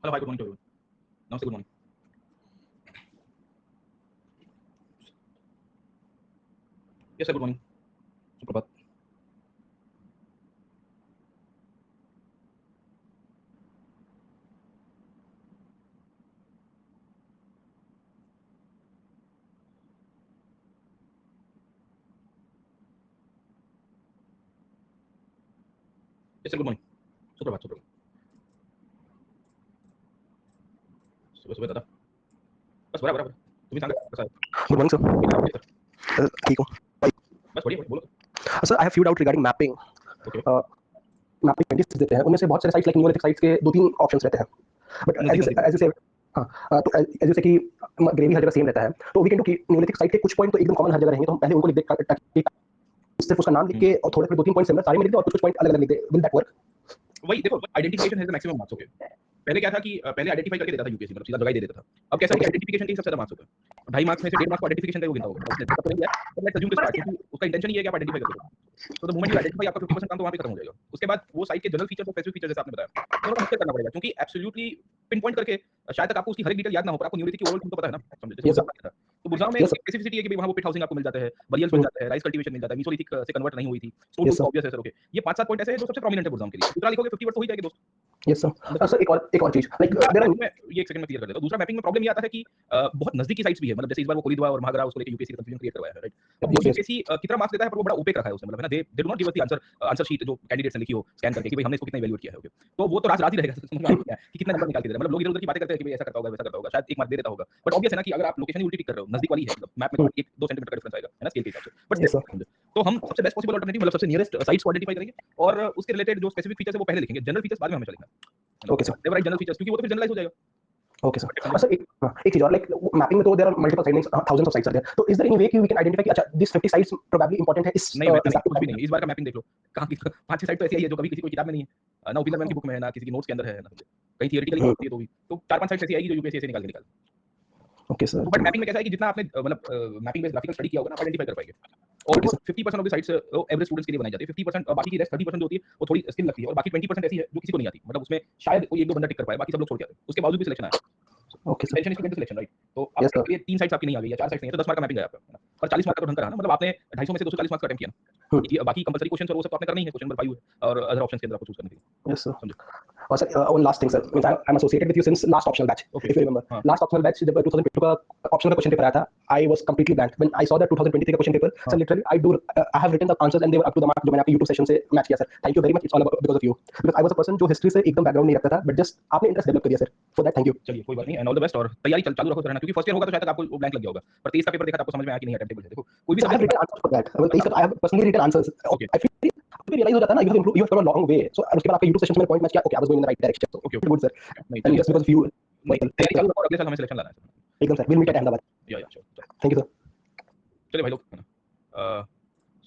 Hello hi good morning to everyone. नमस्ते good morning. Yes sir good morning. सुप्रभात। Yes sir good morning. सुप्रभात सुप्रभात। सुबह सुबह दादा बस बराबर बराबर। तुम्ही सांगा कसं आहे? Good morning, sir. मी नाव सर ठीक हूँ. बस बढ़िया बोलो। Sir, I have few doubt regarding mapping. Okay Mapping 20 देते हैं, उनमें से बहुत सारे sites like Neolithic sites के 2-3 options रहते हैं. But as you say, हाँ, तो as you say कि ग्रेवी हर जगह सेम रहता है, तो we can do कि Neolithic site के कुछ पॉइंट तो एकदम कॉमन हर जगह रहेंगे, तो हम पहले उनको लिख दे ताकि सिर्फ उसका नाम लिख के और थोड़े 2-3 पॉइंट सिमिलर सारे में लिख दे और कुछ पॉइंट अलग अलग लिख दे. Will that work? वही देखो identification has the maximum marks. Okay पहले क्या था कि पहले आइडेंटिफाई करके देता था यूपीएससी, मतलब सीधा जगह ही दे देता था। अब कैसा है कि आइडेंटिफिकेशन के सबसे ज्यादा मार्क्स होते हैं। 2.5 मार्क्स में से 1.5 मार्क्स को आइडेंटिफिकेशन का ही वो गिनता होगा। उसने तो नहीं है, but let's assume to start क्योंकि उसका इंटेंशन ये है कि आप आइडेंटिफाई कर दो। तो द मोमेंट यू आइडेंटिफाई आपका 50% काम तो वहां पे खत्म हो जाएगा। उसके बाद वो साइट के जनरल फीचर्स और स्पेसिफिक फीचर्स जैसे आपने बताया दोनों को मिक्स करना पड़ेगा, क्योंकि एब्सोल्युटली पिन पॉइंट करके शायद तक आपको उसकी हर एक डिटेल याद ना हो, पर आपको न्यूलिथिक की ओवरऑल तो पता है ना। समझे जैसे Yes, sir. बुरजाम था, तो बुरजाम में Yes, sir. स्पेसिफिसिटी है कि भाई वहां वो पिट हाउसिंग आपको मिल जाता है, बरियल्स मिल जाता है, राइस कल्टीवेशन मिल जाता है, मीसोलिथिक से कन्वर्ट नहीं हुई थी, stone Yes, tool sir. Obvious है सर। ओके ये 5-7 पॉइंट ऐसे हैं जो सबसे प्रोमिनेंट है बुरजाम के लिए। दूसरा लिखोगे 50 वर्ड तो हो ही जाएगा दोस्त। Yes, sir. Sir, एक और चीज like दूसरा there are मैपिंग में ये एक सेकंड में क्लियर कर देता हूं। दूसरा मैपिंग में प्रॉब्लम ये आता है कि बहुत नजदीकी साइट्स भी है, मतलब जैसे इस बार वो कोलीदवा और महागरा उसको लेके यूपीएससी का कंफ्यूजन क्रिएट करवाया है, राइट। अब वो yes, yes. यूपीएससी कितना मार्क्स देता है पर वो बड़ा ओपेक रखा है उसने, मतलब है ना, दे do not give us the answer sheet जो कैंडिडेट्स ने लिखी हो स्कैन करके कि भाई हमने इसको कितना इवैल्यूएट किया है। ओके तो वो तो राज राज ही रहेगा समझ में आया कि कितना नंबर निकाल के दे रहा है। मतलब लोग इधर उधर की बातें करते हैं कि भाई ऐसा करता होगा वैसा करता होगा, शायद 1 मार्क दे देता होगा, बट ऑब्वियस है ना कि अगर आप लोकेशन ही उल्टी टिक कर रहे हो, नजदीक वाली है, मतलब मैप में तो 1-2 सेंटीमीटर का डिफरेंस आएगा है ना स्केल के हिसाब से, बट Yes, sir. तो हम सबसे बेस्ट पॉसिबल अल्टरनेटिव मतलब सबसे नियरेस्ट साइट्स को आइडेंटिफाई करेंगे और उसके रिलेटेड जो स्पेसिफिक फीचर्स है वो पहले लिखेंगे, जनरल फीचर्स बाद में हमें लिखना है। Okay, sir. Never write general features क्योंकि वो तो फिर जनरलाइज हो जाएगा। Okay, sir. सर एक चीज और like mapping में तो there are multiple sites, thousands of sites are there. So is there any way कि we can identify कि अच्छा this 50 sites probably important है इस नहीं वैसा नहीं, कुछ भी नहीं। इस बार का मैपिंग देख लो, कहाँ की 5-6 साइट तो ऐसी आई है जो कभी किसी कोई किताब में नहीं है, ना ओपिनियन मैम की बुक में है, ना किसी की नोट्स के अंदर है, ना कहीं थियोरेटिकली पढ़ती है तो भी तो 4-5 साइट ऐसी आएगी जो यूपीएससी से निकाल। Okay, sir. तो बट मैपिंग में कैसा है कि जितना आपने मतलब मैपिंग बेस्ड ग्राफिकल स्टडी किया होगा ना, आप आइडेंटिफाई कर पाएंगे। Okay, almost sir. 50% of the sites average students के लिए बनाई जाती है, 50% बाकी की रेस्ट 30% जो होती है वो थोड़ी स्किल लगती है और बाकी 20% ऐसी है जो किसी को नहीं आती, मतलब उसमें शायद कोई एक दो बंदा टिक कर पाए, बाकी सब लोग छोड़ के आते हैं, उसके बावजूद भी सिलेक्शन आया। Okay, sir. Intention is to get the selection, right. तो Yes, आपके sir. लिए 3 साइट्स आपकी नहीं आ गई या 4 साइट्स नहीं है तो 10 मार्क का मैपिंग है आपका, है ना? पर 40 मार्क का तो ढंग का रहा ना, मतलब आपने 250 में से 240 मार्क्स का अटेम्प्ट किया ना। Hmm. बाकी कंपल्सरी क्वेश्चन और वो सब तो आपने करना ही है, क्वेश्चन नंबर 5 है और अदर ऑप्शंस के अंदर आपको चूज करने के लिए। Yes, sir. समझे? और sir one last thing, sir. Means I'm associated with you since last optional batch. Okay If you remember, हाँ last optional batch जब 2022 का optional का question paper आया था, I was completely blank. When I saw that 2023 का question paper, sir, literally I have written the answers and they were up to the mark जो मैंने आपके YouTube session से match किया, sir. Thank you very much. It's all about because of you. Because I was a person जो history से एकदम background नहीं रखता था, but just आपने interest develop कर दिया, sir. For that, thank you. चलिए कोई बात नहीं, एंड ऑल द बेस्ट। और तैयारी चालू रखो रहना, क्योंकि फर्स्ट ईयर होगा तो शायद तक आपको ब्लैंक लग गया होगा, पर 23 का पेपर देखा तो आपको समझ में आया कि नहीं अटेम्प्टेबल है। देखो कोई भी I have subject written answers for that. Well, I have personally written answers. Okay I feel आपको realize हो जाता है ना, you have come a long way. So उसके बाद आपका YouTube session से मैंने point match किया, okay, I was going in the right direction. So okay okay good, sir. नहीं And चलिए just because of you, नहीं well, तैयारी thank you, चालू sir. रखो और अगले साल हमें सिलेक्शन लाना है। एकदम sir, we'll meet at Ahmedabad. या चलो Thank you, sir. चलिए भाई लोग, है ना।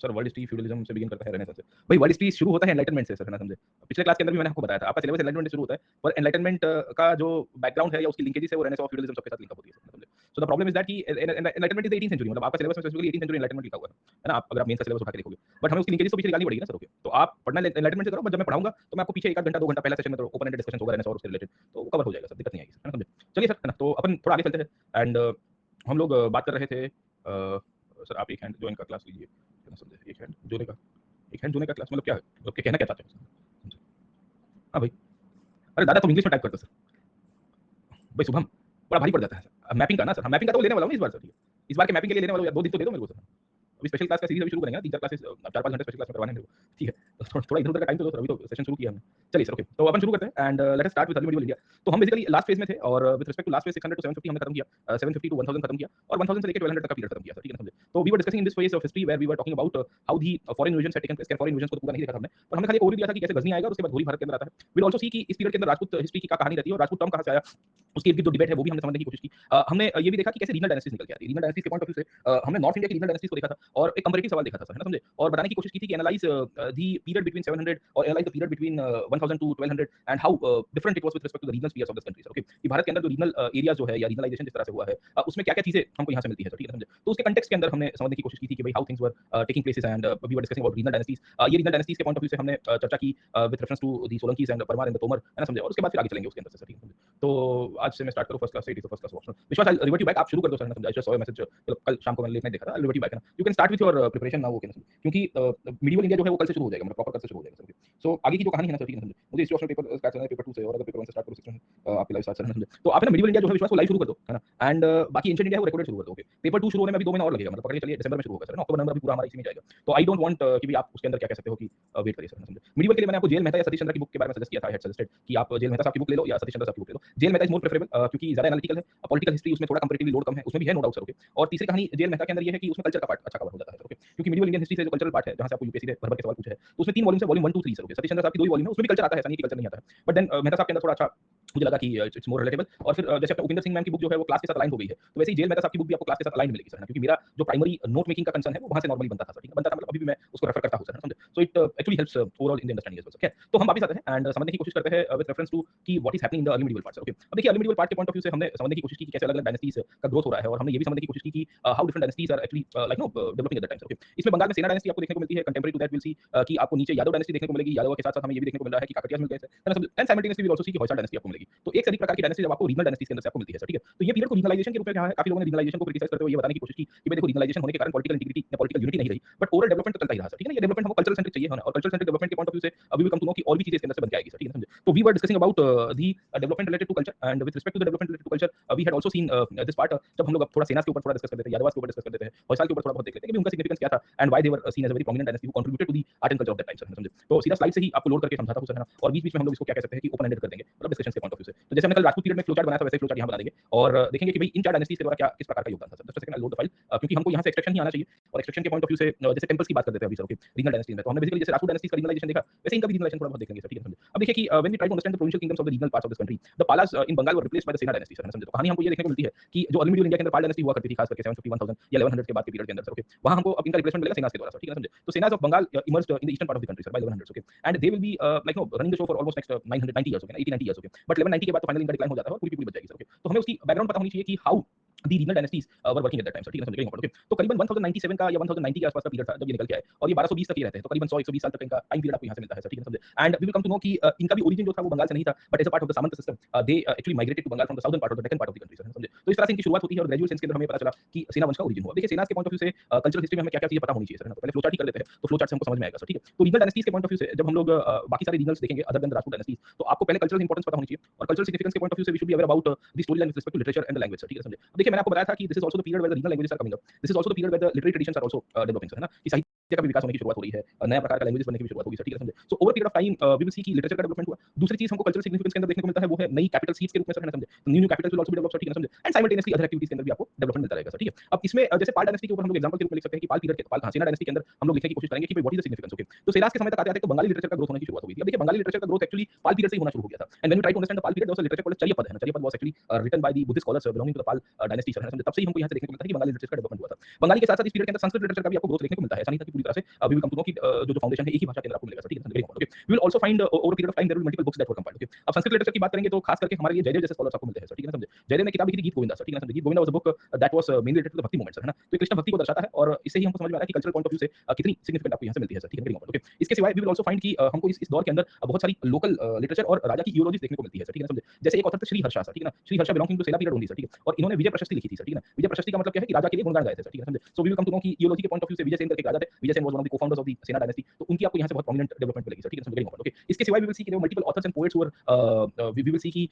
सर वर्ल्ड हिस्ट्री फ्यूडलिज्म से बिगिन करता है रेनेसांस से। भाई वर्ल्ड हिस्ट्री शुरू होता है एनलाइटनमेंट से, सर है ना, समझे। पिछले क्लास के अंदर भी मैंने आपको बताया था, आपका सिलेबस एनलाइटनमेंट से शुरू होता है, पर एनलाइटनमेंट का जो बैकग्राउंड है या उसकी लिंकेजेस है वो रेनेसांस और फ्यूडलिज्म सबके साथ लिंक अप होती है, समझे। So the problem is that कि enlightenment is the 18th century, मतलब आपका सिलेबस में स्पेसिफिकली 18th सेंचुरी एनलाइटनमेंट लिखा हुआ है ना। आप अगर आप मेन का सिलेबस उठा के देखोगे, बट हमें उसकी लिंकेजेस तो पीछे निकालनी पड़ेगी ना सर। ओके तो आप पढ़ना एनलाइटनमेंट से करो, बट जब मैं पढ़ाऊंगा तो मैं आपको पीछे 1 आध घंटा 2 घंटा पहला सेशन में तो ओपन एंडेड डिस्कशन होगा रेनेसांस और उससे रिलेटेड, तो कवर हो जाएगा सर, दिक्कत नहीं आएगी, है ना, समझे। चलिए सर, है ना, तो अपन थोड़ा आगे चलते हैं। एंड हम लोग बात कर रहे थे सर आप एक हैंड ज्वाइन का क्लास लीजिए, है ना, समझे। एक हैंड जोड़े का, एक हैंड जोड़ने का क्लास मतलब क्या है, मतलब क्या कहना क्या चाहते हैं। हाँ भाई, अरे दादा तुम इंग्लिश में टाइप करते सर। भाई शुभम बड़ा भारी पड़ जाता है सर मैपिंग का ना सर। हम मैपिंग का तो लेने वाला हूँ इस बार सर, ठीक है। इस बार के मैपिंग के लिए लेने वाला हूँ यार, 2 दिन तो दे दो मेरे को सर। अभी स्पेशल क्लास का सीरीज अभी शुरू करेंगे ना, 3-4 क्लासेस 4-5 घंटे स्पेशल क्लास में करवाने हैं, ठीक है। तो थोड़ा इधर उधर का टाइम तो दो सर, अभी तो सेशन शुरू किया हमने। चलिए सर, ओके तो अपन शुरू करते हैं and let us start with early medieval India. तो हम बेसिकली लास्ट फेज में थे और with respect to last phase 600 to 750 हमने खत्म किया, 750 टू 1000 खत्म किया और 1000 से लेकर 1200 तक का पीरियड खत्म किया सर, ठीक है ना, समझे। तो we were discussing in this phase of history where we were talking about how the foreign invasion had taken place. Foreign invasion को तो पूरा नहीं देखा था हमने, पर हमने खाली ओवरव्यू दिया था कि कैसे गजनी आएगा और उसके बाद घोरी भारत के अंदर आता है। विल आल्सो सी कि इस पीरियड के अंदर राजपूत हिस्ट्री की क्या कहानी रहती है और राजपूत टर्म कहां से आया, उसकी इर्द-गिर्द जो डिबेट है वो भी हमने समझने की कोशिश की। हमने ये भी देखा कि कैसे रीजनल डायनेस्टीज निकल के आती है। रीजनल डायनेस्टीज के पॉइंट ऑफ व्यू से हमने नॉर्थ इंडिया की रीजनल डायनेस्टीज को देखा था और एक कंपैरेटिव सवाल देखा था सर, है ना, समझे। और बताने की कोशिश की थी कि एनालाइज द पीरियड बिटवीन 700 और analyse the period between 1000 to 1200 and how different it was with respect to the regional spheres of this country, okay. कि भारत के अंदर जो रीजनल एरियाज जो है या रीजनलाइजेशन जिस तरह से हुआ है, उसमें क्या-क्या चीजें हमको यहां से मिलती है सर, ठीक है, समझे। तो उसके कॉन्टेक्स्ट के अंदर हमने समझने की कोशिश की थी कि भाई how things were taking places and we were discussing about regional dynasties. ये रीजनल डायनेस्टीज के पॉइंट ऑफ व्यू से हमने चर्चा की with reference to the Solankis and Parmar and the Tomar, है ना, समझे। और उसके बाद फिर आगे चलेंगे उसके अंदर से सर, ठीक है। तो आज से मैं स्टार्ट करूँ फर्स्ट क्लास से 80 फर्स्ट क्लास ऑप्शनल। विश्वास आई रिवर्ट यू बैक, आप शुरू कर दो सर, मैं समझा। I just saw your message, कल शाम को मैंने लेट नाइट देखा था। आई रिवर्ट यू बैक ना। You can start with your preparation now, okay ना। क्योंकि मीडिएवल इंडिया जो है वो कल से शुरू हो जाएगा, मतलब प्रॉपर कल से शुरू हो जाएगा सर। सो आगे की जो कहानी है ना सर, ठीक है ना, मुझे हिस्ट्री ऑप्शनल पेपर स्टार्ट करना है पेपर 2 से, और अगर पेपर 1 से स्टार्ट करूँ सिस्टम आपके लाइफ स्टार्ट करना है। तो आप ना मीडिएवल इंडिया जो है विश्वास को लाइव शुरू कर दो, है ना। एंड बाकी एंशिएंट इंडिया है वो रिकॉर्डेड शुरू कर दो, ओके। पेपर 2 शुरू होने में अभी 2 महीना और लगेगा, मतलब पकड़ के चलिए दिसंबर में शुरू होगा सर ना, अक्टूबर नवंबर अभी पूरा हमारा इसी में जाएगा। तो आई डोंट वांट कि भाई आप उसके अंदर क्या कह सकते हो कि वेट करिए सर, समझे। मीडिएवल के लिए मैंने आपको जेल मेहता या सतीश चंद्र की बुक के बारे में सजेस्ट किया था। आई हैड सजेस्टेड कि आप जेल मेहता साहब की बुक ले लो या सतीश चंद्र साहब की बुक ले लो। जेल मेहता इज मोर प्रेफरेबल क्योंकि ज्यादा एनालिटिकल है। पॉलिटिकल हिस्ट्री उसमें थोड़ा कंपैरेटिवली लोड कम है, उसमें भी है नो डाउट सर, ओके। और तीसरी कहानी जेल मेहता के अंदर ये है कि उसमें कल्चर का पार्ट अच्छा कवर हो जाता है सर, ओके। क्योंकि मीडिएवल इंडियन हिस्ट्री से जो कल्चरल पार्ट है, जहां से आपको यूपीएससी ने भर भर के सवाल पूछे हैं, तो उसमें 3 वॉल्यूम्स है, volume 1 2 3 sir, okay. Satish Chandra साहब की 2 ही वॉल्यूम है, उसमें भी कल्चर आता है, ऐसा नहीं कि कल्चर नहीं आता है। बट देन मेहता साहब के अंदर थोड़ा अच्छा मुझे लगा कि इट्स मोर रिलेटेबल। और फिर जैसे अपने उपिंदर सिंह मैम की बुक जो है वो क्लास के साथ अलाइन हो गई है, तो वैसे ही जेल मेहता साहब की बुक भी आपको क्लास के साथ अलाइन मिलेगी सर, क्योंकि मेरा जो प्राइमरी नोट मेकिंग का कंसर्न है वो वहां से नॉर्मली बनता था सर, ठीक है, बनता था, मतलब अभी भी मैं उसको रेफर करता हूं सर, समझे। So it actually helps overall in the understanding as well, okay. तो हम वापस आते हैं एंड समझने की कोशिश करते हैं विद रेफरेंस टू कि what is happening in the early medieval part sir, okay. अब देखिए अर्ली मिडिवल पार्ट के पॉइंट ऑफ व्यू से हमने समझने की कोशिश की कि कैसे अलग-अलग डायनेस्टीज का ग्रोथ हो रहा है, और हमने ये भी समझने की कोशिश की कि how different dynasties are actually like no developing at the time, okay. इसमें बंगाल में सेना डायनेस्टी आपको देखने को मिलती है, contemporary to that will see कि आपको नीचे यादव डायनेस्टी देखने को मिलेगी, यादव के साथ-साथ हमें ये भी देखने को मिल रहा है कि काकटियाज मिल गए थे, and simultaneously will also see कि होयसाल डायनेस्टी आपको मिलेगी। तो एक से अधिक प्रकार की डायनेस्टी जब आपको रीजनल डायनेस्टीज के अंदर से आपको मिलती है सर, ठीक है। तो ये पीरियड को रीजनलाइजेशन के रूप में कहा है, काफी लोगों ने रीजनलाइजेशन को क्रिटिसाइज करते हुए ये बताने की कोशिश की कि भाई देखो रीजनलाइजेशन होने के कारण पॉलिटिकल इंटीग्रिटी या पॉलिटिकल यूनिटी नहीं रही, बट ओवरऑल डेवलपमेंट तो चलता ही रहा सर, ठीक है ना। ये डेवलपमेंट हमको कल्चरल सेंट्रिक चाहिए, है ना, और कल्चरल सेंट्रिक डेवलपमेंट के पॉइंट ऑफ व्यू से अभी भी कम टू नो कि और भी चीजें इसके अंदर से बन के आएगी सर, ठीक है ना, समझे। तो we were discussing about the development related to culture, and with respect to the development related to culture we had also seen this part. जब हम लोग अब थोड़ा सेना के ऊपर थोड़ा डिस्कस कर लेते हैं, यादवास के ऊपर डिस्कस कर लेते हैं, होयसाल के ऊपर थोड़ा बहुत देख लेते हैं कि उनका सिग्निफिकेंस क्या था and why they were seen as a very prominent dynasty who contributed to the art and culture of that time sir, समझे। तो सीधा स्लाइड से ही आपको लोड करके समझाता हूं सर, है ना, और बीच-बीच में हम लोग इसको क्या कह सकते हैं कि ओपन एंडेड कर देंगे, मतलब डिस्कशन के पॉइंट ऑफ व्यू से। तो जैसे हमने कल राजपूत पीरियड में फ्लो चार्ट बनाया था, वैसे फ्लो चार्ट यहां बना देंगे और देखेंगे कि भाई इन चार डायनेस्टीज के द्वारा क्या किस प्रकार का योगदान था sir. Just a second I load the file, क्योंकि हमको यहां से एक्सट्रैक्शन ही आना चाहिए, और एक्सट्रैक्शन के पॉइंट ऑफ व्यू से जैसे टेंपल्स की बात कर देते हैं अभी सर, ओके, रीजनल डायनेस्टी में तो हमने बेसिकली जैसे राजपूत डायनेस्टी का रीजनलाइजेशन देखा, वैसे इनका भी रीजनलाइजेशन थोड़ा बहुत देखेंगे सर, ठीक है, समझे। अब देखिए कि when we try to understand the provincial kingdoms of the regional parts of this country, the Palas in Bengal were replaced by the Sena dynasty sir, समझे। तो कहानी हमको ये देखने को मिलती है कि जो अर्ली मिडियल इंडिया के अंदर पाल डायनेस्टी हुआ करती थी, खास करके 750 1000 या 1100 के बाद के पीरियड के अंदर सर, ओके, वहां हमको अब इनका रिप्लेसमेंट मिलेगा सेनास के द्वारा सर, ठीक है, समझे। तो Senas of Bengal emerged in the eastern part of the country sir by 1100, okay, and they will be like no running the show for almost next 990 years, okay, 80 90 years, okay. But 1190 के बाद तो फाइनली इनका decline हो जाता है और पूरी की पूरी बच जाएगी सर, ओके। तो हमें उसकी बैकग्राउंड पता होनी चाहिए कि how the regional dynasties were working at that time sir, ठीक है, समझ गए। ओके, तो करीबन 1097 का या 1090 के आसपास का पीरियड था जब ये निकल के आए, और ये 1220 तक ही रहते हैं, तो करीबन 100 120 साल तक इनका टाइम पीरियड आपको यहां से मिलता है सर, ठीक है, समझे। And we will come to know कि इनका भी ओरिजिन जो था वो बंगाल से नहीं था, but as a part of the samanta system they actually migrated to Bengal from the southern part of the Deccan part of the country sir, समझे। तो इस तरह से इनकी शुरुआत होती है और ग्रेजुअल सेंस के अंदर हमें पता चला कि सेना वंश का ओरिजिन हुआ। देखिए सेना के पॉइंट ऑफ व्यू से कल्चरल हिस्ट्री में हमें क्या-क्या चीजें पता होनी चाहिए सर, है ना। तो पहले फ्लो चार्ट ही कर लेते हैं, तो फ्लो चार्ट से हमको समझ में आएगा सर, ठीक है। तो रीजनल डायनेस्टीज के पॉइंट ऑफ व्यू से जब हम लोग बाकी सारे रीजनल्स देखेंगे अदर देन राजपूत डायनेस्टीज, तो आपको पहले कल्चरल इंपोर्टेंस पता होनी चाहिए, और कल्चरल सिग्निफिकेंस के पॉइंट ऑफ व्यू से we should be aware about the story line with respect to literature and the language sir, ठीक है, समझे। अब देखिए मैंने आपको बताया था कि this is also the period where the regional languages are coming up, this is also the period where the literary traditions are also developing sir, है ना, कि साहित्य का भी विकास होने की शुरुआत हो रही है, नया प्रकार का लैंग्वेजेस बनने की भी शुरुआत होगी सर, ठीक है, समझे। So over period of time we will see कि लिटरेचर का डेवलपमेंट हुआ। दूसरी चीज हमको कल्चरल सिग्निफिकेंस के अंदर देखने को मिलता है वो है नई कैपिटल सीट्स के रूप में सर, है ना, समझे। तो new new Capitals will also be developed sir, ठीक है, समझे। एंड साइमल्टेनियसली अदर एक्टिविटीज के अंदर भी आपको डेवलपमेंट मिलता रहेगा सर, ठीक है। अब इसमें जैसे पाल डायनेस्टी के ऊपर हम लोग एग्जांपल के रूप में लिख सकते हैं कि पाल पीरियड के पाल सेना डायनेस्टी के अंदर हम लोग लिखने की कोशिश करेंगे कि what is the significance, okay. तो सेनास के समय तक आते आते तो बंगाली लिटरेचर का ग्रोथ होने की शुरुआत हुई थी। अब देखिए बंगाली लिटरेचर का ग्रोथ एक्चुअली पाल पीरियड से ही होना शुरू हो गया था, and when you try to understand the Pal period there was a literature called Charyapad, है ना, Charyapad was actually written by the Buddhist scholars belonging to the Pal dynasty sir, है ना, समझे। तब से ही हमको यहां से देखने को मिलता है कि बंगाली लिटरेचर का डेवलपमेंट हुआ था। बंगाली के साथ साथ इस पीरियड के अंदर संस्कृत लिटरेचर का भी आपको ग्रोथ देखने को मिलता है, ऐसा नहीं था कि पूरी तरह से अभी भी कम टू नो कि जो फाउंडेशन है एक ही भाषा के अंदर आपको मिलेगा सर, ठीक है, very important, okay. We will also find over period of time there will multiple books that were compiled, okay. अब संस्कृत लिटरेचर की बात करेंगे तो खास करके हमारे लिए जयदेव जैसे स्कॉलर्स आपको मिलते हैं सर, ठीक है, समझे। जयदेव ने किताब लिखी थी गीत गोविंदा सर, ठीक है, समझे। Geet Govinda was a book that was mainly related to the bhakti movement sir, है ना। तो ये कृष्ण भक्ति को दर्शाता है, और इससे ही हमको समझ में आ रहा है कि कल्चरल पॉइंट ऑफ व्यू से कितनी सिग्निफिकेंट आपको यहां से मिलती है सर, ठीक है, वेरी इंपॉर्टेंट, ओके। इसके सिवाय वी विल आल्सो फाइंड कि हमको इस दौर के अंदर बहुत सारी लोकल लिटरेचर और राजा की इडियोलॉजीज देखने को मिलती है सर, ठीक है, समझे। जैसे एक ऑथर थे श्री हर्षा सर, ठीक है ना। श्री हर्षा बिलोंगिंग टू सेना पीरियड ओनली सर, ठीक है, और इन्होंने विजय प्रशस्ति लिखी थी सर, ठीक है ना। विजय प्रशस्ति का मतलब क्या है कि राजा के लिए गुणगान गाए थे सर, ठीक है, समझे। So we will come to know कि इडियोलॉजी के पॉइंट ऑफ व्यू से विजय सेन करके एक राजा थे, Vijay Sen was one of the co-founders of the Sena dynasty, तो उनकी आपको यहां से बहुत प्रोमिनेंट डेवलपमेंट मिलेगी सर, ठीक है, समझे, वेरी इंपॉर्टेंट, ओके। इसके सिवाय वी विल सी कि there were multiple authors and poets who were we will see कि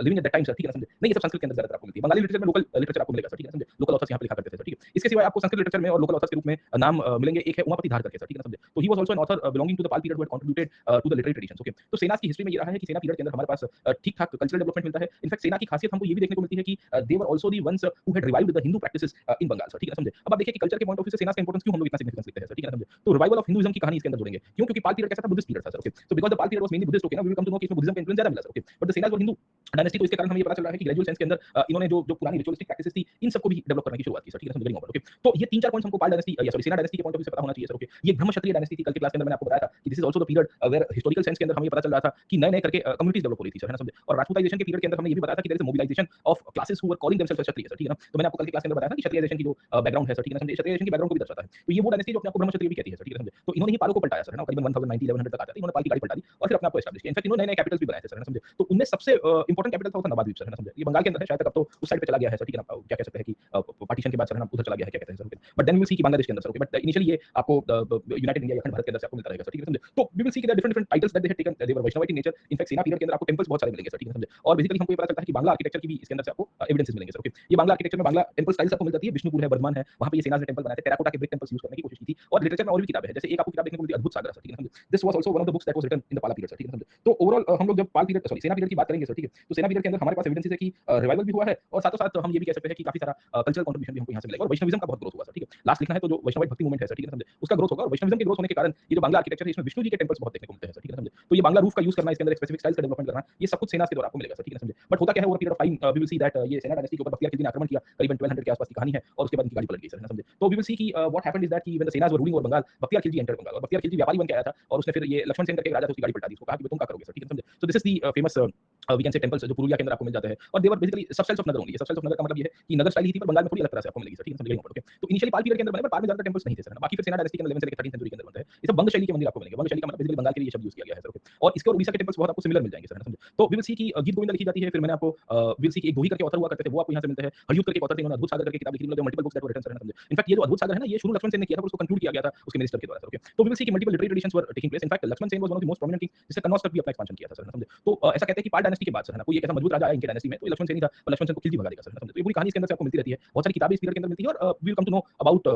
living at that time sir, ठीक है, समझे। नहीं, ये सब संस्कृत के अंदर ज्यादातर आपको मिलती है। बंगाली लिटरेचर में लोकल लिटरेचर आपको मिलेगा सर, ठीक है, समझे। लोकल ऑथर्स यहां पे लिखा करते थे सर, ठीक है। इसके सिवाय आपको संस्कृत लिटरेचर में और लोकल ऑथर्स के रूप में नाम मिलेंगे। एक है उमापति धार करके सर, ठीक है, समझे। तो he was also an author belonging to the Pal period who had contributed to the literary traditions, okay. तो सेना की हिस्ट्री में ये रहा है कि सेना पीरियड के अंदर हमारे पास ठीक-ठाक कल्चरल डेवलपमेंट मिलता है। इनफैक्ट सेना की खासियत हमको ये भी देखने को मिलती है कि they were also the ones who had revived the Hindu practices in Bengal sir, ठीक है, समझे। अब आप देखिए कि कल्चर के पॉइंट ऑफ व्यू से सेना का इंपोर्टेंस क्यों हम लोग इतना सिग्निफिकेंस लिखते हैं सर, ठीक है, समझे। तो रिवाइवल ऑफ हिंदुइज्म की कहानी इसके अंदर जोड़ेंगे। क्यों? क्योंकि पाल पीरियड कैसा था, बुद्धिस्ट पीरियड था sir, okay. So because the Pal period was mainly Buddhist, okay ना, we will come to know कि इसमें बुद्धिज्म का इन्फ्लुएंस ज्यादा मिला सर, ओके। बट द सेना वर हिंदू डायनेस्टी, तो इसके कारण हमें ये पता चल रहा है कि ग्रेजुअल सेंस के अंदर इन्होंने जो पुरानी रिचुअलिस्टिक प्रैक्टिसेस थी इन सबको भी डेवलप करने की शुरुआत की सर, ठीक है, समझ गए, ओके। तो ये 3-4 पॉइंट्स हमको पाल डायनेस्टी या सॉरी सेना डायनेस्टी के पॉइंट ऑफ व्यू से पता होना चाहिए सर, ओके। ये ब्रह्म क्षत्रिय डायनेस्टी थी, कल की क्लास के अंदर मैंने आपको बताया था कि this is also the period where historical sense के अंदर हमें ये पता चल रहा था कि नए-नए करके कम्युनिटीज डेवलप हो रही थी सर, है ना, समझे। और राजपूताइजेशन के पीरियड के अंदर हमने ये भी बताया था कि there is a mobilisation of classes who were calling themselves Kshatriya sir, ठीक है ना। तो मैंने आपको कल की क्लास के अंदर बताया था कि क्षत्रियजाइजेशन की जो बैकग्राउंड है सर, ठीक है ना, समझे। क्षत्रियजाइजेशन की बैकग्राउंड को भी दर्शाता है। तो ये वो डायनेस्टी जो अपने आप को ब्रह्म क्षत्रिय भी कहती है सर, ठीक है, समझे। तो इन्होंने ही पालों को पलटाया सर, है ना, करीबन 1090 1100 तक आ जाते इन्होंने पाल की गाड़ी पलटा दी और फिर अपने आप को एस्टैब्लिश किया। इनफैक्ट इन्होंने नए-नए कैपिटल्स भी बनाए थे सर, है ना, समझे। तो उनमें सबसे इंपॉर्टेंट कैपिटल था वो था नवाद्वीप सर, है ना समझे। ये बंगाल के अंदर है, शायद तक अब तो उस साइड पे चला गया है सर, ठीक है ना। क्या कह सकते हैं कि पार्टीशन के बाद सर है ना उधर चला गया है, क्या कहते हैं sir. But then we will see कि बांग्लादेश के अंदर सर, ओके, बट इनिशियली ये आपको यूनाइटेड इंडिया या अखंड भारत के अंदर से आपको मिलता रहेगा सर, ठीक है समझे। तो वी विल सी कि different different titles that they had taken, they were Vaishnavite in nature. In fact सेना पीरियड के अंदर आपको टेंपल्स बहुत सारे मिलेंगे सर, ठीक है समझे। और बेसिकली हमको ये पता चलता है कि बांग्ला आर्किटेक्चर की भी इसके अंदर से आपको एविडेंसेस मिलेंगे सर, ओके। ये बांग्ला आर्किटेक्चर में बांग्ला टेंपल स्टाइल्स आपको मिल जाती है, विष्णुपुर है, वर्धमान है, वहां पे ये सेनाज ने टेंपल बनाए थे, टेराकोटा के ब्रिक टेंपल्स यूज करने की कोशिश की थी। और लिटरेचर में और भी किताबें हैं, जैसे एक आपको किताब देखने को मिलती है अद्भुत सागर सर, ठीक है समझे। This was also one of the books that was written in the Pala period sir, ठीक है समझे। तो ओवरऑल हम लोग जब Pala period sorry Sena period की बात करेंगे सर, ठीक है, तो सेना पीरियड के अंदर हमारे पास एविडेंसेस है कि रिवाइवल भी हुआ है, और साथों साथ हम ये भी कह सकते हैं कि काफी सारा कल्चरल कंट्रीब्यूशन भी हमको यहाँ से मिलेगा, और वैष्णविज्म का बहुत ग्रोथ हुआ सर, ठीक है। लास्ट लिखना है तो जो वैष्णवाइट भक्ति मूवमेंट है सर, ठीक है समझे, उसका ग्रोथ होगा, और वैष्णविज्म के ग्रोथ होने के कारण ये जो बांग्ला आर्किटेक्चर है इसमें विष्णु जी के टेंपल्स बहुत देखने को मिलते हैं सर, ठीक है समझे। तो ये बांग्ला रूफ का यूज करना, इसके अंदर स्पेसिफिक स्टाइल्स का डेवलपमेंट करना, ये सब कुछ सेना के द्वारा आपको मिलेगा सर, ठीक है समझे। बट होता क्या है over period of time we will see that ये सेना डायनेस्टी के ऊपर बख्तियार खिलजी ने आक्रमण किया, करीबन 1200 के आसपास की कहानी है, और उसके बाद इनकी गाड़ी पलट गई सर, है ना समझे। तो वी विल सी कि व्हाट हैपेंड इज दैट कि when the Senas were ruling over Bengal, Bakhtiyar Khilji entered Bengal, और बख्तियार खिलजी व्यापारी बन के आया था, और उसने फिर ये लक्ष्मण सेन करके एक राजा था, उसकी गाड़ी पलटा दी, उसको कहा कि तुम क्या करोगे सर, ठीक है समझे। So this is the famous we can say temples जो पुरुलिया के अंदर आपको मिल जाते हैं, और they are basically sub styles of Nagara only. Sub styles of Nagara का मतलब ये है कि नगर स्टाइल ही थी, पर बंगाल में थोड़ी अलग तरह से आपको मिलेगी सर, ठीक है समझ गए। ओके, तो इनिशियली पाल पीरियड के अंदर बने, पर पाल में ज्यादा टेंपल्स नहीं थे सर। बाकी फिर सेना डायनेस्टी के अंदर 11 से लेकर 13 सेंचुरी के अंदर बनते हैं, ये सब बंग शैली के मंदिर आपको मिलेंगे। बंग शैली का मतलब बेसिकली बंगाल के लिए ये शब्द यूज किया गया है सर, ओके। और इसके और उड़ीसा के टेंपल्स बहुत आपको सिमिलर मिल जाएंगे सर, समझे। तो वी विल सी कि गीत गोविंदा लिखी जाती है, फिर मैंने आपको विल सी कि एक दोही करके ऑथर हुआ करते थे, वो आपको यहाँ से मिलते हैं। हरयूत करके ऑथर थे, उन्होंने अद्भुत सागर करके किताब लिखी, मतलब multiple books that were written sir, समझे। इनफैक्ट ये जो अद्भुत सागर है ना, ये शुरू लक्ष्मण सेन ने किया था, उसको कंक्लूड किया गया था उसके मिनिस्टर के द्वारा सर, ओके। तो वी विल सी कि multiple literary traditions were taking place. In fact Lakshman Sen was one of the most prominent king, जिसने कन्नौज तक भी अपना एक्सपेंशन किया था सर, समझे। तो ऐसा कहते हैं कि पाल डायनेस्टी के बाद सर है ना कोई एक ऐसा मजबूत राजा आया इनके डायनेस्टी में, तो लक्ष्मण सेन ही था, और लक्ष्मण सेन को खिलजी भगा देगा सर, समझे। तो ये पूरी कहानी इसके अंदर से आपको मिलती रहती है, बहुत सारी किताबें इस पीरियड के अंदर मिलती है, और we will come to know about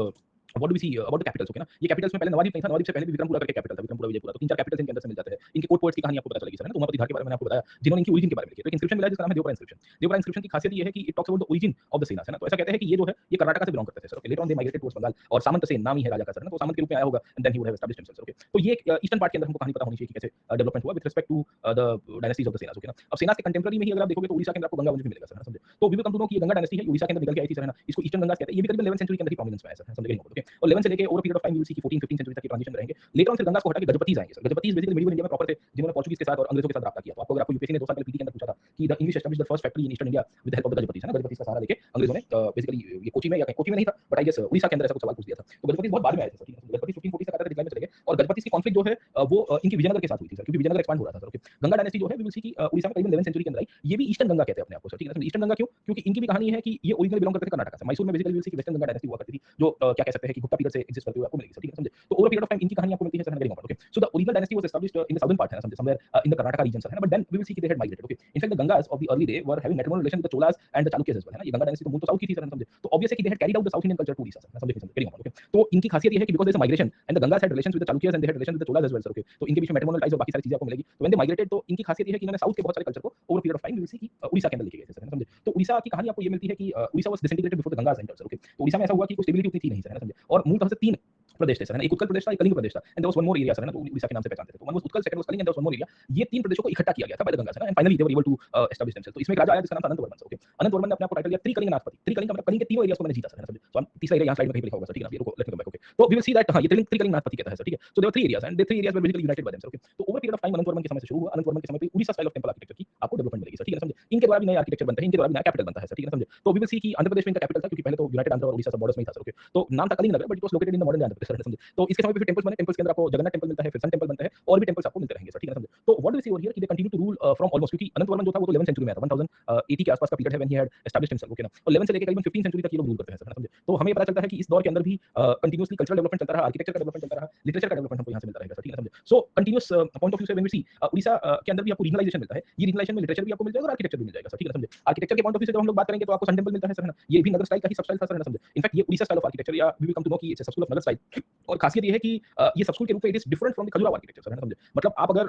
what do we see about the capitals, okay ना। ये कैपिटल्स में पहले नवाद्वीप नहीं था, नवाद्वीप से पहले भी विक्रमपुरा करके कैपिटल था, विक्रमपुरा विजयपुरा, तो तीन चार कैपिटल्स इनके अंदर से मिल जाते हैं। इनके कोर्ट पोएट्स की कहानी आपको पता चलेगी सर, है ना। तो उमापति धार के बारे में मैंने आपको बताया, जिन्होंने इनकी ओरिजिन के बारे में लिखी। तो एक इंस्क्रिप्शन मिला है जिसका नाम है देवरा इंस्क्रिप्शन। देवरा इंस्क्रिप्शन की खासियत ये है कि it talks about the origin of the सेना, है ना। तो ऐसा कहते हैं कि ये जो है ये कर्नाटक से बिलोंग करते थे sir, okay. Later on they migrated towards Bengal, और सामंत सेन नाम ही है राजा का सर, है ना। तो सामंत के रूप में आया होगा, and then he would have established himself, okay. तो ये ईस्टर्न पार्ट के अंदर हमको कहानी पता होनी चाहिए कि कैसे डेवलपमेंट हुआ with respect to the dynasties of the Senas, okay ना। अब सेनास के कंटेम्परेरी में ही अगर आप देखोगे तो उड़ीसा के अंदर आपको गंगा वंश भी मिलेगा सर, है ना, समझे। तो we will come to know कि ये गंगा डायनेस्टी है, उड़ीसा के अंदर निकल के आई थी सर, है ना। इसको ईस्टर्न गंगा कहते हैं। ये भी करीबन 11th सेंचुरी के अंदर ही प्रोमिनेंस में आया सर, समझ गए, ओके। और 11 से लेके over period of time we will see कि 14 15 सेंचुरी तक ये ट्रांजिशन रहेंगे। लेटर ऑन फिर गंगा को हटा के गजपतीज आएंगे सर। गजपतीज बेसिकली मिडिवल इंडिया में प्रॉपर थे, जिन्होंने पोर्चुगीज के साथ और अंग्रेजों के साथ राब्ता किया। तो आपको अगर आपको यूपीएससी ने 2 साल पहले पीटी के अंदर पूछा था कि the English established the first factory in eastern India with the help of the Gajapatis, है ना। गजपतीज का सहारा लेके अंग्रेजों ने बेसिकली ये कोची में या कोची में नहीं था, बट आई गेस उड़ीसा के अंदर ऐसा कुछ सवाल पूछ दिया था। तो गजपतीज बहुत बाद में आए थे सर, ठीक है। गजपतीज 1540 तक आते थे, डिक्लाइन में चले गए, और गजपतीज की कॉन्फ्लिक्ट जो है वो इनकी विजयनगर के साथ हुई थी सर, क्योंकि विजयनगर एक्सपांड हो रहा था सर, ओके। गंगा डायनेस्टी जो है वी विल सी कि उड़ीसा में करीबन 11th सेंचुरी के अंदर आई। ये भी ईस्टर्न गंगा कहते हैं अपने आप को सर, ठीक है। ईस्टर्न गंगा क्यों? क्योंकि इनकी भी कहानी है कि ये ओरिजिनली बिलोंग करते थे कर्नाटक से। मैसूर में बेसिकली वी विल सी कि वेस्टर्न गंगा डायनेस्टी हुआ करती थी, जो क्या कह सकते हैं कि गुप्ता पीरियड से एग्जिस्ट करते हुए आपको मिलेगी सर, ठीक है, समझे। तो ओवर पीरियड ऑफ टाइम इनकी कहानी आपको मिलती है sir, getting okay. So the original dynasty was established in the southern part, है ना, समझे, somewhere in the Karnataka region sir, है ना। But then we will see कि they had migrated, okay. In fact the Gangas of the early day were having matrimonial relation with the Cholas and the Chalukyas as well, है ना। ये Ganga dynasty तो मूल तो south की थी सर, समझे। तो ऑब्वियस है कि they had carried out the South Indian culture to Orissa sir, समझे, गेटिंग ओके। तो इनकी खासियत ये है कि because there is a migration and the Gangas had relations with the Chalukyas and they had relation with the Cholas as well sir, okay. तो इनके बीच में मैट्रिमोनियल टाइज और बाकी सारी चीजें आपको मिलेगी। तो व्हेन दे माइग्रेटेड तो इनकी खासियत ये है कि इन्होंने साउथ के बहुत सारे कल्चर को over period of time we will see कि उड़ीसा के अंदर लेके गए थे सर, समझे। तो उड़ीसा की कहानी आपको ये मिलती है कि Orissa was disintegrated before the Gangas entered sir, okay. तो उड़ीसा में ऐसा हुआ कि कोई स्टेबिलिटी उतनी थी नहीं सर, है ना, समझे। और मूलतः से 3 प्रदेश थे सर, है ना। एक उत्कल प्रदेश था, एक कलिंग प्रदेश था, and there was one more area sir, है ना। तो उड़ीसा के नाम से पहचानते थे। तो one was Utkal, second was Kalinga, and there was one more area. ये 3 प्रदेशों को इकट्ठा किया गया था by the Ganga sir, and finally they were able to establish themself. तो इसमें एक राजा आया जिसका नाम था अनंत वर्मन सर, ओके। अनंत वर्मन ने अपने आप को टाइटल दिया त्रिकलिंगनाथपति। त्रिकलिंग का मतलब कलिंग के तीनों एरियाज को मैंने जीता सर, है ना, समझे। तो हम तीसरा एरिया यहां स्लाइड में कहीं पे लिखा होगा सर, ठीक है ना। ये रुको, let me come back, okay. तो वी विल सी दैट हां, ये त्रिकलिंगनाथपति कहता है सर, ठीक है। So there were 3 areas and the 3 areas were basically united by themselves, okay. तो over period of time Anant Varman के समय से शुरू हुआ। अनंत वर्मन के समय पे Orissa style of temple architecture की आपको डेवलपमेंट मिलेगी सर, ठीक है ना, समझे। इनके द्वारा भी नए आर्किटेक्चर बनते हैं, इनके द्वारा भी नया कैपिटल बनता है सर, ठीक है ना, समझे। तो वी विल सी कि आंध्र प्रदेश में इनका कैपिटल था, क्योंकि पहले तो यूनाइटेड आंध्र और उड़ीसा सब बॉर्डर्स में ही था सर, ओके। तो नाम था Kalinga Nagar, but it was located in the modern Andhra Pradesh sir, समझे। तो इसके समय पे फिर टेंपल्स बने, टेंपल्स के अंदर आपको जगन्नाथ टेंपल मिलता है, फिर सन टेंपल बनता है, और भी टेंपल्स आपको मिलते रहेंगे सर, ठीक है ना, समझे। तो what do we see over here कि they continue to rule from almost, क्योंकि अनंत वर्मन जो था वो तो 11th सेंचुरी में आया था, 1080 के आसपास का पीरियड है when he had established himself, okay ना। और 11 से लेके करीबन 15 सेंचुरी तक ये लोग रूल करते हैं सर, है ना, समझे। तो हमें पता चलता है कि इस दौर के अंदर भी कंटीन्यूअसली कल्चरल डेवलपमेंट चलता रहा, आर्किटेक्चर का डेवलपमेंट चलता रहा, लिटरेचर का डेवलपमेंट हमको यहाँ से मिलता रहेगा सर, ठीक है ना, समझे। सो कंटीन्यूअस पॉइंट ऑफ व्यू से व्हेन वी सी उड़ीसा के अंदर भी आपको रीजनलाइजेशन मिलता है। ये रीजनलाइजेशन में लिटरेचर भी आपको मिल जाएगा और आर्किटेक्चर भी मिल जाएगा सर, ठीक है ना, समझे। आर्किटेक्चर के पॉइंट ऑफ व्यू से जब हम लोग बात करेंगे तो आपको सन टेंपल मिलता है सर, है ना। ये भी नगर स्टाइल का ही सब स्टाइल था सर, है ना, समझे। इनफैक्ट ये उड़ीसा स्टाइल ऑफ आर्किटेक्चर, या we will come to know कि it's a subschool of Nagar style. और खासियत ये है कि ये सबस्कूल के रूप में it is different from the Khajuraho architecture sir, है ना, समझे। मतलब आप अगर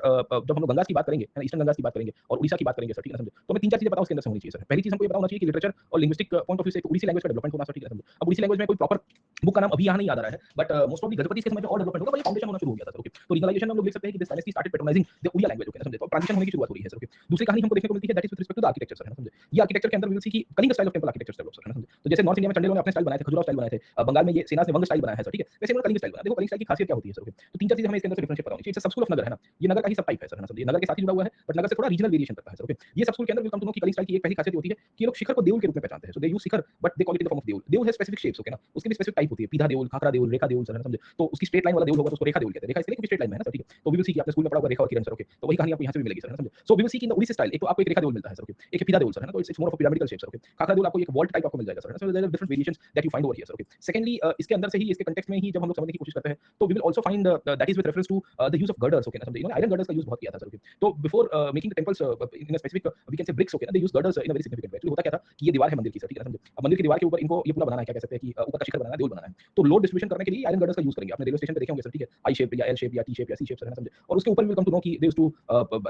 जब हम लोग गंगास की बात करेंगे, है ना, ईस्टर्न गंगास की बात करेंगे और उड़ीसा की बात करेंगे सर, ठीक है ना, समझे। तो हमें 3-4 चीजें पता उसके अंदर से होनी चाहिए सर। पहली चीज हमको ये पता होना चाहिए कि लिटरेचर और लिंग्विस्टिक पॉइंट ऑफ व्यू से एक उड़ीसी लैंग्वेज का डेवलपमेंट होना सर, ठीक है ना, समझे। अब उड़ीसी लैंग्वेज में कोई प्रॉपर बुक का नाम अभी यहाँ नहीं याद आ रहा है, but most of the Gajapati के समय पे और डेवलपमेंट होगा, पर ये फाउंडेशन होना शुरू हो गया था सर, ओके। तो रीजनलाइजेशन हम लोग देख सकते हैं कि this dynasty started patronising the Odia language, okay ना, समझे। तो ट्रांजिशन होने की शुरुआत हो रही है सर, ओके। दूसरी कहानी हमको देखने को मिलती है that is with respect to the architecture sir, है ना, समझे। ये आर्किटेक्चर के अंदर वी विल सी कि Kalinga style of temple architecture develop sir, है ना, समझे। तो जैसे नॉर्थ इंडिया में चंडेलों ने अपने स्टाइल बनाए थे, खजुराहो स्टाइल बनाए थे, बंगाल में ये सेनास ने वंग स्टाइल बनाया है सर, ठीक है। वैसे सेम कलिंग स्टाइल बना। देखो कलिंग स्टाइल की खासियत क्या होती है सर? तो तीन चार चीजें हमें इसके अंदर से डिफरेंशिएट पता होनी चाहिए। सब स्कूल ऑफ नगर है ना, ये नगर का ही सब टाइप है सर, है ना? समझिए नगर के साथ ही जुड़ा हुआ है, बट नगर से थोड़ा रीजनल वेरिएशन करता है सर। ओके, ये सब स्कूल के अंदर वेलकम टू नो कि कलिंग स्टाइल की एक पहली खासियत होती है कि ये लोग शिखर को देउल के रूप में पहचानते हैं। So they use shikhara but they call it in the form of deul. Deul है स्पेसिफिक शेप्स, ओके ना, उसकी भी स्पेसिफिक टाइप होती है, पीधा देउल, खाखरा देउल, रेखा देउल सर, है ना? समझे? तो उसकी स्ट्रेट लाइन वाला देउल होगा तो उसको रेखा देउल कहते हैं। रेखा इसलिए क्योंकि स्ट्रेट लाइन में है ना सर, ठीक है? तो वी विल सी कि आपने स्कूल में पढ़ा होगा रेखा और किरण सर, ओके, तो वही कहानी आपको यहाँ से भी मिलेगी सर, है ना? समझे? सो वी विल सी कि इन द उड़ीसी स्टाइल एक तो आपको एक रेखा देउल मिलता है सर, ओके, एक है पीधा देउल सर, है ना? तो it's more of a pyramidal shape sir, okay. Khakhara deul आपको एक वॉल्ट टाइप आपको मिल जाएगा सर, है ना? So there are different variations that you find over here sir, okay. Secondly इसके अंदर से ही इसके कॉन्टेक्स्ट में ही जब हम लोग समझने की कोशिश करते हैं तो we will also find that is with reference to the use of girders, okay ना? समझे? इन्होंने आयरन गर्डर्स का यूज बहुत किया था सर, ओके। तो before making the temples in a specific we can say bricks, okay ना, they use girders in a very significant way. Actually होता क्या था कि ये दीवार है मंदिर की सर, ठीक है ना? समझे? अब मंदिर की दीवार के ऊपर इनको ये पूरा बनाना है, क्या कह सकते हैं कि ऊपर का शिखर बनाना है, देउल बनाना है। तो लोड डिस्ट्रीब्यूशन करने के लिए आयरन गर्डर्स का यूज करेंगे। आपने रेलवे स्टेशन पे देखे होंगे सर, ठीक है? आई शेप या एल शेप या टी शेप या सी शेप सर, है ना? समझे? और उसके ऊपर विल कम टू नो कि they used to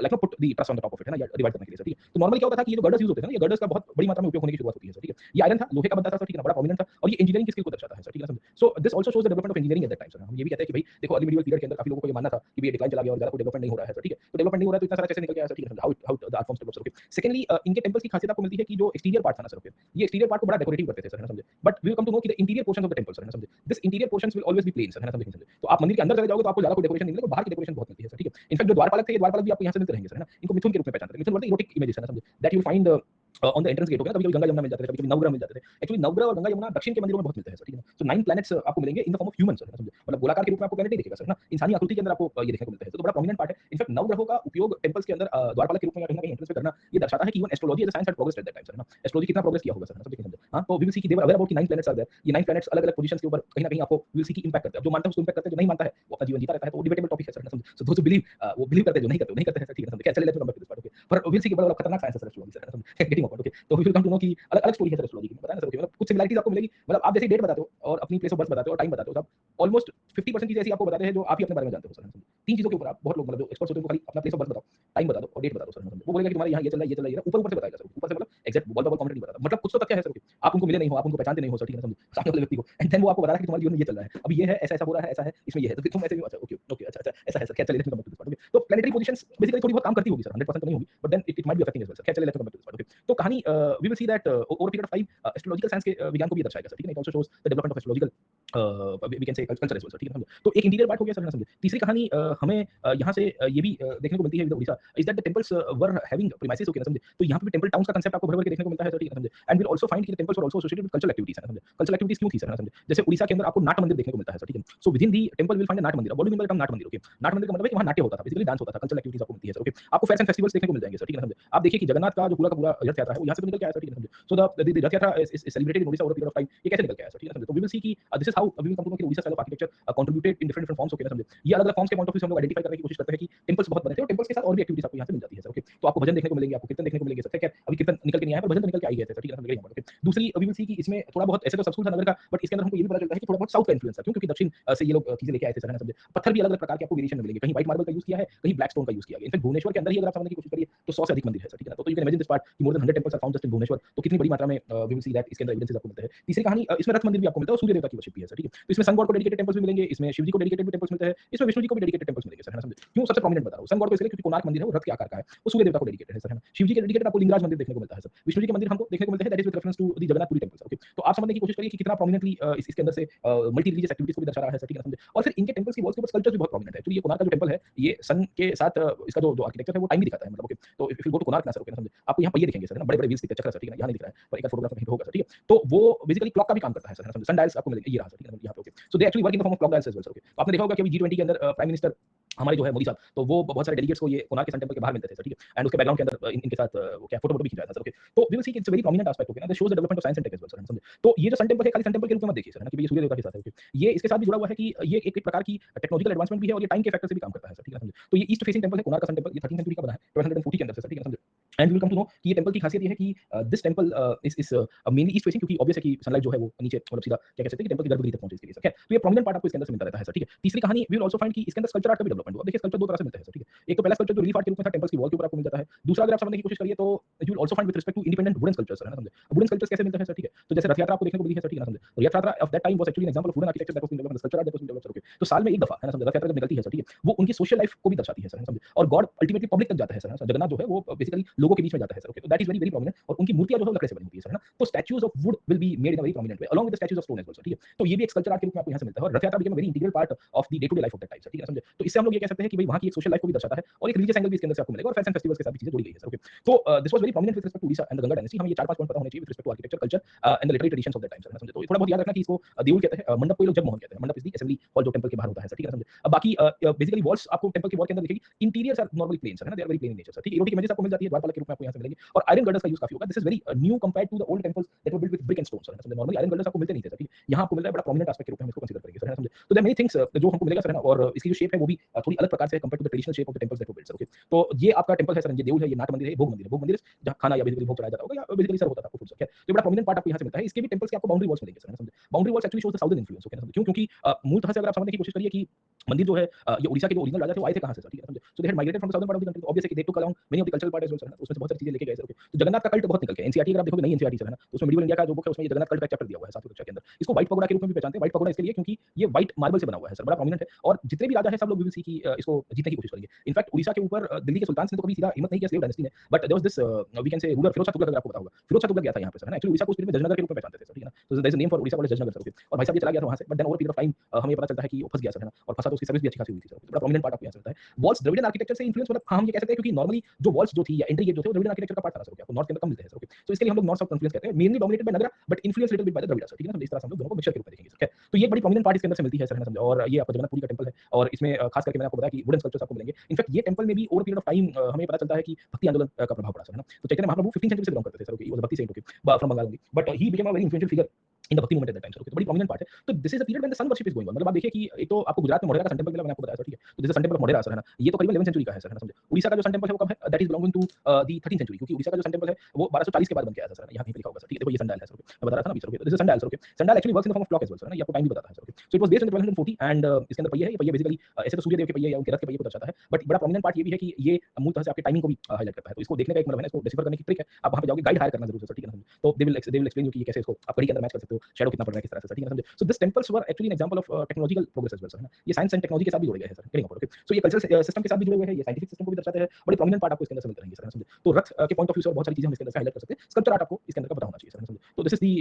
like put the truss on the top of it, है ना? या डिवाइड करने के लिए सर, ठीक है? तो नॉर्मली क्या होता था कि ये जो गर्डर्स यूज होते थे ना, ये गर्डर्स का बहुत बड़ी मात्रा में उपयोग होने की शुरुआत होती है सर, ठीक है? ये आयरन था, लोहे का बनता था सर, ठीक है ना? बड़ा प्रोमिनेंट था और ये इंजीनियरिंग की स्किल को दर्शाता है सर, ठीक है ना? समझे? So this also shows the development of engineering at that time sir. हम ये भी कहते हैं कि भाई देखो अर्ली मेडिवल पीरियड के अंदर काफी लोगों को ये मानना था कि भाई डिक्लाइन चला गया और ज्यादा कोई डेवलपमेंट नहीं हो रहा है सर, ठीक है? तो डेवलपमेंट नहीं हो रहा है तो इतना सारा कैसे निकल गया सर, ठीक है? How the art forms develop sir, okay. Secondly इनके टेंपल्स की खासियत आपको मिलती है कि जो एक्सटीरियर पार्ट था ना सर, ओके, ये एक्सटीरियर पार्ट को बड़ा डेकोरेटिव करते थे सर, है ना? समझे? But we will come to know कि the interior portions of the temple sir, है ना? समझे? This interior portions will always be plain sir, है ना? समझे? समझे? तो आप मंदिर के अंदर चले जाओगे तो आपको ज्यादा कोई डेकोरेशन नहीं मिलेगा, बाहर की डेकोरेशन बहुत मिलती है सर, ठीक है? इनफैक्ट जो द्वारपालक थे, ये द्वारपालक भी आपको यहाँ से मिलते रहेंगे सर, है ना? इनको मिथुन के रूप में पहचानते हैं। मिथुन बोलते हैं इरोटिक इमेजेस, है ना? समझे? That you will find on the entrance gate, हो गया कभी-कभी गंगा यमुना मिल जाते थे, कभी-कभी नवग्रह मिल जाते थे। एक्चुअली नवग्रह और गंगा यमुना दक्षिण के मंदिरों में बहुत मिलते हैं सर, ठीक है ना? सो 9 प्लैनेट्स आपको मिलेंगे इन the form of human sir, समझे? मतलब गोलाकार के रूप में आपको प्लैनेट नहीं दिखेगा सर, ना इंसानी आकृति के अंदर आपको ये देखने को मिलता है। तो बड़ा प्रोमिनेंट पार्ट है। इनफैक्ट नवग्रहों का उपयोग टेंपल्स के अंदर द्वारपालक के रूप में या कहीं न कहीं एंट्रेंस पे करना ये दर्शाता है कि even astrology as a science had progressed eight that time sir, ना एस्ट्रोलॉजी कितना प्रोग्रेस किया होगा सर, समझे? समझे? हाँ, तो वी विल सी कि दे वर अवेयर अबाउट कि 9 प्लैनेट्स आर देयर। ये 9 प्लैनेट्स अलग-अलग पोजीशंस के ऊपर कहीं न कहीं आपको वी विल सी कि इंपैक्ट करते हैं। अब जो मानता है उसको इंपैक्ट करते हैं, जो नहीं मानता है वो अपना जीवन जीता रहता है, तो वो डिबेटेबल टॉपिक है सर, समझे? सो दोज़ हू बिलीव वो बिलीव करते हैं, जो नहीं करते वो नहीं करते हैं सर, ठीक है ना? समझे? चलिए let's come back to this part, okay. पर वी विल सी कि बड़ा खतरनाक साइंस है सर एस्ट्रोलॉजी सर, समझे? Getting up, okay. तो we will come to know कि अलग-अलग स्टोरी है सर एस्ट्रोलॉजी की, बताया ना सर, ओके। मतलब कुछ सिमिलैरिटीज आपको मिलेगी, मतलब आप जैसे डेट बताते हो और अपनी प्लेस ऑफ बर्थ बताते हो और टाइम बताते हो, तब ऑलमोस्ट 50% चीजें ऐसी आपको बताते हैं जो आप ही अपने बारे में जानते हो सर, समझे? तीन चीजों के ऊपर आप बहुत लोग मतलब जो एक्सपर्ट्स होते हैं वो खाली अपना प्लेस ऑफ बर्थ बताओ, टाइम बता दो और डेट बता दो सर, समझे? वो बोलेगा कि तुम्हारे यहाँ ये चल रहा है, ये चल रहा है, ये ऊपर-ऊपर से बताएगा सर, ऊपर से मतलब एग्जैक्ट बॉल बॉल कमेंट नहीं बताता। मतलब कुछ तो तथ्य है सर, ओके। आप उनको मिले नहीं हो, आप उनको पहचानते नहीं हो सर, ठीक है ना? समझे? सामने वाले व्यक्ति को एंड देन वो आपको बता रहा है कि तुम्हारे जीवन में ये चल रहा है। अब ये है, ऐसा-ऐसा हो रहा है, ऐसा है, इसमें ये है, तो फिर तुम ऐसे भी अच्छा ओके, ओके, अच्छा, अच्छा, ऐसा है सर। खैर चलिए let's come back to this part, okay. तो प्लैनेटरी पोजीशंस बेसिकली थोड़ी बहुत काम करती होगी सर, 100% तो नहीं होगी, but then it might be affecting as well sir. खैर चलिए let's come back to this part, okay. तो कहानी we will see that over a period of time astrological science के विज्ञान को भी ये दर्शाएगा सर, ठीक है ना? It also shows the development of astrological we can say culture as well sir, ठीक है ना? तो एक इंटीरियर पार्ट हो गया सर, है ना? समझे? तीसरी कहानी हमें यहाँ से ये भी देखने को मिलती है with Orissa is that the temples were having premises, okay ना? समझे? तो यहाँ पे भी टेंपल टाउन्स का कांसेप्ट आपको भर-भर के देखने को मिलता है सर, ठीक है ना? समझे? And we will also find कि the temples were also associated with cultural activities, है ना? समझे? कल्चरल एक्टिविटीज क्यों थी सर, है ना? समझे? जैसे उड़ीसा के अंदर आपको नाट्य मंदिर देखने को मिलता है सर, ठीक है? So with in the temple will find a नाट्य मंदिर। What do you mean by the term नाट्य मंदिर, ओके? नाट्य मंदिर का मतलब है कि वहाँ नाट्य होता था, बेसिकली डांस होता था, कल्चरल एक्टिविटीज आपको मिलती है सर, ओके? आपको फेयर्स एंड फेस्टिवल्स देखने को मिल जाएंगे सर, ठीक है ना? समझे? आप देखिए कि जगन्नाथ का जो पूरा का पूरा रथ यात्रा है वो यहाँ से तो निकल के आया सर, ठीक है ना? समझे? सो द रथ यात्रा is celebrated in Odisha over a period of time. ये कैसे निकल के आया सर, ठीक है ना? समझे? तो वी विल सी कि this is how we will come to know कि Odisha style of architecture contributed in different different forms, okay ना? समझे? ये अलग-अलग फॉर्म्स के पॉइंट ऑफ व्यू से हम लोग आइडेंटिफाई करने की कोशिश करते हैं कि टेंपल्स बहुत बने थे और टेंपल्स के साथ और भी एक्टिविटीज आपको यहाँ से मिल जाती है सर, ओके? तो आपको भजन देखने को मिलेंगे, आपको कीर्तन देखने को मिलेंगे सर। खैर अभी कीर्तन निकल के नहीं आया पर भजन तो निकल के आ ही गए थे सर, ठीक है ना? समझ गए यहाँ पर, ओके? दूसरी वी विल सी कि इसमें थोड़ा बहुत ऐसे तो सब स्कूल था नगर का, बट इसके अंदर हमको ये भी पता चलता है कि थोड़ा बहुत साउथ का इन्फ्लुएंस था। क्यों? क्योंकि दक्षिण से ये लोग चीजें लेके आए थे सर, है ना? समझे? पत्थर भी अलग-अलग प्रकार के आपको वेरिएशन में मिलेंगे। कहीं व्हाइट मार्बल का यूज किया है, कहीं ब्लैक स्टोन का यूज किया गया। इनफैक्ट भुवनेश्वर के अंदर ही अगर आप समझने की कोशिश करिए तो 100 से अधिक मंदिर है सर, ठीक है ना? तो you can imagine this part कि more than 100 temples are found just in Bhubaneswar. तो कितनी बड़ी मात्रा में वी विल सी दैट इसके अंदर एविडेंसेस आपको मिलते हैं। तीसरी कहानी इसमें रथ मंदिर भी आपको मिलता है और सूर्य देवता की वर्शिप भी है सर, ठीक है? तो इसमें सन गॉड को डेडिकेटेड टेंपल्स भी मिलेंगे, इसमें शिव जी को डेडिकेटेड भी टेंपल्स मिलते हैं, इसमें विष्णु जी को भी डेडिकेटेड टेंपल्स मिलेंगे सर, है ना? समझे? क्यों सबसे प्रोमिनेंट बता रहा हूँ? सन गॉड को इसलिए क्योंकि कोणार्क मंदिर है वो रथ के आकार का है, वो सूर्य देवता को डेडिकेटेड है सर, है ना? शिव जी के डेडिकेटेड आपको लिंगराज मंदिर देखने को मिलता है सर। विष्णु जी के मंदिर हमको देखने को मिलते हैं that is with reference to the Jagannath Puri temples, okay? तो आप समझने की कोशिश करिए कि कितना प्रोमिनेंटली इसके अंदर से मल्टी रिलीजियस एक्टिविटीज को भी दर्शा रहा है सर, ठीक है ना? समझे? और फिर इनके टेंपल्स की वॉल्स के ऊपर स्कल्पचर्स भी बहुत प्रोमिनेंट है। एक्चुअली ये कोणार्क का जो टेंपल है ये सन के साथ इसका जो आर्किटेक्चर है वो टाइम भी दिखाता है, मतलब ओके? तो if you go to Konark ना सर, ओके ना? समझे? आपको यहाँ पहिए दिखेंगे सर, है ना? बड़े-बड़े व्हील्स दिखते हैं, चक्र सर, ठीक है ना? यहाँ नहीं दिख रहा है पर एक आध फोटोग्राफ कहीं पे होगा सर, ठीक है? तो वो बेसिकली क्लॉक का भी काम करता है सर, है ना? समझे? सन डायल्स आपको मिलेंगे, ये रहा सर, ठीक है ना? यहाँ पे, okay? So they actually work in the form of clock dials as well sir, okay? तो आपने देखा होगा कि अभी G20 के अंदर प्राइम मिनिस्टर हमारे जो है मोदी साहब, तो वो बहुत सारे डेलीगेट्स को ये कोणार्क के सन टेंपल के बाहर मिलते थे सर, ठीक है? एंड उसके बैकग्राउंड के अंदर इनके साथ वो क्या फोटो-वोटो भी खिंचाया था सर, ओके? तो वी विल सी कि it's a very prominent aspect, okay ना? This shows the development of science and tech as well sir, है ना? समझे? तो ये जो सन टेंपल है खाली सन टेंपल के रूप में मत देखिए सर, है ना? कि ये सूर्य देवता के साथ है, ओके? ये इसके साथ भी जुड़ा हुआ है कि ये एक प्रकार की टेक्नोलॉजिकल एडवांसमेंट भी है और ये टाइम के फैक्टर से भी काम करता है सर, ठीक है ना? समझे? तो ये ईस्ट फेसिंग टेंपल है कोणार्क का सन टेंपल, ये 13th सेंचुरी का बना है, 1240 के अंदर से सर, ठीक है ना? समझे? And we will come to know कि ये टेंपल की खासियत ये है कि this temple is mainly east facing, क्योंकि ऑब्वियस है कि सनलाइट जो है वो नीचे मतलब सीधा क्या कह सकते हैं कि टेंपल की गर्भगृह तक पहुंचे इसके लिए सर। खैर तो ये प्रोमिनेंट पार्ट आपको इसके अंदर से मिलता रहता है सर, ठीक है? तीसरी कहानी वी विल आल्सो फाइंड कि इसके अंदर स्कल्पचर आर्ट का भी डेवलपमेंट हुआ। अब देखिए स्कल्पचर दो तरह से मिलता है सर, ठीक है? एक तो पहला स्कल्पचर जो रिलीफ आर्ट के रूप में था टेंपल्स की वॉल के ऊपर आपको मिल जाता है। दूसरा अगर आप समझने की कोशिश करिए तो you will also find with respect to independent wooden sculptures, है ना? समझे? वुडन स्कल्पचर्स कैसे मिलते हैं सर, ठीक है? तो जैसे रथ यात्रा आपको देखने को मिली है सर, ठीक है ना? समझे? तो रथ यात्रा of that time was actually an example of wooden architecture that was being developed, sculpture art that was being developed, okay? तो साल में एक दफा, है ना? समझे? रथ यात्रा जब निकलती है सर, ठीक है? वो उनकी सोशल लाइफ को भी दर्शाती है सर, है ना? समझे? और गॉड अल्टीमेटली पब्लिक तक जाता है सर, है ना? जगन्नाथ जो है वो बेसिकली लोगों के बीच में जाता है सर। ओके, तो that is very very prominent, और उनकी मूर्तियां जो है लकड़ी से बनी होती है सर, है ना। तो statues of would will be made in a very prominent way along with the statues of stone age well sir, ठीक है। तो ये भी एक स्कल्पचर आर्ट के रूप में आपको यहाँ से मिलता है, और Rath Yatra become very integral part of the day to day life of that time sir, ठीक है, समझे। तो इससे हम लोग ये कह सकते हैं कि भाई वहाँ की एक सोशल लाइफ को भी दर्शाता है, और एक रिलीजियस एंगल भी इसके अंदर से आपको मिलेगा, और फैशन फेस्टिवल्स के साथ भी चीजें जुड़ी गई है सर। ओके, तो this was very prominent with respect to Odisha and the Ganga dynasty. हमें ये 4-5 पॉइंट पता होने चाहिए with respect to architecture, culture and the literary traditions of that time sir, है ना, समझे। तो थोड़ा बहुत याद रखना कि इसको देऊल कहते हैं, मंडप को ये लोग जगमोहन कहते हैं। मंडप इज द असेंबली हॉल जो टेंपल के बाहर होता है सर, ठीक है, समझे। अब बाकी बेसिकली वॉल्स आपको टेंपल के वॉल के अंदर दिखेगी, interiors are normally plain sir, है ना, they are very plain in nature sir, ठीक है। इरोटिक इमेजेस आपको मिल जाती है द्वारपाल के रूप में, आपको यहाँ से मिलेंगे, और आयरन गर्डर्स का यूज काफी होगा। This is very new compared to the old temples that were built with brick and stone sir, समझे। नॉर्मली आयरन गर्डर्स आपको मिलते नहीं थे सर, ठीक है। यहाँ आपको मिल रहा है, बड़ा प्रोमिनेंट एस्पेक्ट के रूप में हम इसको कंसीडर करेंगे सर, है ना, समझे। तो देयर आर मेनी थिंग्स जो हमको मिलेगा सर, है ना, और इसकी जो शेप है वो भी थोड़ी अलग प्रकार से compared to the traditional shape of the temples that were built sir. Okay, तो ये आपका टेंपल है सर, ये देऊल है, ये नाट मंदिर है, भोग मंदिर है। भोग मंदिर जहाँ खाना या बेसिकली भोग चढ़ाया जाता होगा, या बेसिकली सर्व होता था आपको फूड सर। तो बड़ा प्रोमिनेंट पार्ट आपको यहाँ से मिलता है। इसके भी टेंपल्स के आपको बाउंड्री वॉल्स मिलेंगे सर, है ना, समझे। Boundary walls actually shows the southern influence, okay, क्यों, क्योंकि मूलतः से अगर आप समझने की कोशिश करिए कि मंदिर जो है ये उड़ीसा के जो ओरिजिनल राजा थे वो आए थे कहाँ से सर, ठीक है, समझे। So they had migrated from the southern part of the country, obviously they took along many of the cultural part as well sir, है ना। उसमें से बहुत सारी चीजें लेके गए सर। ओके, तो जगन्नाथ का कल्ट बहुत निकल के एनसीईआरटी अगर आप देखोगे, नहीं एनसीईआरटी सर, है ना, तो उसमें मेडिवल इंडिया का जो बुक है उसमें ये जगन्नाथ कल्ट का चैप्टर दिया हुआ है 7वीं कक्षा के अंदर। इसको व्हाइट पगोडा के रूप में भी पहचानते हैं। व्हाइट पगोडा इसके लिए क्योंकि ये व्हाइट मार्बल से बना हुआ है सर, बड़ा प्रोमिनेंट है, और जितने भी राजा है सब लोग विल सी कि इसको जीतने की कोशिश करेंगे। इनफैक्ट उड़ीसा के ऊपर दिल्ली के सुल्तान ने तो कभी सीधा हिम्मत नहीं किया स्लेव डायनेस्टी ने, but there was this we can say ruler Firoz Shah Tughlaq, अगर आपको पता होगा, फिरोज शाह तुगलक गया था यहाँ पे सर, है ना। एक्चुअली उड़ीसा को उस पीरियड में जजनगर के रूप में पहचानते थे सर, ठीक है ना। तो there is a name for Orissa called Jajnagar sir. Okay, और भाई साहब ये चला गया था वहाँ से, but then over period of time हमें ये पता चलता है कि वो फंस गया सर, है ना, और फंसा तो उसकी सर्विस भी अच्छी खासी हुई थी सर। बड़ा प्रोमिनेंट पार्ट आपको यहाँ से मिलता है। वॉल्स द्रविडियन आर्किटेक्चर से इन्फ्लुएंस, मतलब हाँ हम ये कह सकते हैं, क्योंकि नॉर्मली जो वॉल्स जो थी या एंट्री गेट जो थे वो द्रविडियन आर्किटेक्चर का पार्ट था सर। आपको नॉर्थ के अंदर कम मिलते हैं सर। ओके, तो इसके लिए हम लोग नॉर्थ साउथ कॉन्फ्लुएंस कहते हैं, mainly dominated by Nagara but influence little bit by the Dravida sir, ठीक है ना। तो इस तरह से हम लोग दोनों को मिक्सचर के रूप में देखेंगे सर, ठीक है। तो ये बड़ी प्रोमिनेंट पार्ट इसके अंदर से मिलती है सर, है ना, समझे। और ये आपका जगन्नाथपुरी का टेंपल है, और इसमें खास करके मैंने आपको बताया कि वुडन स्कल्पचर्स आपको मिलेंगे। इनफैक्ट ये टेंपल में भी ओवर पीरियड ऑफ टाइम हमें पता चलता है कि भक्ति आंदोलन का प्रभाव पड़ा सर, है ना। तो चैतन्य महाप्रभु 15th सेंचुरी से बिलोंग करते थे sir. Okay, he was a bhakti saint, okay, from Bengal only, but he became a very influential figure in the bhakti movement at that time sir. Okay, तो बड़ी प्रोमिनेंट पार्ट है। तो this is a period when the sun worship is going on. मतलब आप देखिए कि एक तो आपको गुजरात में मोढेरा का सन टेंपल मिला, मैंने आपको बताया सर, ठीक है। तो this is sun temple of Modhera sir, है ना। ये तो करीबन 11th सेंचुरी का है सर, है ना, समझे। उड़ीसा का जो सन टेंपल है वो कब है, that is belonging to the 13th century, क्योंकि उड़ीसा का जो सन टेंपल है वो 1240 के बाद बन के आया था सर, यहाँ कहीं पे लिखा होगा सर, ठीक है। देखो ये सनडायल है सर, मैं बता रहा था ना अभी sir. Okay, this is sundial sir. Okay, sundial actually works in the form of clock as well sir, है ना, ये आपको टाइम भी बताता है sir. Okay, so it was based in 1240 and इसके अंदर पहिए है। ये पहिए बेसिकली ऐसे तो सूर्य देव के पहिए या उनके रथ के पहिए को दर्शाता है, बट बड़ा प्रोमिनेंट पार्ट ये भी है कि ये मूलतः से आपके टाइमिंग को भी हाईलाइट करता है। तो इसको देखने का एक मतलब है ना, इसको डिसिफर करने की ट्रिक है। आप वहाँ पे जाओगे, गाइड हायर करना जरूर है सर, ठीक है ना। तो दे विल एक्सप्लेन यू कि ये कैसे इसको आप घड़ी के अंदर मैच कर सकते हो, शैडो कितना पड़ रहा है किस तरह से, ठीक है ना, समझे। So this temples were actually an example of technological progress as well sir, है ना। ये साइंस एंड टेक्नोलॉजी के साथ भी जुड़े गए हैं सर, गेटिंग ओके। सो ये कल्चरल सिस्टम के साथ भी जुड़े हुए हैं, ये साइंटिफिक सिस्टम को भी दर्शाते हैं। बड़े प्रोमिनेंट पार्ट आपको इसके अंदर से मिलते रहेंगे सर, समझे। तो रथ के पॉइंट ऑफ व्यू से और बहुत सारी चीजें हम इसके अंदर से हाईलाइट कर सकते हैं। स्कल्पचर आर्ट आपको इसके अंदर का पता होना चाहिए सर, समझे। तो this is the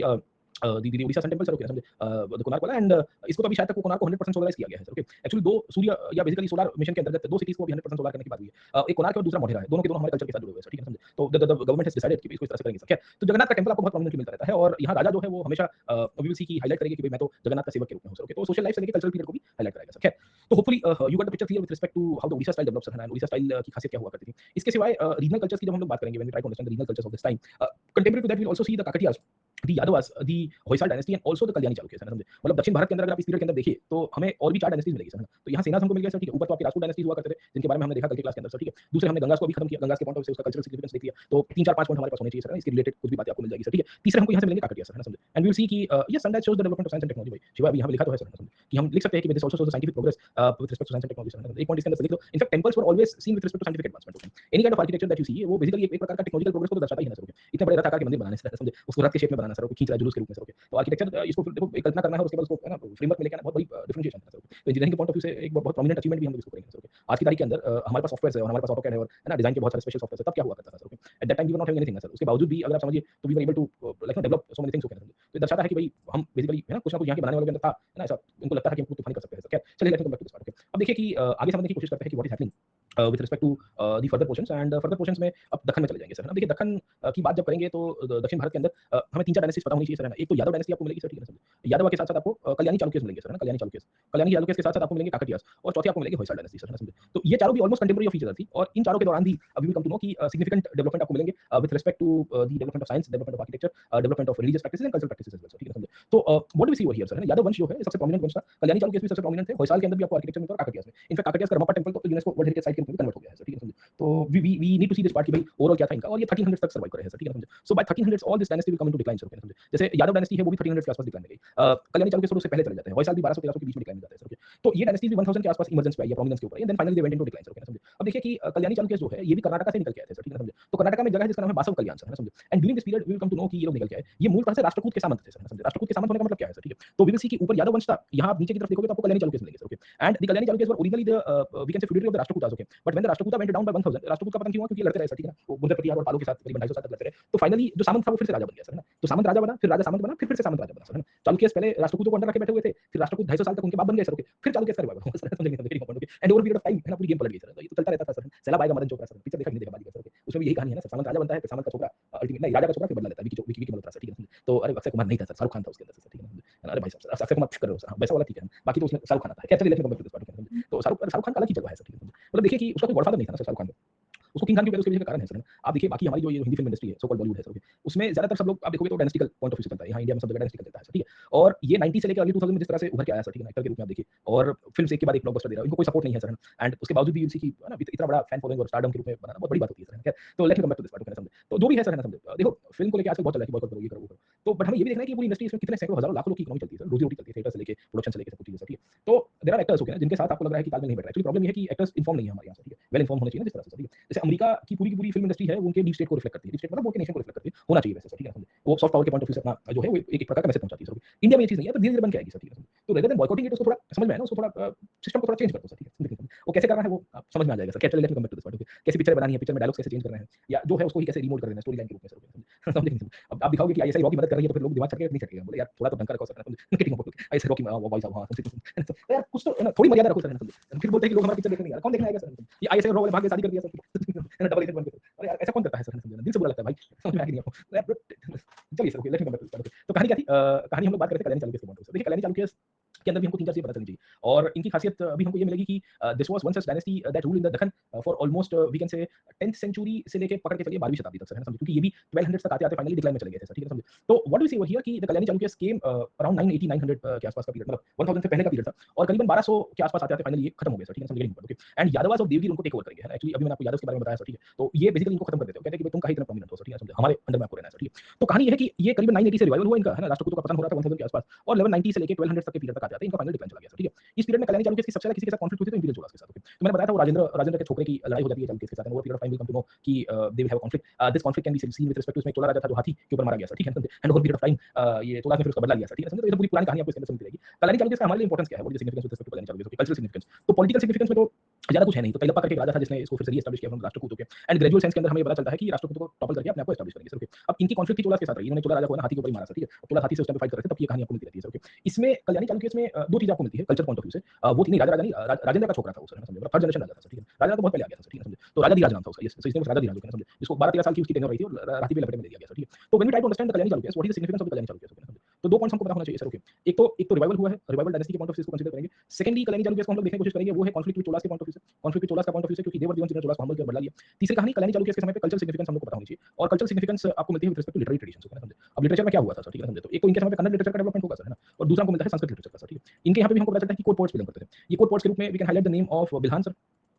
Odisha sun temple sir, okay, समझे, द कोणार्क वाला। एंड इसको तो अभी शायद तक वो कोणार्क को 100% सोलराइज किया गया है सर। ओके, एक्चुअली दो सूर्य या बेसिकली सोलर मिशन के अंतर्गत दो सिटीज को भी 100% सोलर करने की बात हुई है। एक कोणार्क है और दूसरा मोढेरा है, दोनों के दोनों हमारे कल्चर के साथ जुड़े हुए हैं सर, ठीक है, समझे। तो द गवर्नमेंट हैज डिसाइडेड कि इसको इस तरह से करेंगे सर, क्या। तो जगन्नाथ का टेंपल आपको बहुत प्रोमिनेंटली मिलता रहता है, और यहाँ राजा जो है वो हमेशा वी विल सी की हाईलाइट करेंगे कि भाई मैं तो जगन्नाथ का सेवक के रूप में हूं सर। ओके, तो सोशल लाइफ से लेकर कल्चरल पीरियड को भी हाईलाइट करेगा सर, क्या। तो hopefully you got the picture clear with respect to how the Odisha style develops sir, Odisha style की खासियत क्या हुआ करती थी। इसके सिवाय रीजनल कल्चर्स की जब हम लोग बात करेंगे, when we try to understand the regional cultures of this time, contemporary to that we will also see the Kakatiyas, the Yadavas, the Hoysala dynasty and also the Kalyani Chalukya sir, समझे। मतलब दक्षिण भारत के अंदर अगर आप इस पीरियड के अंदर देखिए तो हमें और भी 4 डायनेस्टीज मिलेगी सर, है ना। तो यहाँ सेना हमको मिल गया सर, ठीक है। ऊपर तो आपकी राजपूत डायनेस्टीज हुआ करते थे, जिनके बारे में हमने देखा कल की क्लास के अंदर सर, ठीक है। दूसरे हमने गंगास को भी खत्म किया, गंगास के पॉइंट ऑफ व्यू से उसका कल्चरल सिग्निफिकेंस देख लिया। तो 3-4-5 पॉइंट हमारे पास होने चाहिए सर, इसके रिलेटेड कुछ भी बातें आपको मिल जाएगी सर, ठीक है। तीसरे हमको यहाँ से मिलेंगे काकटिया सर, है ना, समझे। एंड वी विल सी कि ये sundials shows the development of science and technology. भाई शिवा अभी यहाँ पे लिखा तो है सर, है ना, समझे, कि हम लिख सकते हैं कि this also shows the scientific progress with respect to science and technology sir, है ना। एक पॉइंट इसके अंदर से लिख लो। In fact temples were always seen with respect to scientific advancement. Okay, any kind of architecture that you see वो basically एक प्रकार का टेक्नोलॉजिकल प्रोग्रेस को तो दर्शाता ही है ना सर। ओके, इतने बड़े रथ आकार के मंदिर बनाने से, समझे, उसको रथ के शेप में बनाना सर, ओके, खींच रहा है जुलूस के रूप में सर। ओके, तो आर्किटेक्चर इसको देखो एक कल्पना करना है और उसके बाद उसको, है ना, फ्रेमवर्क में लेके आना बहुत बड़ी डिफरेंशिएशन है सर। तो इंजीनियरिंग के पॉइंट ऑफ व्यू से एक बहुत प्रोमिनेंट अचीवमेंट भी हम लोग इसको करेंगे सर। ओके, आज की तारीख के अंदर हमारे पास सॉफ्टवेयर है और हमारे पास ऑटोकैड है और, है ना, डिजाइन के बहुत सारे स्पेशल सॉफ्टवेयर है। तब क्या हुआ करता था sir. Okay, at that time we were not having anything sir. उसके बावजूद भी अगर आप समझिए तो we were able to like develop so many things. Okay, तो दर्शाता है कि भाई हम बेसिकली, है ना, कुछ ना कुछ यहाँ के बनाने वालों के अंदर था, है ना, ऐसा उनको लगता है कि हम कुछ तूफानी कर सकते हैं सर, क्या। चलिए let's come back to this part. Okay, अब देखिए कि आगे समझने की कोशिश करते हैं कि what is happening with respect to the further portions and further portions में अब दक्कन में चले जाएंगे सर, है ना। देखिए दक्कन की बात जब करेंगे तो दक्षिण भारत के अंदर हमें 3-4 डायनेस्टीज पता होनी चाहिए सर, है ना। एक तो यादव डायनेस्टी आपको मिलेगी सर, ठीक है सर। यादव के साथ-साथ आपको कल्याणी चालुक्यस मिलेंगे सर, है ना, कल्याणी चालुक्यस के साथ-साथ आपको मिलेंगे काकटियास, और चौथी आपको मिलेगी होयसाल डायनेस्टी सर, है ना, समझे। तो ये चारों भी almost contemporary of each other थी, और इन चारों के दौरान भी we will come to know कि सिग्निफिकेंट डेवलपमेंट आपको मिलेंगे with respect to the development of science, development of architecture, development of religious practices and cultural practices as well sir, ठीक है, समझे। तो what do we see over here sir, है ना। यादव वंश जो है सबसे प्रोमिनेंट वंश था, कल्याणी चालुक्यस भी सबसे प्रोमिनेंट थे, होयसाल के अंदर भी आपको आर्किटेक्चर मिलता है और काकटियास में। इनफैक्ट काकटियास का रमप्पा टेंपल तो यूनेस्को वर्ल्ड हेरिटेज साइट के रूप में कन्वर्ट हो गया है सर, ठीक है, समझे। तो we need to see this part कि भाई ओवरऑल क्या था इनका, और ये 1300 तक सर्वाइव करे हैं सर, ठीक है, समझे। So by 1300 all this dynasty will come into decline sir, okay, समझे। जैसे यादव डायनेस्टी है वो भी 1300 के आसपास डिक्लाइन में गई। कल्याणी चालुक्य थोड़े से पहले चले जाते हैं, होयसाल भी 1200-1300 के बीच में डिक्लाइन में जाते हैं सर, ओके। तो ये डायनेस्टी भी 1000 के आसपास इमर्जेंस पे आई है, प्रोमिनेंस के ऊपर, and then finally they went into decline sir, okay, समझे। अब देखिए कि कल्याणी चालुक्य जो है ये भी कर्नाटक से निकल के आए थे सर, ठीक है, समझे। तो कर्नाटक में जगह है जिसका नाम है बासव कल्याण सर, है ना, समझे। And during this period we will come to know कि ये लोग निकल के आए, ये मूल तरह से राष्ट्रकूट के सामंत थे सर, है ना, समझे। राष्ट्रकूट के सामंत होने का मतलब क्या है सर, ठीक है। तो वी विल सी कि ऊपर यादव वंश था, यहाँ आप नीचे की तरफ देखोगे तो आपको कल्याणी चालुक्य मिलेंगे sir, okay. And the Kalyani Chalukya were originally the we can say feudatory of the Rashtrakutas, okay. But when the Rashtrakuta went down by 1000, Rashtrakuta का पतन क्यों हुआ? क्योंकि ये लड़ते रहे सर, ठीक है ना? वो गुर्जर प्रतिहार और पालों के साथ करीबन 250 साल तक लड़ते रहे। तो फाइनली जो सामंत था वो फिर से राजा बन गया सर, है ना? तो सामंत राजा बना, फिर राजा सामंत बना, फिर से सामंत राजा बना सर, है ना? चालुक्य पहले राष्ट्रकूटों को अंडर रखे बैठे हुए थे, फिर राष्ट्रकूट 250 साल तक उनके बाद बन गए सर, ओके। फिर चालुक्य का रिवाइवल हुआ सर, समझ गए okay. And over period of time है ना, पूरी गेम पलट गई सर। तो ये तो चलता रहता था सर। सैलाब आएगा मदन चोपड़ा सर, पिक्चर देखा नहीं देखा बाजीगर सर, ओके। उसमें भी यही कहानी है ना सर, सामंत राजा बनता है, फिर सामंत का छोकरा अल्टीमेट नहीं राजा का छोकरा फिर बदला लेता है, विकी मल्होत्रा सर, ठीक है ना? तो अरे अक्षय कुमार नहीं था सर, शाहरुख खान था उसके अंदर सर, ठीक है ना? अरे भाई साहब अक्षय कुमार कर रहे हो सर, हाँ, वैसा वाला ठीक है। बाकी तो उसमें शाहरुख खान आता है। खैर चलिए let's come back to this part. तो शाहरुख खान का अलग ही जगह है सर, ठीक है। मतलब देखिए कि उसका कोई गॉडफादर नहीं था ना सर शाहरुख खान का। उसको किंग खान क्यों कहते हैं, उसके पीछे का कारण है सर। आप देखिए बाकी हमारी जो ये हिंदी फिल्म इंडस्ट्री है, सो कॉल्ड बॉलीवुड है सर, उसमें ज्यादातर सब लोग आप देखोगे तो डायनेस्टिकल पॉइंट ऑफ व्यू से चलता है। यहाँ इंडिया में सब जगह डायनेस्टिकल चलता है सर, ठीक है। और ये 90 से लेकर अर्ली 2000 में जिस तरह से उभर के आया सर, ठीक है ना, एक्टर के रूप में आप देखिए, और फिल्म एक के बाद एक ब्लॉकबस्टर दे रहा है, इनको कोई सपोर्ट नहीं है सर, एंड उसके बावजूद भी इसी की है ना इतना बड़ा फैन फॉलोइंग और स्टारडम के रूप में बनाना बहुत बड़ी बात होती है सर। तो let's come back to this part, समझे। तो जो भी है सर, है ना, समझे। देखो फिल्म को लेकर आजकल बहुत चल रहा है कि बॉयकॉट करो, ये करो, वो करो। तो बट हमें ये भी देखना है कि पूरी इंडस्ट्री इसमें कितने सैकड़ों हजारों लाखों लोग की इकोनॉमी चलती है सर, रोजी रोटी चलती है, थिएटर से लेके प्रोडक्शन से लेके सब कुछ चीजें सर, ठीक है। तो देयर आर एक्टर्स होते हैं जिनके साथ आपको लग रहा है कि तालमेल नहीं बैठ रहा है। एक्चुअली प्रॉब्लम ये है कि एक्टर्स इन्फॉर्म नहीं है हमारे यहाँ से, ठीक है। वेल इन्फॉर्म होने चाहिए ना जिस तरह से, ठीक है। जैसे अमेरिका की पूरी फिल्म इंडस्ट्री है, वो उनके डीप स्टेट को रिफ्लेक्ट करती है। डीप स्टेट मतलब वो के नेशन को रिफ्लेक्ट करती है, होना चाहिए वैसे सर, ठीक है ना। वो सॉफ्ट पावर के पॉइंट ऑफ व्यू से अपना जो है वो एक प्रकार का मैसेज पहुंचाती है सर। इंडिया में ये चीज नहीं है, तो धीरे-धीरे बन के आएगी सर, ठीक है। तो रेदर देन बॉयकॉटिंग इट, उसको थोड़ा समझ में आए ना, उसको थोड़ा सिस्टम को थोड़ा चेंज कर दो सर, ठीक है। वो कैसे करना है वो आप समझ में आ जाएगा सर। कैसे let me come back to this part, कैसी पिक्चर बनानी है, पिक्चर में डायलॉग्स कैसे चेंज करना है, या जो है उसको ही कैसे रिमोट कर देना है स्टोरी लाइन के रूप में सर। समझ गए। अब आप दिखाओगे कि आईएसआई रॉ की मदद कर रही है, तो फिर लोग दिमाग चटके नहीं चटकेगा, बोले यार थोड़ा तो ढंग का रखो सर, मार्केटिंग हो। आईएसआई रॉ की वॉइस अब हां, तो यार कुछ तो है ना, थोड़ी मर्यादा रखो सर, समझे। फिर बोलते हैं कि लोग हमारा पिक्चर देखने नहीं आ रहा, कौन देखने आएगा सर? ये आईएसआई रॉ वाले भाग के शादी कर दिया सर, है ना, डबल एजेंट बन के। अरे यार ऐसा कौन करता है सर, समझे ना, दिल से बुरा लगता है भाई, समझ में आ नहीं आपको यार। चलिए sir, okay let's me come back to this part. तो कहानी क्या थी? कहानी हम लोग बात कर रहे थे कल्याणी चालुक्य के पॉइंट ऑफ व्यू से। देखिए कल्याणी चालुक्य के अंदर भी हमको 3-4 चीजें पता चलनी चाहिए, और इनकी खासियत अभी हमको ये मिलेगी कि this was one such dynasty that ruled in the Deccan for almost we can say 10th century से लेके पकड़ के चलिए 12वीं शताब्दी तक सर, है ना, समझे। क्योंकि ये भी 1200 तक आते-आते फाइनली डिक्लाइन में चले गए थे सर, ठीक है, समझे। तो what do we see over here कि the Kalyani Chalukyas came around 980 900 के आसपास का पीरियड, मतलब 1000 से पहले का पीरियड था, और करीबन 1200 के आसपास आते-आते फाइनली ये खत्म हो गया सर, ठीक है, समझ गए। Okay. And Yadavas of Devagiri उनको टेक ओवर करेंगे, है ना। एक्चुअली अभी मैंने आपको यादव के बारे में बताया सर, ठीक है। तो ये बेसिकली इनको खत्म कर देते हो, कहते हैं कि भाई तुम कहीं इतना प्रोमिनेंट हो सर, ठीक है, समझे, हमारे अंडर में आपको रहना है सर, ठीक है। तो कहानी ये है कि ये करीबन 980 से रिवाइवल हुआ इनका, है ना, राष्ट्रकूटों का पतन हो रहा था 1000 के आसपास, और 1190 से लेके 1200 तक के पीरियड तक आते-आते इनका फाइनल डिक्लाइन चला गया सर, ठीक है। इस पीरियड में कल्याणी चालुक्य की सबसे ज्यादा किसी के साथ कॉन्फ्लिक्ट हुई थी, तो इंपीरियल चोलास के साथ, ओके। तो मैंने बताया था वो राजेंद्र के छोकरे की लड़ाई हो जाती है चालुक्य के साथ, and over period of time we come to know कि they will have a conflict. This conflict can be seen with respect to, इसमें चोला राजा था जो हाथी के ऊपर मारा गया सर, ठीक है, and over period of time ये चोला ने फिर उसका बदला लिया सर, ठीक है, समझे। तो ये पूरी पुरानी कहानी आपको इसके अंदर सुनती रहेगी। कल्याणी चालुक्य का हमारे लिए इंपॉर्टेंस क्या है, what is the significance with respect to Kalyani Chalukya, cultural significance. तो पॉलिटिकल सिग्निफिकेंस में तो ज्यादा कुछ है नहीं। तो कयलप्पा करके एक राजा था जिसने इसको फिर से रीएस्टैब्लिश किया फ्रॉम राष्ट्रकूटों के, एंड ग्रेजुअल सेंस के अंदर हमें ये पता चलता है कि राष्ट्रकूटों को टॉपल करके अपने आप को एस्टैब्लिश करेंगे सर, ओके। अब इनकी कॉन्फ्लिक्ट थी चोला के साथ रही, इन्होंने चोला राजा को ना हाथी के ऊपर ही मारा सर, ठीक है। चोला हाथी से उस टाइम फाइट कर रहे थे, तब की कहानी आपको मिलती रहती है सर, ओके। इसमें कल्याणी चालुक्य में दो चीजें आपको मिलती है कल्चर पॉइंट ऑफ व्यू से। वो थी नहीं राजा नहीं, राजेंद्र का छोकरा था वो सर, समझे, थर्ड जनरेशन राजा था सर, ठीक है। राजा तो बहुत पहले आ गया था सर, ठीक है, समझे। तो राजा धीराज नाम था उसका, इसने राजा धीराज, समझे, जिसको 12-13 साल की उसकी टेन्योर रही थी, और हाथी पे लपेटे में ले दिया गया सर, ठीक है। तो when we try to understand the Kalyani Chalukya, what is the significance of the Kalyani Chalukya, समझे। तो दो पॉइंट्स हमको पता होना चाहिए सर, ओके। एक तो रिवाइवल हुआ है, रिवाइवल डायनेस्टी के पॉइंट ऑफ व्यू से कंसीडर करेंगे। सेकंडली कल्याणी चालुक्य को हम लोग देखने की कोशिश करेंगे, वो है कॉन्फ्लिक्ट विद चोलास के पॉइंट ऑफ व्यू से, कॉन्फ्लिक्ट विद चोलास का पॉइंट ऑफ व्यू से, क्योंकि देवर जीवन चोलास को हमल के बदला लिया। तीसरी कहानी कल्याणी चालुक्य के समय पे कल्चरल सिग्निफिकेंस हम लोग को पता होनी चाहिए, और कल्चरल सिग्निफिकेंस आपको मिलती है with respect to literary traditions, okay, समझे। अब लिटरेचर में क्या हुआ था सर, ठीक है, समझे। तो एक तो इनके समय पे कन्नड़ लिटरेचर का डेवलपमेंट होगा सर, है ना, और दूसरा हमको मिलता है संस्कृत लिटरेचर का सर, ठीक है। इनके यहाँ पे भी हमको पता चलता है कि कोर्ट पोएट्स बिलोंग करते थे। ये कोर्ट पोएट्स के रूप में we can highlight the name of Bilhana sir,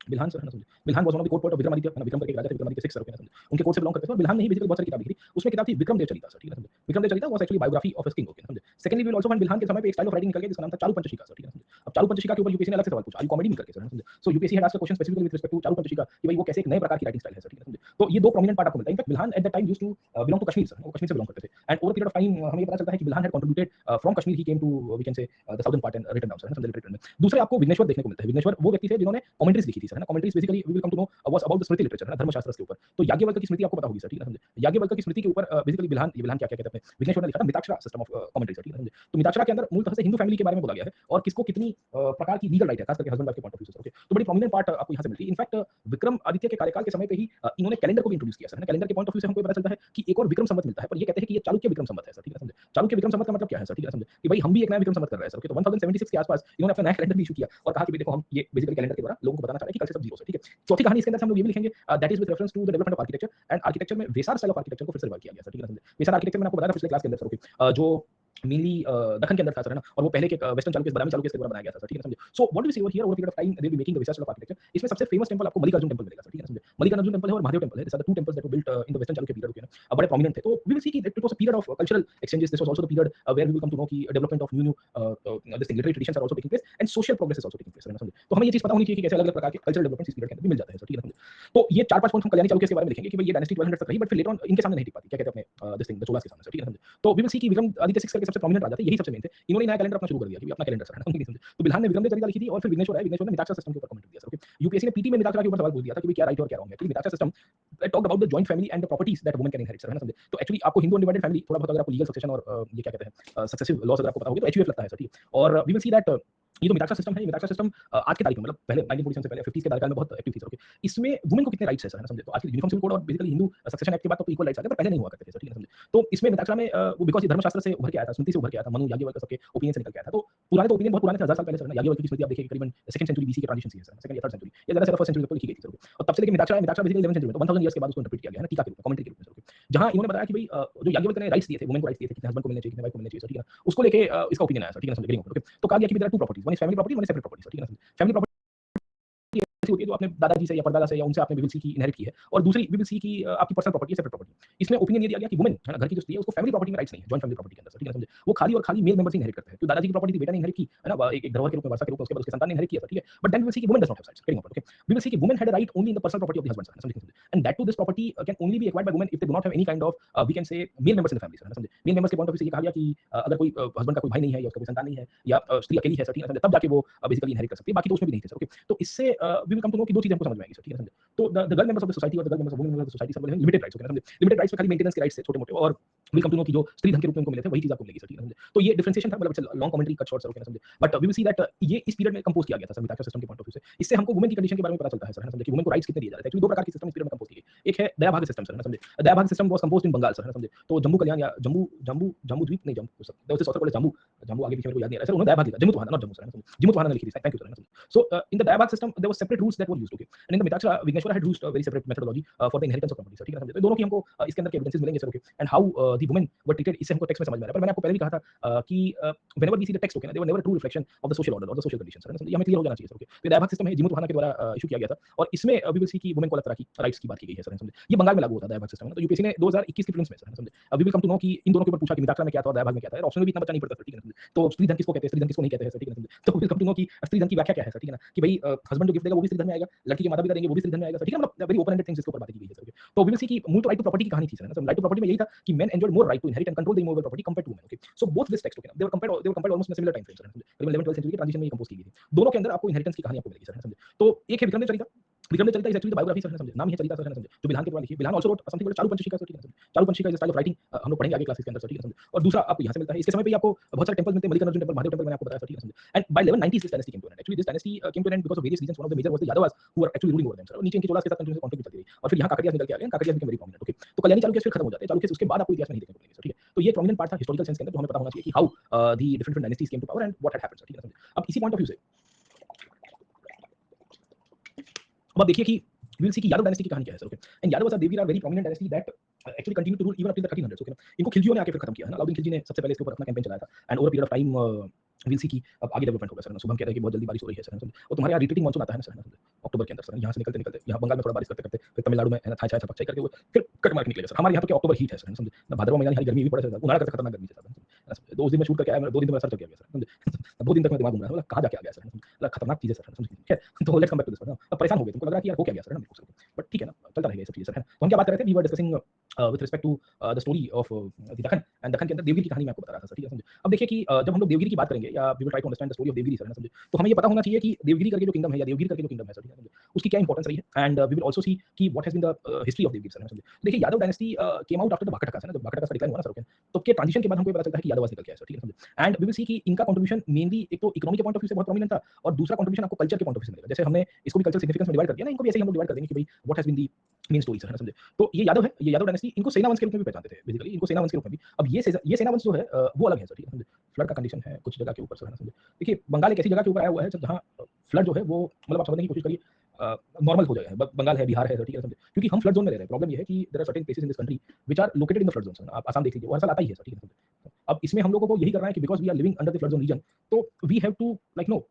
Bilhana sir, है ना, समझे। Bilhana was one of the court poet of Vikramaditya, है ना, विक्रम करके एक राजा थे, विक्रमादित्य 6 सर, समझे। उनके कोर्ट से बिलोंग करते थे, और बिल्हान ने ही बेसिकली बहुत सारी किताब लिखी थी। उसमें किताब थी विक्रम देव चरिता सर, ठीक है, समझे। Vikram Dev Charita was actually biography of a king, okay, समझे। Secondly we will also find Bilhana के समय पे एक स्टाइल ऑफ राइटिंग निकल गया जिसका नाम था चालू पंचशिखा सर, ठीक है, समझे। अब चालू पंचशिखा के ऊपर यूपीएससी ने अलग से सवाल पूछा, आर यू कॉमेडी नहीं करके सर, है ना, समझे। So UPSC had asked a question specifically with respect to चालू पंचशिखा कि भाई वो कैसे एक नए प्रकार की राइटिंग स्टाइल है सर, ठीक है, समझे। तो ये दो प्रोमिनेंट पार्ट आपको मिलता है। In fact Bilhana at that time used to belong to Kashmir sir, वो कश्मीर से बिलोंग करते थे, and over period of time हमें ये पता चलता है कि Bilhana had contributed from Kashmir he came to we can say the southern part and written down sir, समझे, लिटरेचर में। दूसरे आपको विघ्नेश्वर देखने को मिलता है। विघ्नेश्वर वो व्यक्ति थे जिन्होंने कमेंट्रीज लिखी थी सर, है ना। Commentaries basically we will come to know was about the Smriti literature, है ना, धर्मशास्त्र के ऊपर। तो याज्ञवल्क्य की स्मृति आपको पता होगी सर, ठीक है, समझे। याज्ञवल्क्य की स्मृति के ऊपर बेसिकली बिल्हान क्या कहते हैं, अपने विघ्नेश्वर ने लिखा था Mitakshara system of commentary sir, ठीक है, समझे। तो मिताक्षरा के अंदर मूलतः से हिंदू फैमिली के बारे में बोला गया है, और किसको कितनी प्रकार की लीगल राइट है, खास करके हस्बैंड वाइफ के पॉइंट ऑफ व्यू से, ओके। तो बड़ी प्रोमिनेंट पार्ट आपको यहाँ से मिलती है। इनफैक्ट विक्रम आदित्य के कार्यकाल के समय पे ही इन्होंने कैलेंडर को भी इंट्रोड्यूस किया सर, है ना। कैलेंडर के पॉइंट ऑफ व्यू से हमको पता चलता है कि एक और विक्रम संवत मिलता है, पर ये कहते हैं कि ये चालुक्य विक्रम संवत है सर, ठीक है, समझे। चालुक्य विक्रम संवत का मतलब क्या है सर, ठीक है, समझे, कि भाई हम भी एक नया विक्रम संवत कर रहे हैं सर, ओके। तो 1076 के आसपास इन्होंने अपना नया कैलेंडर भी इशू किया और कहा कि देखो हम ये बेसिकली कैलेंडर के द्वारा लोगों को बताना चाह रहे हैं कि कल से सब जीरो है, ठीक है। चौथी कहानी इसके अंदर हम लोग ये भी लिखेंगे that is with reference to the development of architecture, and architecture में वेसार स्टाइल ऑफ आर्किटेक्चर को फिर से रिवाइव किया गया सर, ठीक है, समझे। वेसार आर्किटेक्चर मैंने आपको बताया था पिछले क्लास के अंदर सर, ओके, जो मेनली दक्कन के अंदर था सर, है ना, और वो पहले के वेस्टर्न चालुक्य बादामी चालुक्य के द्वारा बनाया गया था सर, ठीक है, समझे। So what do we see over here over period of time they will be making the western style of architecture. इसमें सबसे फेमस टेंपल आपको मल्लिकार्जुन टेंपल मिलेगा सर, ठीक है, समझे। मल्लिकार्जुन टेंपल है और महादेव टेंपल है, this are the two temples that were built in the western Chalukya period, okay ना। अब बड़े प्रोमिनेंट थे। तो वी विल सी कि it was a period of cultural exchanges, this was also the period where we will come to know कि development of new this thing literary traditions are also taking place, and social progress is also taking place, है ना, समझे। तो हमें ये चीज पता होनी चाहिए कि कैसे अलग-अलग प्रकार के कल्चरल डेवलपमेंट्स इस पीरियड के अंदर भी मिल जाते हैं सर, ठीक है, समझे। तो ये 4-5 पॉइंट हम कल्याणी चालुक्य के बारे में लिखेंगे कि भाई ये डायनेस्टी 1200 तक रही, बट फिर लेटर ऑन इनके सामने नहीं टिक पाती, क्या कहते हैं अपने दिस थिंग द चोलास के सामने सर, ठीक है, समझे। तो वी विल सी कि विक्रम आदित्य 6 करके के सबसे प्रोमिनेंट राजा थे, यही सबसे मेन थे। इन्होंने नया कैलेंडर अपना शुरू कर दिया कि अपना कैलेंडर सर, है ना? तो बिल्हान ने विक्रम चरिता लिखी थी और फिर विघ्नेश्वर है, विघ्नेश्वर ने मिताक्षरा सिस्टम के ऊपर कमेंट दिया सर, ओके। यूपीएससी ने पीटी में मिताक्षरा के ऊपर सवाल पूछ दिया था कि भाई क्या राइट है और क्या रॉन्ग है। Mitakshara system talked about the joint family and the properties that woman can inherit sir, है ना? समझे? तो एक्चुअली आपको हिंदू अनडिवाइडेड फैमिली थोड़ा बहुत अगर आपको लीगल सक्सेशन और ये क्या कहते हैं सक्सेसिव लॉस अगर आपको पता होगी तो एचयूएफ लगता है सर, ठीक है? और वी विल सी दैट ये जो मिताक्षरा सिस्टम है, ये मिताक्षरा सिस्टम आज के तारीख में मतलब पहले 1947 से पहले 50s के कार्यकाल में बहुत एक्टिव थी सर, ओके। इसमें वुमेन को कितने राइट्स है सर, है ना? समझे? तो आज के यूनिफॉर्म सिविल कोड और बेसिकली हिंदू सक्सेशन एक्ट के बाद तो इक्वल राइट्स आ गए, पर पहले नहीं हुआ करते थे सर, ठीक है? समझे? तो इसमें मिताक्षरा में वो बिकॉज़ ये धर्मशास्त्र से उभर के आया था, स्मृति से उभर के आया था, मनु याज्ञवल्क्य सबके ओपिनियन से निकल के आया था। तो पुराने तो ओपिनियन बहुत पुराने थे, 1000 साल पहले सर, ना? याज्ञवल्क्य की स्मृति आप देखिए करीबन 2nd सेंचुरी बीसी के ट्रांजिशन से है सर, 2nd या 3rd सेंचुरी या ज़्यादा से ज़्यादा 1st सेंचुरी तक तो लिखी गई थी सर, और तब से लेके Mitakshara Mitakshara basically 11th century में, तो 1000 ईयर्स के बाद उसको इंटरप्रेट किया गया है ना, टीका के रूप में, कमेंट्री के रूप में सर, ओके। जहाँ इन्होंने बताया कि भाई जो याज्ञवल्क्य ने राइट्स दिए थे, वुमेन को राइट्स दिए थे, कितने हस्बैंड को मिलने चाहिए, कितने वाइफ को मिलने चाहिए सर, ठीक है ना? उसको लेके इसका ओपिनियन आया सर, ठीक है ना? समझे? ओके। तो कहा गया कि there are 2 properties, one is family property, one is separate property sir, ठीक है ना? फैमिली प्रॉपर्टी ऐसी होती है जो आपने दादाजी से या परदादा से या उनसे आपने वी विल सी की इनहेरिट की है, और दूसरी वी विल सी की आपकी पर्सनल प्रॉपर्टी है, सेपरेट प्रॉपर्टी। इसमें ओपिनियन ये दिया गया कि वुमेन है ना, घर की जो स्त्री है उसको फैमिली प्रॉपर्टी में राइट्स नहीं है, जॉइंट फैमिली प्रॉपर्टी के अंदर सर, ठीक है ना? समझे? वो खाली और खाली मेल मेंबर्स ही इनहेरिट करते हैं। तो दादाजी की प्रॉपर्टी थी, बेटा ने इनहेरिट की, है ना? एक धरोहर के रूप में, वारसा के रूप में, उसके बाद उसके संतान ने इनहेरिट किया सर, ठीक है? But then we will see कि women does not have rights, getting okay. We will see कि women had a right only in the personal property of the husband sir, समझे? And that too this property can only be acquired by women if they do not have any kind of we can say male members in the family sir, समझे? Male members के point of view से ये कहा गया कि अगर कोई husband का कोई भाई नहीं है या उसका कोई संतान नहीं है या स्त्री अकेली है सर, ठीक है? तब जाके वो बेसिकली इनहेरिट कर सकती है, बाकी तो उसमें भी नहीं थे सर, ओके। तो इससे we will come to know कि दो चीजें हमको समझ में आएगी सर, ठीक है? समझे? तो the girl members of the society और the girl members of women members of society सब लिमिटेड राइट्स, ओके ना? समझे? लिमिटेड राइट्स में खाली मेंटेनेंस के राइट्स थे छोटे-मोटे, और विल कम टू नो कि जो स्त्री धन के रूप में उनको मिले थे वही चीज आपको मिलेगी सर, ठीक है? समझे? तो ये डिफरेंशिएशन था, मतलब it's a long commentary cut short sir, okay ना? समझे? But we will see that ये इस पीरियड में कंपोज किया गया था सर मिताक्षरा सिस्टम के पॉइंट ऑफ व्यू से। इससे हमको वुमेन की कंडीशन के बारे में पता चलता है सर, है ना? समझे? कि वुमेन को राइट्स कितने दिए जा रहे थे। एक्चुअली दो प्रकार की सिस्टम इस पीरियड में कंपोज की गई। एक है दयाभाग सिस्टम सर, है ना? समझे? Dayabhaga system was composed in Bengal sir, है ना? समझे? तो जम्मू कल्याण या जम्मू जम्मू जम्मू द्वीप नहीं, Jammu sir, there was a called Jammu, Jammu आगे पीछे मेरे को याद नहीं आ रहा है सर, उन्होंने दयाभाग लिखा, जिमुतवाहना नॉट जम्मू सर, है ना? समझे? जिमुतवाहना ने लिखी थी, थैंक यू सर, है ना? समझे? So in the Dayabag system there was separate rules that were used, okay, and in the Mitachara Vigneshwara had used a very separate methodology for the inheritance of property sir, ठीक है ना? समझे? तो दोनों की हमको इसके अंदर के एविडेंसेस मिलेंगे sir, okay, and how the women were treated, इससे हमको टेक्स्ट में समझ में आ रहा है। पर मैंने आपको पहले भी कहा था कि whenever we see the text, okay, they were never a true reflection of the social order or the social conditions, है ना? समझे? ये हमें क्लियर हो जाना चाहिए सर, ओके। तो दयाभाग सिस्टम है, जिमुतवाहना के द्वारा इशू किया गया था, और इसमें वी विल सी कि वुमेन को अलग तरह की राइट्स की बात की गई है सर, समझे? ये बंगाल में लागू होता है दयाभाग सिस्टम, है ना? तो यूपीएससी ने 2021 के प्रीलिम्स में सर, समझे? We will come to know कि इन दोनों के ऊपर पूछा कि मिताक्षरा में क्या था और दयाभाग में क्या था। ऑप्शन में भी इतना बच्चा नहीं पड़ता सर, ठीक है ना? समझे? तो स्त्री धन किसको कहते हैं, स्त्री धन किसको नहीं कहते हैं सर, ठीक है ना? समझे? तो विल कम टू नो कि स्त्री धन की व्याख्या क्या है सर, ठीक है ना? कि भाई हस्बैंड जो गिफ्ट देगा वो भी स्त्री धन में आएगा, लड़की के माता-पिता देंगे वो भी स्त्री धन में आएगा सर, ठीक है? मतलब वेरी ओपन एंडेड थिंग्स इसके ऊपर बातें की गई है सर, ओके। तो वी विल सी कि मूल तो राइट टू प्रॉपर्टी की कहानी थी सर, है ना? राइट टू प्रॉपर्टी में यही था कि men enjoyed more right to inherit and control the immovable property compared to women, okay. So both this text, okay, they were compared almost in a similar time frame sir, करीबन 11th-12th century के transition में ये compose की गई थी। दोनों के अंदर आपको इनहेरिटेंस की कहानी आपको मिलेगी सर, है ना? समझे? तो एक है Vikram Charita, Vikram Charita is actually the biography sir, है ना? समझे? नाम ही है चरिता सर, है ना? समझे? जो बिल्हान के द्वारा लिखी है। Bilhana also wrote something called Charuvanshika sir, ठीक है ना? समझे? Charuvanshika is a style of writing, हम लोग पढ़ेंगे आगे क्लासेस के अंदर सर, ठीक है ना? समझे? और दूसरा आपको यहाँ से मिलता है। इसके समय पे ही आपको बहुत सारे टेंपल्स मिलते हैं, मल्लिकार्जुन टेंपल, महादेव टेंपल, मैंने आपको बताया सर, ठीक है ना? समझे? And by 1190 this dynasty came to an end. Actually this dynasty came to an end because of various reasons, one of the major was the Yadavas who were actually ruling over them sir. और नीचे इनके चोलास के साथ continuous conflict चलती रही, और फिर यहाँ काकटियास निकल के आ गए, काकटियास बिकेम वेरी प्रोमिनेंट, ओके। तो कल्याणी चालुक्य फिर खत्म हो जाते हैं, चालुक्य उसके बाद आपको इतिहास में नहीं देखने को मिलेंगे सर, ठीक है? तो ये प्रोमिनेंट पार्ट था हिस्टोरिकल सेंस के अंदर, जो हमें पता होना चाहिए कि how the different dynasties came to power and what had happened sir, ठीक है ना? समझे? अब इसी पॉइंट ऑफ व्यू से अब आप देखिए कि वी विल सी कि यादव डायनेस्टी की कहानी क्या है sir, okay. And Yadav are Devagiri are very prominent dynasty that actually continue to rule even up till the 1300s, okay ना? इनको खिलजियों ने आके फिर खत्म किया है ना। अलाउद्दीन खिलजी ने सबसे पहले इसके ऊपर अपना कैंपेन चलाया था, and over a period of time will see कि अब आगे डेवलपमेंट होगा सर, है ना? शुभम कह रहे हैं कि बहुत जल्दी बारिश हो रही है सर, है ना? समझे? और तुम्हारे यहाँ रिपीटिंग मानसून आता है ना सर, है ना? समझे? अक्टूबर के अंदर सर, यहाँ से निकलते निकलते यहाँ बंगाल में थोड़ा बारिश करते करते फिर तमिलनाडु में, है ना, छाया छाया छपक छाई करके वो फिर कटमार निकलेगा सर। हमारे यहाँ तो क्या अक्टूबर हीट है सर, है ना? समझे? ना भाद्रवा महीना हरी गर्मी भी पड़े सर, उन्हाड़ा का खतरनाक गर्मी है सर, है ना? समझे? तो उस दिन मैं शूट करके आया, मेरा 2 दिन तो मेरा सर चल गया सर, समझे? 2 दिन तक मैं दिमाग घूम रहा था, मतलब कहाँ जाके आ गया सर, है ना? समझे? मतलब खतरनाक चीज़ है सर, है ना? समझे? खैर, तो let's come back to this, है ना? अब परेशान हो गए, तुमको लग रहा है कि यार हो क्या गया सर, है ना? बिल्कुल सर, बट ठीक है ना, चलता रहेगा ये सब चीज़ें सर, है ना? तो हम क्या बात कर रहे थे, we were discussing with respect to the story of the Deccan, and Deccan के अंदर देवगिरी की कहानी मैं आपको बता रहा था सर, ठीक है? समझे? अब देखिए कि जब हम लोग देवगिरी की बात करेंगे या we will try to understand the story of Devagiri sir, है ना? समझे? तो हमें ये पता होना चाहिए कि देवगिरी करके जो किंगडम है या देवगिरी करके जो किंगडम है सर, ठीक है? समझे? उसकी क्या इंपॉर्टेंस रही है, and we will also see कि what has been the history of Devagiri sir, है ना? समझे? देखिए Yadav dynasty came out after the Vakataka है ना, जब वाकाटका का डिक्लाइन हुआ ना सर, ओके। तो के ट्रांजिशन के बाद हमको ये पता चलता है कि यादवास निकल के आए सर, ठीक है? समझे? एंड वी विल सी कि इनका कंट्रीब्यूशन मेनली एक तो इकोनॉमी के पॉइंट ऑफ व्यू से बहुत प्रोमिनेंट था, और दूसरा कंट्रीब्यूशन आपको कल्चर के पॉइंट ऑफ व्यू से मिलेगा। जैसे हमने इसको भी कल्चरल सिग्निफिकेंस में डिवाइड कर दिया ना, इनको भी ऐसे ही हम लोग डिवाइड कर देंगे कि भाई what has been the main story sir, है ना? समझे? तो ये यादव है, ये यादव डायनेस्टी, इनको सेना वंश के रूप में भी पहचानते थे बेसिकली, इनको सेना वंश के रूप में भी। अब ये सेना वंश जो है वो अलग है सर, ठीक है? समझे? फ्लड का कंडीशन है कुछ जगह के ऊपर सर, है ना? समझे? देखिए बंगाल एक ऐसी जगह के ऊपर आया हुआ है सर, जहाँ फ्लड जो है वो मतलब आप समझने की कोशिश करिए नॉर्मल हो जाएगा। बंगाल है, बिहार है सर, ठीक है? समझे? क्योंकि हम फ्लड ज़ोन में रह रहे हैं। प्रॉब्लम ये है कि there are certain places in this country which are located in the flood zone. आप आसाम देख लीजिए, वो हर साल आता ही है सर, ठीक है? अब इसमें हम लोगों को यही करना है कि because we are living under the flood zone region, तो we have to like know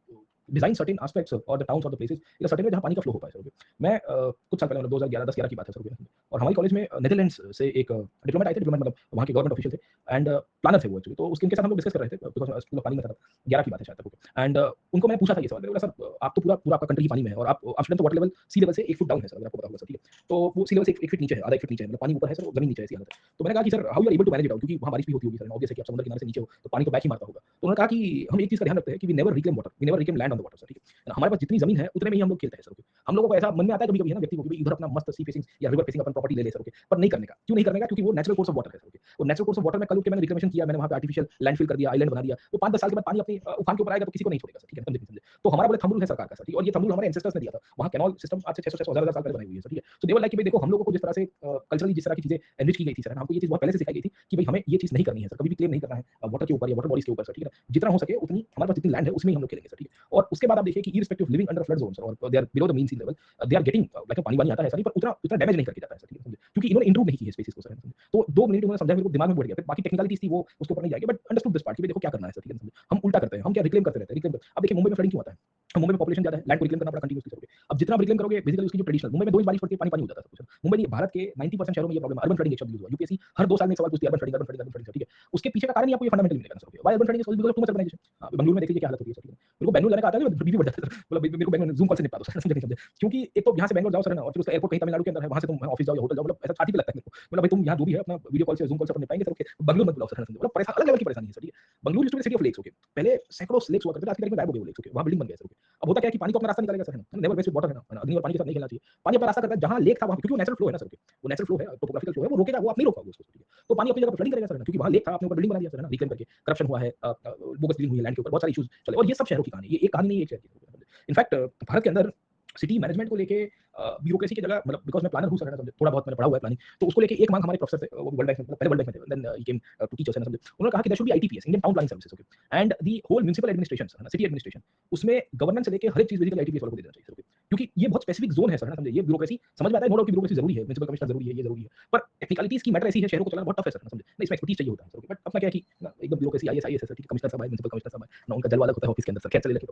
design certain aspects और द टाउन्स और the places in a certain way जहाँ पानी का फ्लो हो पाए सर। मैं कुछ साल पहले मतलब 2011 10-11 की बात है सर। और हमारे कॉलेज में नीदरलैंड्स से एक डिप्लोमेट आए थे, डिप्लोमेट मतलब वहाँ के गवर्नमेंट ऑफिशियल थे एंड प्लानर थे वो एक्चुअली। तो उसके उनके साथ हम लोग डिस्कस कर रहे थे बिकॉज़ स्कूल ऑफ प्लानिंग में था तब, 11 की बात है शायद तक। एंड उनको मैंने पूछा था ये सवाल, मैंने बोला सर आप तो पूरा पूरा आपका कंट्री पानी में है और आप स्टूडेंट तो वाटर लेवल सी लेवल से 1 फुट डाउन है सर, अगर आपको पता होगा सर, ठीक है। तो वो सी लेवल से 1 फीट नीचे है, आधा 1 फीट नीचे है, मतलब पानी ऊपर है सर, जमीन नीचे है, ऐसी हालत है। तो मैंने कहा कि sir how you are able to manage it out, क्योंकि वहाँ बारिश भी होती होगी सर, ऑब्वियस है कि आप समुद्र किनारे से नीचे हो तो पानी तो बैक ही मारता होगा। तो उन्होंने कहा कि हम एक चीज़ का ध्यान रखते हैं कि we never reclaim water, we never reclaim land on the water sir, ठीक है। हमारे पास जितनी ज़मीन है उतने में ही हम लोग खेलते हैं सर। हम लोगों को ऐसा मन में आता है कभी-कभी है ना व्यक्ति को कि इधर अपना मस्त सी फेसिंग या रिवर फेसिंग अपन प्रॉपर्टी ले ले सर, ओके। पर नहीं करने का। क्यों नहीं करने का? क्योंकि वो नेचुरल कोर्स ऑफ वाटर है सर, ओके। वो नेचुरल कोर्स ऑफ वाटर में कल उठ के मैंने रिक्लेमेशन किया, मैंने वहाँ पे आर्टिफिशियल लैंडफिल कर दिया, आइलैंड बना दिया। वो 5-10 साल के बाद पानी अपनी उफान के ऊपर आएगा तो किसी को नहीं छोड़ेगा सर, ठीक है। समझे नहीं समझे? तो हमारा बोले थंब रूल है सरकार का सर, ठीक है। और ये थंब रूल हमारे एंसेस्टर्स ने दिया था। वहाँ कैनल सिस्टम आज से 600 1000 साल पहले बनाई हुई है सर, ठीक है। तो दे वर लाइक कि भाई देखो हम लोगों को जिस तरह से कल्चरली जिस तरह की चीजें एनरिच की गई थी सर, हमको ये चीज बहुत पहले से सिखाई गई थी कि भाई हमें ये चीज नहीं करनी है सर, कभी भी क्लेम नहीं करना है वाटर के ऊपर या वाटर बॉडीज के ऊपर सर, ठीक है ना। जितना हो सके उतनी हमारे पास जितनी लैंड है उसमें ही हम लोग खेलेंगे सर, ठीक है। और उसके बाद आप देखिए कि irrespective living under flood zones और they are below the mean sea level, they are getting like पानी वानी आता है सर, पर उतना उतना डैमेज नहीं करके जाता है सर, ठीक है। समझे? क्योंकि इन्होंने इंट्रूड नहीं की है स्पेसिस को सर, समझे? तो 2 मिनट उन्होंने समझा, मेरे को दिमाग में बैठ गया। फिर बाकी टेक्निकलिटीज़ थी वो उसके ऊपर नहीं जाएगी, बट अंडरस्टूड दिस पार्ट कि भाई देखो क्या करना है सर, ठीक है। समझे? हम उल्टा करते हैं, हम क्या रिक्लेम करते रहते हैं, रिक्लेम अब देखिए मुंबई में फ्लडिंग क्यों आता है? मुंबई में पॉपुलेशन ज़्यादा है, लैंड को रिक्लेम करना पड़ा कंटीन्यूअसली सर, ओके। अब जितना आप रिक्लेम करोगे बेसिकली उसकी जो ट्रेडिशनल मुंबई में 2 इंच बारिश पड़ती है, पानी पानी हो जाता है सब कुछ। मुंबई नहीं, भारत के 90% शहरों में ये प्रॉब्लम है। अर्बन फ्लडिंग एक शब्द यूज़ हुआ। यूपीएससी हर 2 साल में एक सवाल पूछती है, urban flooding, urban flooding, urban flooding sir, ठीक है। उसके पीछे का कारण ही आपको ये फंडामेंटली मिलेगा sir, okay. Why urban flooding is because of too much urbanisation. हाँ, बेंगलुरु में देख लीजिए क्या हालत होती है सर, ठीक है। मेरे को बेंगलुरु जाने का आता है, बीपी बढ़ जाता है सर। मतलब मेरे को बेंगलुरु ज़ूम कॉल से निपटा दो सर, समझे नहीं समझे? क्योंकि एक तो यहाँ से बैंगलोर जाओ सर है ना, और फिर उसका एयरपोर्ट कहीं तमिलनाडु के अंदर है, वहाँ से तुम ऑफिस जाओ या होटल जाओ, मतलब ऐसा छाती पे लगता है मेरे को। मतलब भाई तुम यहाँ जो भी है अपना वीडियो कॉल से ज़ूम कॉल से अपन निपटाएंगे सर, ओके। बंगलुरु मत बुलाओ सर, समझे? मतलब परेशान अलग लेवल की परेशानी है सर, ठीक है। Bengaluru used to be city of lakes, okay. पहले सैकड़ों लेक्स हुआ करते थे, आज की तारीख में गायब हो गए वो लेक्स, ओके। वहाँ बिल्डिंग बन गया सर, ओके। अब होता क्या है कि पानी को अपना रास्ता निकालेगा सर, है ना। नेवर वेस्ट वाटर है ना, अग्नि और पानी के साथ नहीं खेलना चाहिए। पानी अपना रास्ता करता है, जहाँ लेक था वहाँ, क्योंकि वो नेचुरल फ्लो है ना सर, ओके। वो नेचुरल फ्लो है, टोपोग्राफिकल फ्लो है, वो रोकेगा, वो आप नहीं रोक पाओगे उसको, ठीक है। तो पानी अपनी जगह पर फ्लडिंग करेगा सर, है ना, क्योंकि वहाँ लेक था, आपने ऊपर बिल्डिंग बना दिया सर, है ना, रिक्लेम करके। करप्शन हुआ है, बोगस डीलिंग हुई है लैंड के ऊपर, बहुत सारे इश्यूज चले, और ये सब शहरों की कहानी है, ये एक कहानी नहीं है एक शहर की। इनफैक्ट भारत के अंदर सिटी मैनेजमेंट को लेके ब्यूरोक्रेसी की जगह, मतलब बिकॉज़ मैं प्लानर हूँ सर, है ना, समझे? थोड़ा बहुत मैंने पढ़ा हुआ है प्लानिंग, तो उसको लेके एक मांग हमारे प्रोफेसर थे, वो वर्ल्ड बैंक में, पहले वर्ल्ड बैंक में थे, then he came to teach us, है ना, समझे? उन्होंने कहा कि there should be ITPS, Indian Town Planning Services, okay. And the whole municipal administration, है ना, सिटी एडमिनिस्ट्रेशन, उसमें गवर्नेंस से लेके हर एक चीज़ बेसिकली आईटीपीएस वालों को दे देना चाहिए सर, ओके। क्योंकि ये बहुत स्पेसिफिक ज़ोन है सर, है ना, समझे? ये ब्यूरोक्रेसी समझ में आता है, नो डाउट कि ब्यूरोक्रेसी ज़रूरी है, म्युनिसिपल कमिश्नर ज़रूरी है, ये ज़रूरी है। पर टेक्निकलिटीज़ की मैटर ऐसी है, शहरों को चलाना बहुत टफ है सर, है ना, समझे? नहीं, इसमें एक्सपर्टीज़ चाहिए होता है सर, ओके। बट अपना क्या है कि ना एकदम ब्यूरोक्रेसी आईएएस है सर, ठीक है, कमिश्नर साहब आए, म्युनिसिपल कमिश्नर साहब आए, ना उनका जलवा अलग होता है ऑफिस के अंदर सर, खैर चलिए लेके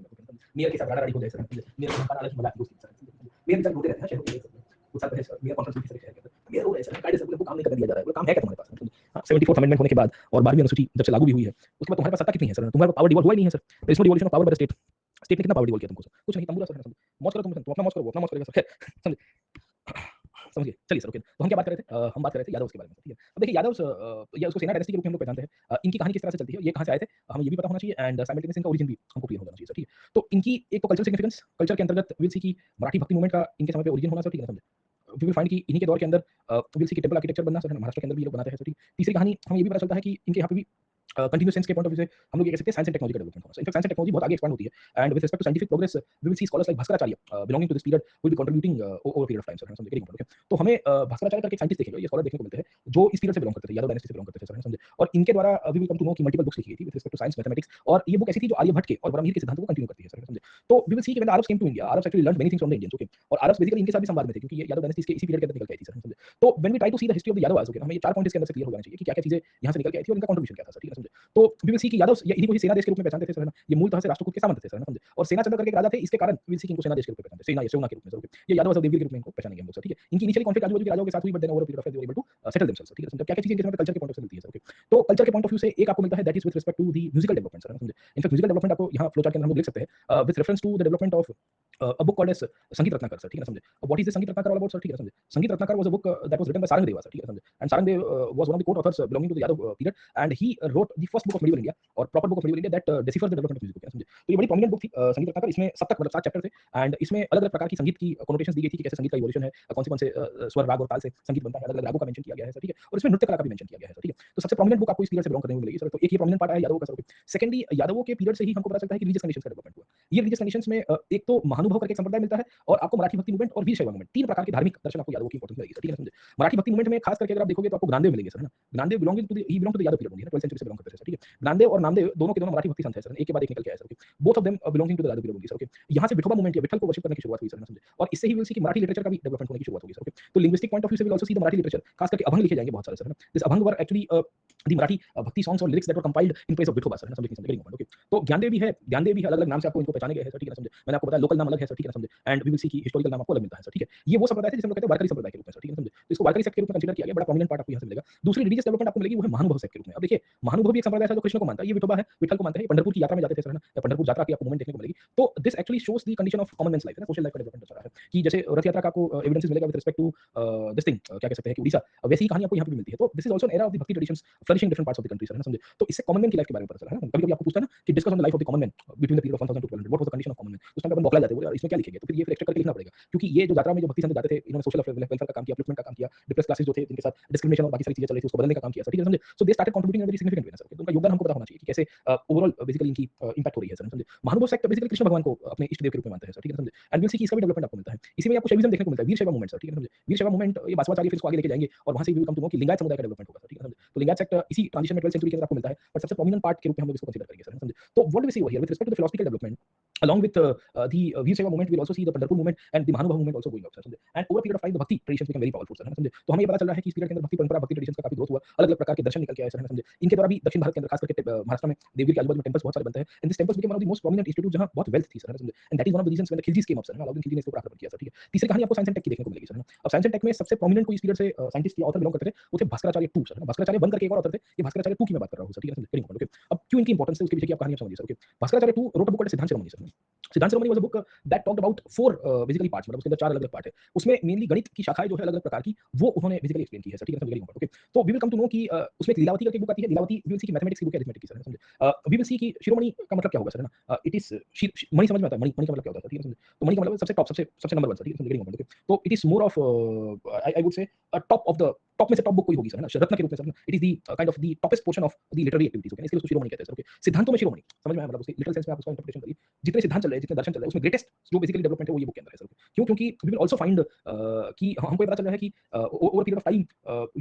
मेयर के साथ गाड़ा-गाड़ी हो जाए सर, मेयर का अलग ही मजाक दोस्ती सर, मेयर के साथ होते रहते हैं शहरों के, कुछ साल पहले सर मेयर कॉन्फ्रेंस हुई थी सर शहर के अंदर, मेयर हो गए सर, कायदे से बोले वो काम नहीं करने दिया जा रहा है, वो काम है क्या तुम्हारे पास? हाँ, 74th अमेंडमेंट होने के बाद और 12वीं अनुसूची जब से लागू भी हुई है, उसके बाद तुम्हारे पास सत्ता कितनी है सर? तुम्हारे पास पावर डिवॉल्व हुआ ही नहीं है sir. There is no devolution of power by the state. State ने कितना पावर डिवॉल्व किया तुमको सर? कुछ नहीं, तंबू सर, मौज करो तुम अपना मौज करो, वो अपना मौज करेगा सर, खैर समझे? समझिए, चलिए सर, ओके। तो हम क्या बात कर रहे थे? हम बात कर रहे थे यादव्स के बारे में, ठीक है। अब देखिए यादव्स या उसको सेना डायनेस्टी के रूप में हम लोग पहचानते हैं। इनकी कहानी किस तरह से चलती है, ये कहाँ से आए थे, हमें ये भी पता होना चाहिए, एंड साइमल्टेनियसली इनका ओरिजिन भी हमको क्लियर हो जाना चाहिए सर, ठीक है। तो इनकी एक तो कल्चरल सिग्निफिकेंस, कल्चर के अंतर्गत विल सी की मराठी भक्ति मूवमेंट का इनके समय पे ओरिजिन होना सर, ठीक है ना, समझे? वी विल फाइंड कि इन्हीं के दौर के अंदर विल सी की टेंपल आर्किटेक्चर बनना सर, है ना, महाराष्ट्र के अंदर भी ये लोग बनाते हैं सर, ठीक है। तीसरी कहानी हमें ये भी पता चलता है कि इनके यहाँ पे भी कंटीन्यूअस सेंस के पॉइंट ऑफ व्यू से हम लोग ये कह सकते हैं साइंस एंड टेक्नोलॉजी का डेवलपमेंट होना। इनफैक्ट साइंस एंड टेक्नोलॉजी बहुत आगे एक्सपांड होती है, and with respect to scientific progress we will see scholars like Bhaskaracharya belonging to this period will be contributing over period of time sir, समझे? Very important, okay. तो हमें भास्कराचार्य करके एक scientist देखेगा, ये स्कॉलर देखने को मिलते हैं, जो इस पीरियड से बिलोंग करते थे, यादव डायनेस्टी से बिलोंग करते थे सर, समझे? और इनके द्वारा we will come to know कि मल्टीपल बुक्स लिखी गई थी with respect to science, mathematics, और ये बुक ऐसी थी जो आर्यभट्ट के और ब्रह्महीर के सिद्धांतों को कंटिन्यू करती है सर, समझे? तो वी विल सी कि when the Arabs came to India, Arabs actually learned many things from the Indians, okay. और अरब्स बेसिकली इनके साथ भी संवाद में थे, क्योंकि ये यादव डायनेस्टी के इसी पीरियड के अंदर निकल के आई थी सर, समझे? तो when we try to see the history of the Yadav, okay, हमें ये 4 पॉइंट इसके अंदर से क्लियर हो जाने चाहिए कि क्या-क्या चीजें यहाँ से निकल के आई थी और इनका कंट्रीब्यूशन क्या था सर, ठीक है, समझे? तो वी विल सी कि यादव इन्हीं को ही सेना देश के रूप में पहचानते थे सर, है ना? ये मूलतः से राष्ट्रकूट के सामंत थे सर, है ना, समझे? और सेना चंद्र करके एक राजा थे, इसके कारण विल सी कि इनको सेना देश के रूप में पहचानते, सेना या सेना के रूप में सर, ओके। ये यादव देवगिरी के रूप में इनको पहचानेंगे हम लोग सर, ठीक है। इनकी इनिशियली कॉन्फ्लिक्ट आजू-बाजू के राजाओं के साथ हुई, but then over a period of time they were able to settle themselves, ठीक है, समझे? क्या-क्या चीजें इनके समय पे कल्चर के पॉइंट ऑफ से मिलती है सर, ओके। तो कल्चर के पॉइंट ऑफ व्यू से एक आपको मिलता है, that is with respect to the musical development sir, समझे? इनफैक्ट म्यूजिकल डेवलपमेंट आपको यहाँ फ्लो चार्ट के अंदर हम लोग देख सकते हैं with reference to the development of a book called as संगीत रत्नाकर सर, ठीक है ना, समझे? What is the संगीत रत्नाकर all about सर, ठीक है ना, समझे? Sangeet Ratnakar was a book that was written by Sarangdeva sir, ठीक है ना, समझे? And Sarangdev was one of the court authors belonging to the Yadav period, and he wrote the first book of medieval India or proper book of medieval India that deciphers the development of music, ठीक है ना, समझे? तो ये बड़ी prominent book थी संगीत रत्नाकर। इसमें सप्तक मतलब 7 चैप्टर थे, एंड इसमें अलग-अलग प्रकार की संगीत की कनोटेशंस दी गई थी कि कैसे संगीत का इवोल्यूशन है, कौन से स्वर, राग और ताल से संगीत बनता है, अलग-अलग रागों का मेंशन किया गया है सर, ठीक है? और इसमें नृत्य कला का भी मेंशन किया गया है सर, ठीक है? तो सबसे प्रोमिनेंट बुक आपको इस पीरियड से बिलॉन्ग करने को मिलेगी सर। तो एक ये प्रोमिनेंट पार्ट है यादवों का सर, ओके। सेकंडली यादवों के पीरियड से ही हमको पता चलता है कि रिलीजियस कंडीशंस का डेवलपमेंट हुआ। ये रिलीजियस कंडीशंस में एक तो महानुभव करके एक संप्रदाय मिलता है, और आपको मराठी भक्ति मूवमेंट और वीरशैव मूवमेंट, 3 प्रकार के धार्मिक दर्शन आपको यादवों की इंपॉर्टेंस मिलेगी सर, ठीक है ना, समझे? मराठी भक्ति मूवमेंट में खास करके अगर आप देखोगे तो आपको ज्ञानदेव मिलेंगे सर, है ना? Gyandev belonging to the he belong to the Yadav period only, है ना, 12th सेंचुरी से बिलोंग करते थे सर, ठीक है? ज्ञानदेव और नामदेव दोनों के दोनों मराठी भक्ति संत हैं सर, एक के बाद एक निकल के आए sir, okay. Both of them belonging to the Yadav period only sir, okay. यहाँ से विठोबा मूवमेंट या विठल को वर्शिप करने की शुरुआत हुई सर, है ना, समझे? और इससे ही विल सी कि मराठी लिटरेचर का भी डेवलपमेंट होने की शुरुआत होगी सर, ओके। तो लिंग्विस्टिक पॉइंट ऑफ व्यू से will also see the Marathi literature, खास करके अभंग लिखे जाएंगे बहुत सारे सर, है ना? This abhang were actually the Marathi भक्ति सॉन्ग्स और lyrics that were compiled in place of Vithoba sir, समझे समझे ओके। तो ज्ञानदेव भी है, अलग-अलग नाम से आपको इनको पहचाने गए हैं सर, ठीक है ना समझे। मैंने आपको बताया लोकल नाम अलग है सर, ठीक है ना समझे। एंड वी विल सी कि हिस्टोरिकल नाम आपको अलग मिलता है सर, ठीक है। ये वो संप्रदाय है जिसे हम लोग कहते हैं वारकरी संप्रदाय के रूप में सर, ठीक है ना समझे। तो इसको वारकरी सेक्ट के रूप में कंसीडर किया गया, बड़ा प्रोमिनेंट पार्ट आपको यहाँ से मिलेगा। दूसरी रिलीजियस डेवलपमेंट आपको मिलेगी वो है महानुभव सेक्ट के रूप में। अब देखिए महानुभव भी एक संप्रदाय है जो कृष्ण को मानता है, ये विठोबा है, विठल को मानता है, ये पंढरपुर की यात्रा में जाते थे सर, है ना। या पंढरपुर यात्रा की आपको मूवमेंट देखने को मिलेगी। तो this actually shows the condition of common man's life, है ना, सोशल लाइफ का डेवलपमेंट हो रहा है कि जैसे रथ यात्रा का आपको एविडेंसेस मिलेगा with respect to this thing, क्या कह सकते हैं कि उड़ीसा, वैसी ही कहानी आपको यहाँ पे भी मिलती है। तो this is also an era of the bhakti traditions flourishing different parts of the country sir, है ना समझे। तो इससे कॉमन मैन की लाइफ के बारे में पता चला है ना। कभी-कभी आपको पूछता है ना कि discuss on the life of the common man between the period of 1000 to 1200 what was the condition of common man. उस टाइम पे अपन बौखला जाते हैं, बोले यार इसमें क्या लिखेंगे, तो फिर ये फिर एक्स्ट्रा करके लिखना पड़ेगा क्योंकि ये जो यात्रा में जो भक्ति संत जाते थे, इन्होंने सोशल वेलफेयर का काम किया, अपलिफ्टमेंट का काम किया, डिप्रेस्ड क्लासेस जो थे जिनके साथ डिस्क्रिमिनेशन और बाकी सारी चीजें चल रही थी उसको बदलने का काम किया सर, ठीक है समझे। So they started contributing in a very significant way sir, तो उनका योगदान हमको पता होना चाहिए कि कैसे ओवरऑल बेसिकली इनकी इंपैक्ट हो रही है सर, समझे। महानुभव सेक्ट बेसिकली कृष्ण भगवान को अपने इष्ट देव के रूप में मानते हैं सर, ठीक है समझे। एंड विल सी कि इसका भी डेवलपमेंट आपको मिलता है। इसी में आपको शैविज्म देखने को मिलता है, वीर शैव मूवमेंट सर, ठीक है समझे। वीर शैव मूवमेंट ये बासवाचार्य फिर इसको आगे लेके जाएंगे और वहां से we will come to know कि लिंगायत समुदाय का डेवलपमेंट होगा सर, ठीक है समझे। तो लिंगायत सेक्ट इसी ट्रांजिशन में 12th सेंचुरी के अंदर आपको मिलता है, बट सबसे प्रोमिनेंट पार्ट के रूप में हम लोग इसको कंसीडर करेंगे सर, समझे। तो what do we see over here with respect to the philosophical development along with the Veer Seva movement, we'll also see the Pandharpur movement and the Mahanubhav movement also going up, sir. And over a period of time, the Bhakti traditions became very powerful, sir. समझे? तो हमें ये पता चल रहा है कि इस पीरियड के अंदर भक्ति परंपरा, भक्ति ट्रेडिशंस का काफी ग्रोथ हुआ, अलग-अलग प्रकार के दर्शन निकल के आए, सर, समझे? इनके द्वारा भी दक्षिण भारत के अंदर खास करके महाराष्ट्र में देवगिरी के आजू-बाजू में टेंपल्स बहुत सारे बनते हैं, and this temples became one of the most prominent institute जहां बहुत वेल्थ थी, सर, समझे? And that is one of the reasons when the Khiljis came up, sir, Alauddin Khilji ने इसको आक्रमण किया, सर, ठीक है? तीसरी कहानी आपको साइंस एंड टेक की देखने को मिलेगी, सर, है ना? अब साइंस एंड टेक में सबसे प्रोमिनेंट कोई इस पीरियड से साइंटिस्ट या ऑथर बिलोंग करते थे, वो थे भास्कराचार्य 2, सर, भास्कराचार्य 1 करके एक और ऑथर थे, ये भास्कराचार्य 2 की मैं बात कर रहा हूं, सर, ठीक है? समझे? ओके। अब क्यों इनकी इंपॉर्टेंस है उसके पीछे की आप कहानी आप समझिए, sir, okay? Bhaskaracharya 2 wrote a book called Siddhanta Shiromani, sir. Siddhanta Shiromani was a book that talked about 4 basically parts, मतलब उसके अंदर 4 अलग-अलग पार्ट है। उसमें मेनली गणित की शाखाएं जो है अलग-अलग प्रकार की, वो उन्होंने बेसिकली एक्सप्लेन की है, सर, ठीक है? Very important, okay. तो we will come to know कि उसमें एक लीलावती करके बुक आती है, लीलावती वी विल सी कि मैथमेटिक्स की बुक है, अरिथमेटिक की, सर, समझे। वी विल सी कि शिरोमणि का मतलब क्या होगा, सर, है ना? इट इज मणि समझ में आता है, मणि मणि का मतलब क्या होता है, ठीक है? समझे। तो मणि का मतलब सबसे टॉप, सबसे सबसे नंबर 1, सर, ठीक है? Very important, okay. तो it is more of I would say top of the top में से टॉप बुक कोई होगी, सर, है ना? रत्न के रूप में, sir, it is the kind of the toppest portion of the literary activities, okay? इसलिए उसको शिरोमणि कहते हैं, सर, ओके। सिद्धांतों में शिरोमणि, समझ में आया? मतलब उसके लिटरल सेंस में आप उसका इंटरप्रिटेशन करिए। जितने सिद्धांत चल रहे हैं, जितने दर्शन चल रहे हैं, उसमें ग्रेटेस्ट जो बेसिकली डेवलपमेंट है वो ये बुक के अंदर है, सर। क्यों? क्योंकि वी विल आल्सो फाइंड कि हमको ये पता चल रहा है कि ओवर पीरियड ऑफ टाइम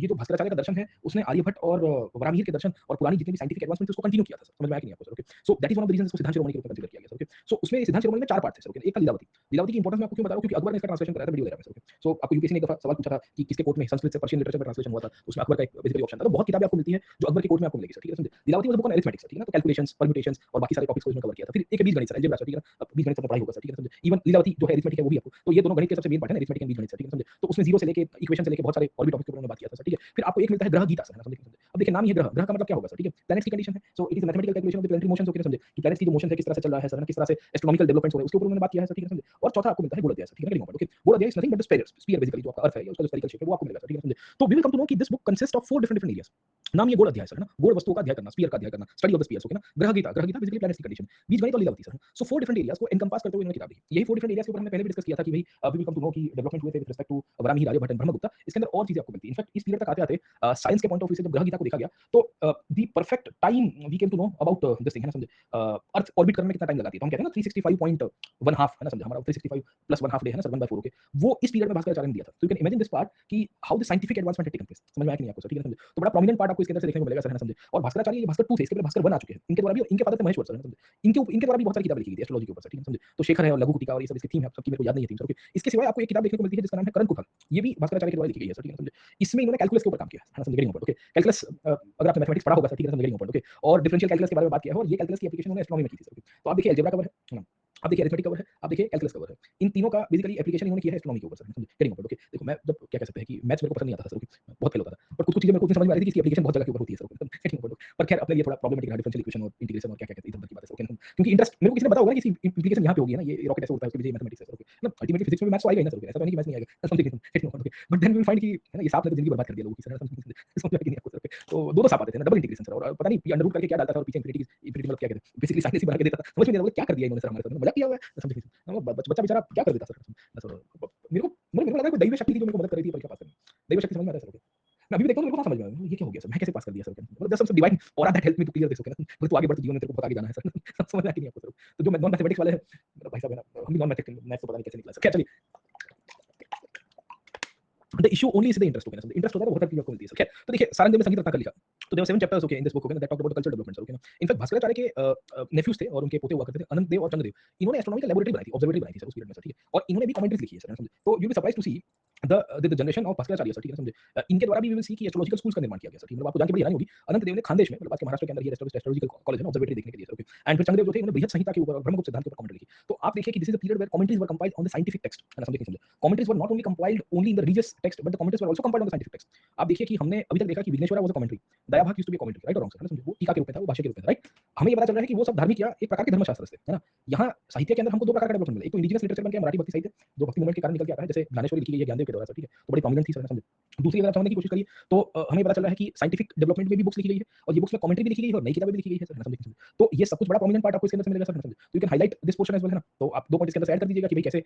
ये जो भास्कराचार्य का दर्शन है, उसने आर्यभट्ट और वराहमिहिर के दर्शन और पुरानी जितनी भी साइंटिफिक एडवांसमेंट उसको कंटिन्यू किया था, सर। समझ में आया कि नहीं आपको, sir? Okay. So that is one of the reasons इसको सिद्धांत शिरोमणि के रूप में कंसीडर किया गया, सर, ओके। सो उसमें सिद्धांत शिरोमणि में 4 पार्ट थे, सर, ओके। एक था लीलावती। लीलावती की इंपॉर्टेंस मैं आपको क्यों बता रहा हूँ क्योंकि अकबर ने इसका ट्रांसलेशन कराया था वीडियो वगैरह में, सर, ओके। सो आपको यूपीएससी ने एक दफा सवाल पूछा था कि किसके कोर्ट में संस्कृत से पर्शियन लिटरेचर में ट्रांसलेशन हुआ था, तो उसमें अकबर का एक बेसिकली ऑप्शन था। तो बहुत किताबें आपको मिलती है जो अकबर के कोर्ट में आपको मिलेगी, सर, ठीक है? समझे। Lilavati was book on arithmetics, ठीक है ना? तो कैलकुलेशंस, परम्यूटेशंस और बाकी सारे टॉपिक्स को इसमें कवर किया था। फिर एक है बीजगणित, सर, अलजेब्रा, सर, ठीक है ना? अब बीजगणित सबने पढ़ाई होगा, सर, ठीक है? समझे। इवन लीलावती जो है अरिथमेटिक है वो भी आपको, तो ये दोनों गणित के सबसे मेन पार्ट है ना, अरिथमेटिक एंड बीजगणित, सर, ठीक है? समझे। तो उसमें जीरो से लेके इक्वेशन से लेके बहुत सारे और भी टॉपिक के ऊपर उन्होंने बात किया था, सर, ठीक है? फिर आपको एक मिलता है ग्रह गीता, सर, है ना? समझे। अब देखिए नाम ही है ग्रह, ग्रह का मतलब क्या होगा, सर, ठीक है? प्लैनेट्स की कंडीशन है। So it is mathematical calculation of the planetary motions, okay, समझे। कि प्लैनेट्स की जो मोशन है किस तरह से चल रहा है, सर, किस तरह से एस्ट्रोनॉमिकल डेवलपमेंट्स हो रहे हैं उसके ऊपर उन्होंने बात किया है, सर, ठीक है? समझे। और चौथा आपको मिलता है गोल अध्याय, सर, ठीक है? Very important, okay. Gola Adhyaya is nothing but the sphere basically जो आपका अर्थ है या उसका जो स्फेरिकल शेप है वो आपको मिलेगा, सर, ठीक है? समझे। तो we will come to know कि this book consist of 4 different areas. नाम ये गोल अध्याय, सर, है ना? गोल वस्तुओं का अध्ययन करना, स्फीयर का अध्ययन करना, study of the spheres, okay ना? ग्रह गीता बेसिकली प्लैनेट्स की कंडीशन, बीजगणित और लीलावती, सर। सो 4 डिफरेंट एरियाज को एनकंपास करते हुए इन्होंने किताब लिखी। यही 4 डिफरेंट एरियाज के ऊपर हमने पहले भी डिस्कस किया था कि भाई we will come to know कि डेवलपमेंट हुए थे with respect to Varahamihir, Aryabhatta and Brahmagupta. इसके अंदर और चीजें आपको मिलती हैं। इनफैक्ट इस पीरियड तक आते-आते साइंस के पॉइंट ऑफ व्यू से जब ग्रह गीता को देखा गया तो the perfect time we came to know about this thing, है ना? समझे। अर्थ ऑर्बिट करने में कितना टाइम लगाती है, तो हम कहते हैं ना 365.1 हाफ, है ना? समझे। हमारा 365 प्लस 1 हाफ डे है ना सर, 1/4, ओके। वो इस पीरियड में भास्कराचार्य ने दिया था। तो you can imagine this part कि how the scientific advancement had taken place. समझ में आया कि नहीं आपको, सर, ठीक है? समझे। तो बड़ा प्रोमिनेंट पार्ट आपको इसके अंदर से देखने को मिलेगा, सर, है ना? समझे। और भास्कराचार्य ये भास्कर 2 थे, इसके पहले भास्कर 1 आ चुके हैं। इनके द्वारा भी, और इनके फादर थे महेश्वर, सर, है ना? समझे। इनके द्वारा भी बहुत सारी किताबें लिखी गई थी एस्ट्रोलॉजी के ऊपर, सर, ठीक है? समझे। तो शेखर है और लघु कुटिका और ये सब इसकी थीम है, सबकी मेरे को याद नहीं है थीम, सर, ओके। इसके सिवाय आपको एक किताब देखने को मिलती है जिसका नाम है करण कुतल। ये भी भास्कराचार्य के द्वारा लिखी गई है, सर, ठीक है? समझे। इसमें इन्होंने कैलकुलस के ऊपर काम किया है ना? समझे। Very important, okay. कैलकुलस अगर आपने मैथमेटिक्स पढ़ा होगा, सर, ठीक है? समझे। Very important, okay. और डिफरेंशियल कैलकुलस के बारे में बात किया है और ये कैलकुलस की एप्लीकेशन उन्होंने एस्ट्रोनॉमी में की थी, सर, ओके। तो आप देखिए अलजेब्रा कवर है ना? आप देखिए अरिथमेटिक कवर है, आप देखिए कैलकुलस कवर है। इन तीनों का बेसिकली एप्लीकेशन इन्होंने किया है एस्ट्रोनॉमी के ऊपर, सर, समझे। Very important, okay. देखो मैं जब क्या कह सकते हैं कि मैथ्स मेरे को पसंद नहीं आता था, सर, ओके। बहुत फेल होता था। पर कुछ-कुछ चीजें मेरे को उतनी समझ में आ रही थी कि इसकी एप्लीकेशन बहुत जगह के ऊपर होती है, सर, ओके। Very important. पर खैर अपने लिए थोड़ा प्रॉब्लमैटिक रहा डिफरेंशियल इक्वेशन और इंटीग्रेशन और क्या-क्या कहते हैं इधर-उधर की बातें, सर, ओके। क्योंकि इंटरेस्ट मेरे को किसी ने बताया होगा ना कि इसकी एप्लीकेशन यहाँ पे होगी ना, ये रॉकेट ऐसे उड़ता है उसके पीछे मैथमेटिक्स है, सर, ओके। ना अल्टीमेटली फिजिक्स में भी मैथ्स तो आएगा ही ना, सर, ऐसा तो नहीं कि मैथ्स नहीं आएगा, समझिए। Okay. But then we find कि है ना ये सांप ने तो जिंदगी बर्बाद कर दिया लोगों की, सर, समझ में आ गई नहीं आपको, सर, ओके। तो दो सांप आते थे ना, डबल इंटीग्रेशन, सर, और पता नहीं ये अंडर रूट करके क्या डालता था और पीछे इंफिनिटी मतलब क्या कहते हैं बेसिकली साइंस ही बना के देता था। समझ में नहीं आता क्या कर दिया इन्होंने, सर, हमारे साथ मजाक किया हुआ है, समझिए। बच्चा बेचारा क्या कर देता, सर, सर। मेरे को लगा कोई दैवीय शक्ति थी जो मेरे को मदद कर रही थी परीक्षा पास करने में। दैवीय शक्ति समझ में आ रहा है, सर, ओके। मैं अभी भी देखता हूँ, मेरे को ना समझ में आया ये क्या हो गया, सर, मैं कैसे पास कर दिया, सर, मतलब just some divine aura that help me to clear this, okay ना। मतलब तू आगे बढ़, जीवन में तेरे को बहुत आगे जाना है, सर। समझ में आया कि नहीं आपको, सर? तो जो नॉन मैथमेटिक्स वाले हैं मेरा भाई साहब है ना, हम भी नॉन मैथ्स तो पता नहीं कैसे निकला, सर। खैर चलिए, the issue only is the interest, okay ना। इंटरेस्ट होता है तो बहुत सारी चीजें आपको मिलती है, सर। खैर तो देखिए सारंग देव ने संगीत रत्नाकर लिखा। तो there were 7 chapters okay in this book okay that talked about cultural development sir okay ना। इनफैक्ट भास्कराचार्य के नेफ्यूज थे और उनके पोते हुआ करते थे अनंत देव और चंद्रदेव। इन्होंने एस्ट्रोनॉमिकल लैबोरेटरी बनाई थी, ऑब्जर्वेटरी बनाई थी सर उस पीरियड में सर, ठीक है। और इन्होंने भी कमेंट्रीज लिखी है सर, समझे। तो you will surprise to see the generation of Bhaskaracharya sir, ठीक है समझे। इनके द्वारा भी वी विल सी कि एस्ट्रोलॉजिकल स्कूल्स का निर्माण किया गया सर, ठीक है। मतलब आपको जान के बड़ी हैरानी होगी, अनंत देव ने खानदेश में मतलब आज के महाराष्ट्र के अंदर ये एस्ट्रोलॉजिकल कॉलेज है ना, ऑब्जर्वेटरी देखने के लिए सर, ओके। एंड फिर चंद्रदेव जो थे उन्होंने बृहत संहिता के ऊपर और ब्रह्मगुप्त सिद्धांत के ऊपर कमेंट्री लिखी। तो आप देखिए कि this is the period where commentaries were compiled on the scientific text, है ना, समझे कि नहीं समझे। Commentaries were not only compiled only in the religious text but the commentaries were also compiled on the scientific text. आप देखिए कि हमने अभी तक देखा कि Vighneshwara was a commentary, Dayabhaga used to be a commentary, right और रॉन्ग सर, है ना, समझे। वो टीका के रूप में था, वो भाष्य के रूप में था, राइट। हमें ये पता चल रहा है कि वो सब धार्मिक या एक प्रकार के धर्मशास्त्र थे, है ना। यहाँ साहित्य के अंदर हमको दो प्रकार का डेवलपमेंट मिला, एक तो इंडिजिनस लिटरेचर बन गया मराठी भक्ति साहित्य, जो भक्ति मूवमेंट के कारण निकल के आता है, जैसे ज्ञानेश्वरी लिखी गई है ज्ञानदेव के द्वारा सर, ठीक है। तो बड़ी प्रोमिनेंट थी सर, समझे। दूसरी अगर आप समझने की कोशिश करिए तो हमें पता चल रहा है कि साइंटिफिक डेवलपमेंट में भी बुक्स लिखी गई है और ये बुक्स में कमेंट्री भी लिखी गई है और नई किताबें भी लिखी गई है सर, है ना, समझे। तो ये सब कुछ बड़ा प्रोमिनेंट पार्ट आपको इसके अंदर से मिलेगा सर, समझे। तो you can highlight this portion as well, है ना। तो आप दो पॉइंट इसके अंदर से ऐड कर दीजिएगा कि भाई कैसे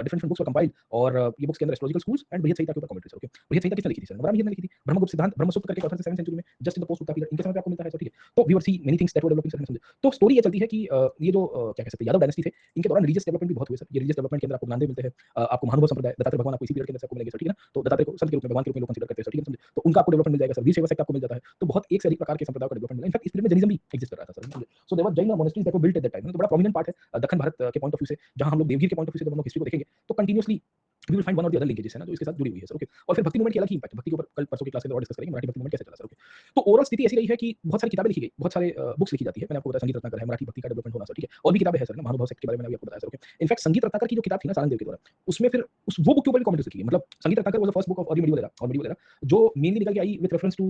डिफरेंट बुक्स वर कंपाइल्ड और ये बुक्स के अंदर एस्ट्रोलॉजिकल स्कूल्स एंड बृहत संहिता के ऊपर कमेंट्रीज, ओके। बृहत संहिता किसने लिखी थी सर? नवराम ने लिखी थी। ब्रह्मगुप्त सिद्धांत ब्रह्मसूत्र करके 4th से 7th सेंचुरी में just in the post Gupta period इनके समय पे आपको मिलता है सर, ठीक है। तो we were see many things that were developing sir, समझे। तो स्टोरी ये चलती है कि ये जो क्या कह सकते हैं यादव डायनेस्टी थे, इनके दौरान रिलीजियस डेवलपमेंट भी बहुत हुए सर। ये रिलीजियस डेवलपमेंट के अंदर आपको ज्ञानदेव मिलते हैं, आपको महानुभव संप्रदाय दत्तात्रेय भगवान आपको इसी पीरियड के अंदर से आपको मिलेंगे सर, ठीक है ना। तो दत्तात्रेय को संत के रूप में भगवान के रूप में लोग कंसीडर करते हैं सर, ठीक है, समझे। तो उनका आपको डेवलपमेंट मिल जाएगा सर, वीर शैव सेक्ट आपको मिल जाता है। तो बहुत एक से अधिक प्रकार के संप्रदायों का डेवलपमेंट मिला। इनफैक्ट इस पीरियड में जैनिज्म भी एग्जिस्ट कर रहा था सर, समझे। So there were Jain monasteries that were built at that time, तो बड़ा प्रोमिनेंट पार्ट है दक्षिण भारत के पॉइंट ऑफ व्यू से। जहां हम लोग देवगिर के पॉइंट ऑफ व्यू से जब हम लोग हिस्ट्री को देखेंगे तो continuously we will find one और द अदर लिंकेजेस, है ना, जो इसके साथ जुड़ी हुई है सर, ओके। और फिर भक्ति मूवमेंट की अलग ही इंपैक्ट, भक्ति के ऊपर कल परसों की क्लास के अंदर और डिस्कस करेंगे, मराठी भक्ति मूवमेंट कैसे चला सर, ओके। तो ओवरऑल स्थिति ऐसी रही है कि बहुत सारी किताबें लिखी गई, बहुत सारे बुक्स लिखी जाती है। मैंने आपको बताया संगीत रत्नाकर है, मराठी भक्ति का डेवलपमेंट होना सर, ठीक है। और भी किताबें हैं सर ना, महानुभव सेक्ट के बारे में मैंने अभी आपको बताया सर, ओके। इनफैक्ट संगीत रत्नाकर की जो किताब थी ना सारंगदेव के द्वारा, उसमें फिर उस वो बुक के ऊपर भी कमेंट्रीज लिखी गई। मतलब Sangeet Ratnakar was the first book of early medieval era और मेडिवल एरा जो मेनली निकल के आई with reference to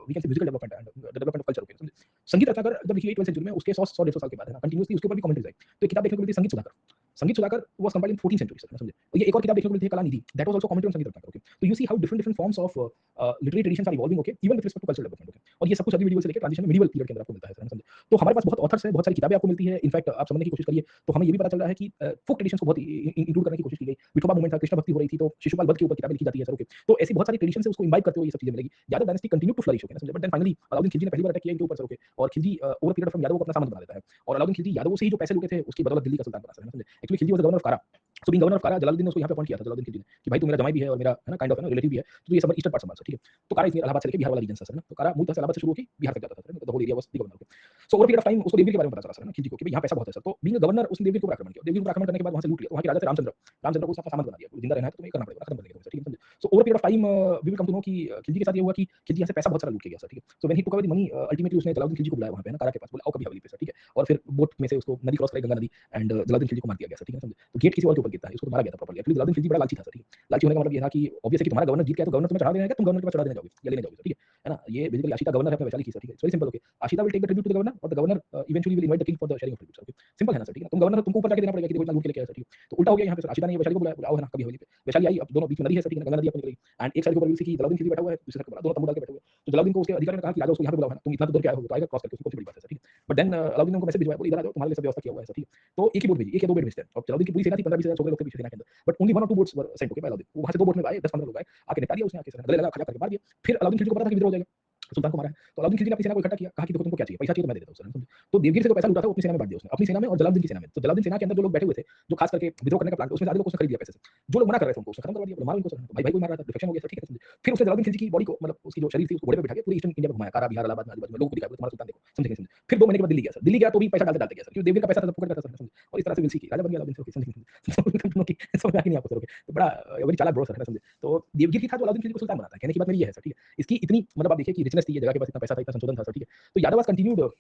we can say musical development and the development of culture, okay, समझे। संगीत रत्नाकर जब लिखी गई 12th सेंचुरी में, उसके 100 150 साल के बाद, है ना, कंटीन्यूअसली उसके ऊपर भी कमेंट्रीज आई। तो एक किताब देखने को मिलती है Sangeet Sudhakar. Sangeet Sudhakar was compiled in 14th century sir, समझे। और ये एक और किताब देखने को मिलती है Kalanidhi, that was also commentary on Sangeet Ratnakar, okay. तो you see how different different forms of literary traditions are evolving, okay, even with respect to cultural development, okay. और ये सब कुछ अर्ली मेडिवल से लेकर ट्रांजिशन में मेडिवल पीरियड के अंदर आपको मिलता है सर, समझे। तो हमारे पास बहुत ऑथर्स हैं, बहुत सारी किताबें आपको मिलती है। इनफैक्ट आप समझने की कोशिश करिए तो हमें ये भी पता चल रहा है कि फोक ट्रेडिशंस को बहुत इंक्लूड करने की कोशिश की गई। विठोबा मूवमेंट था, कृष्ण भक्ति हो रही थी, तो शिशुपाल वध के ऊपर किताबें लिखी जाती है सर, ओके। तो ऐसी बहुत सारी ट्रेडिशंस है, उसको इम्बाइब करते हुए ये सब चीजें मिलेगी। Yadava dynasty continue to flourish, okay, समझे। But then finally Alauddin Khilji ने पहली बार अटैक किया इनके ऊपर सर, ओके। और Khilji over period of Yadav को अपना सामंत बना देता है और अलाउद्दीन खिलजी यादवों से ही जो पैसे लूटे थे उसकी बदौलत दिल्ली का सुल्तान बना सर, समझे। Actually Khilji was the governor of Kara. So being governor of कारा जलालुद्दीन ने उसको यहाँ पे अपॉइंट किया था, जलालुद्दीन खिलजी ने, कि भाई तू मेरा जमाई भी है और मेरा, है ना, काइंड ऑफ, है ना, रिलेटिव भी है, तो ये सब ईस्टर्न पार्ट संभाल सर, ठीक है। तो कारा इसलिए इलाहाबाद से लेके बिहार वाला रीजन सर, है ना। तो कारा मूलतः से इलाहाबाद से शुरू होके बिहार तक जाता था sir, the whole area was the governor, okay. So over period of time उसको देवगिर के बारे में पता चला सर, है ना, खिलजी को, कि भाई यहाँ पैसा बहुत है सर। तो बीइंग गवर्नर उसने देवगिर को आक्रमण किया। देवगिर को आक्रमण करने के बाद वहां से लूट लिया। तो वहां के राजा थे रामचंद्र, रामचंद्र को उसने अपना सामंत बना दिया। जिंदा रहना है तो तुम्हें करना पड़ेगा, खत्म कर देंगे तुम्हें, ठीक है, समझे। So over period of time we will come to know कि खिलजी के साथ ये हुआ कि खिलजी यहाँ से पैसा बहुत सारा लूट के गया सर, ठीक है। So when he took away the money ultimately उसने जलालुद्दीन खिलजी को बुलाया वहां पे, है ना, कारा के पास, बोला आओ कभी हवेली पे सर, ठीक है। और फिर बोट में से उसको नदी क्रॉस करे, गंगा नदी, एंड जलालुद्दीन खिलजी को मार दिया गया सर, ठीक है, समझे। तो गेट किसी और के ऊपर गिरता है, उसको तो मारा गया था प्रॉपर्ली। एक्चुअली जलालुद्दीन खिलजी बड़ा लालची था सर, ठीक है। लालची होने का मतलब ये था कि ऑब्वियस है कि तुम्हारा गवर्नर जीत गया तो गवर्नर तुम्हें चढ़ा देना है, तुम गवर्नर के पास चढ़ा देने जाओगे या लेने जाओगे, ठीक है ना। ये बेसिकली आशिता गवर्नर है अपने वैशाली की सर, ठीक है। Very simple, okay. आशिता will take the tribute to the governor और the governor eventually will invite the king for the sharing of tribute sir, okay. Simple है ना सर, ठीक है। तुम गवर्नर हो, तुमको ऊपर जाके देना पड़ेगा कि देखो इतना लूट के लेके आया सर, ठीक है। तो उल्टा हो गया यहाँ पे सर, आशिता ने वैशाली को बुलाया, बुलाओ, है ना, कभी हवेली पे। वैशाली आई, अब दोनों बीच में नदी है सर, ठीक है, गंगा नदी अपनी निकली एंड एक साइड के ऊपर विल सी की जलालुद्दीन खिलजी बैठा हुआ है, दूसरी साइड पे दोनों तंबू डाल के बैठे हुए हैं। तो जलालुद्दीन को उसके अधिकारी ने कहा कि राजा उसको यहाँ पे बुलाओ, है ना, तुम इतना दूर क्या आए हो, तो आएगा क्रॉस करके, उसकी कौन सी बड़ी बात है सर, ठीक है। बट देन अलाउद्दीन ने उनको मैसेज भिजवाया, बोले इधर आ जाओ, तुम्हारे लिए सब व्यवस्था किया हुआ है सर, ठीक है। तो एक ही बोट भेजी, एक या दो बोट भेजते हैं। अब जलालुद्दीन की पूरी सेना थी, 15-20 हजार सोलह लोग थे पीछे सेना के अंदर, बट ओनली 1 और 2 boats were sent, okay, by Alauddin. वहां से 2 बोट में आए, 10-15 लोग आए, आके निपटा दिया उसने, आके सर गले लगा, खड़ा करके मार दिया। फिर अलाउद्दीन खिलजी को पता था कि विद्रोह हो जाएगा, सुल्तान को मारा है। तो अलाउद्दीन खिलजी ने अपनी सेना को इकट्ठा किया, कहा कि देखो तुमको क्या चाहिए, पैसा चाहिए तो मैं दे देता हूँ सर, समझे। तो देवगिर से जो पैसा लूटा था वो अपनी सेना में बांट दिया उसने, अपनी सेना में और जलालुद्दीन की सेना में। तो जलालुद्दीन सेना के अंदर जो लोग बैठे हुए थे, जो खास करके विद्रोह करने का प्लान था, उसमें ज्यादा लोग उसने खरीद लिया पैसे से। जो लोग मना कर रहे थे उनको उसने खत्म करवा दिया, बोला मारो इनको सर, भाई भाई को मार रहा था, डिफेक्शन हो गया सर, ठीक है, समझे। फिर उसने जलालुद्दीन खिलजी की बॉडी को, मतलब उसकी जो शरीर थी, उसको घोड़े पे बिठा के पूरी ईस्टर्न इंडिया में घुमाया, कारा, बिहार, इलाहाबाद में, आजू-बाजू में लोगों को दिखाया, बोला तुम्हारा सुल्तान देखो, समझे, समझे। फिर 2 महीने के बाद दिल्ली गया सर, दिल्ली गया तो भी पैसा डालते-डालते गया सर, क्योंकि देवगिर का पैसा था, सब पकड़ था सर, समझे। और इस तरह से विल सी की राजा बन गया अलाउद्दीन, समझे, समझे। समझ में आ नहीं आपको सर, ओके। तो बड़ा वेरी चालाक ब्रो सर, है ना, समझे। तो देवगिर ही था जो अलाउद्दीन खिलजी को सुल्तान बनाता है, कहने की बात मेरी ये है सर, ठीक है। इसकी इतनी, मतलब आप देखिए कि रिचनेस थी, ये जगह के पास इतना पैसा था, इतना संशोधन था सर, ठीक है। तो Yadava was continued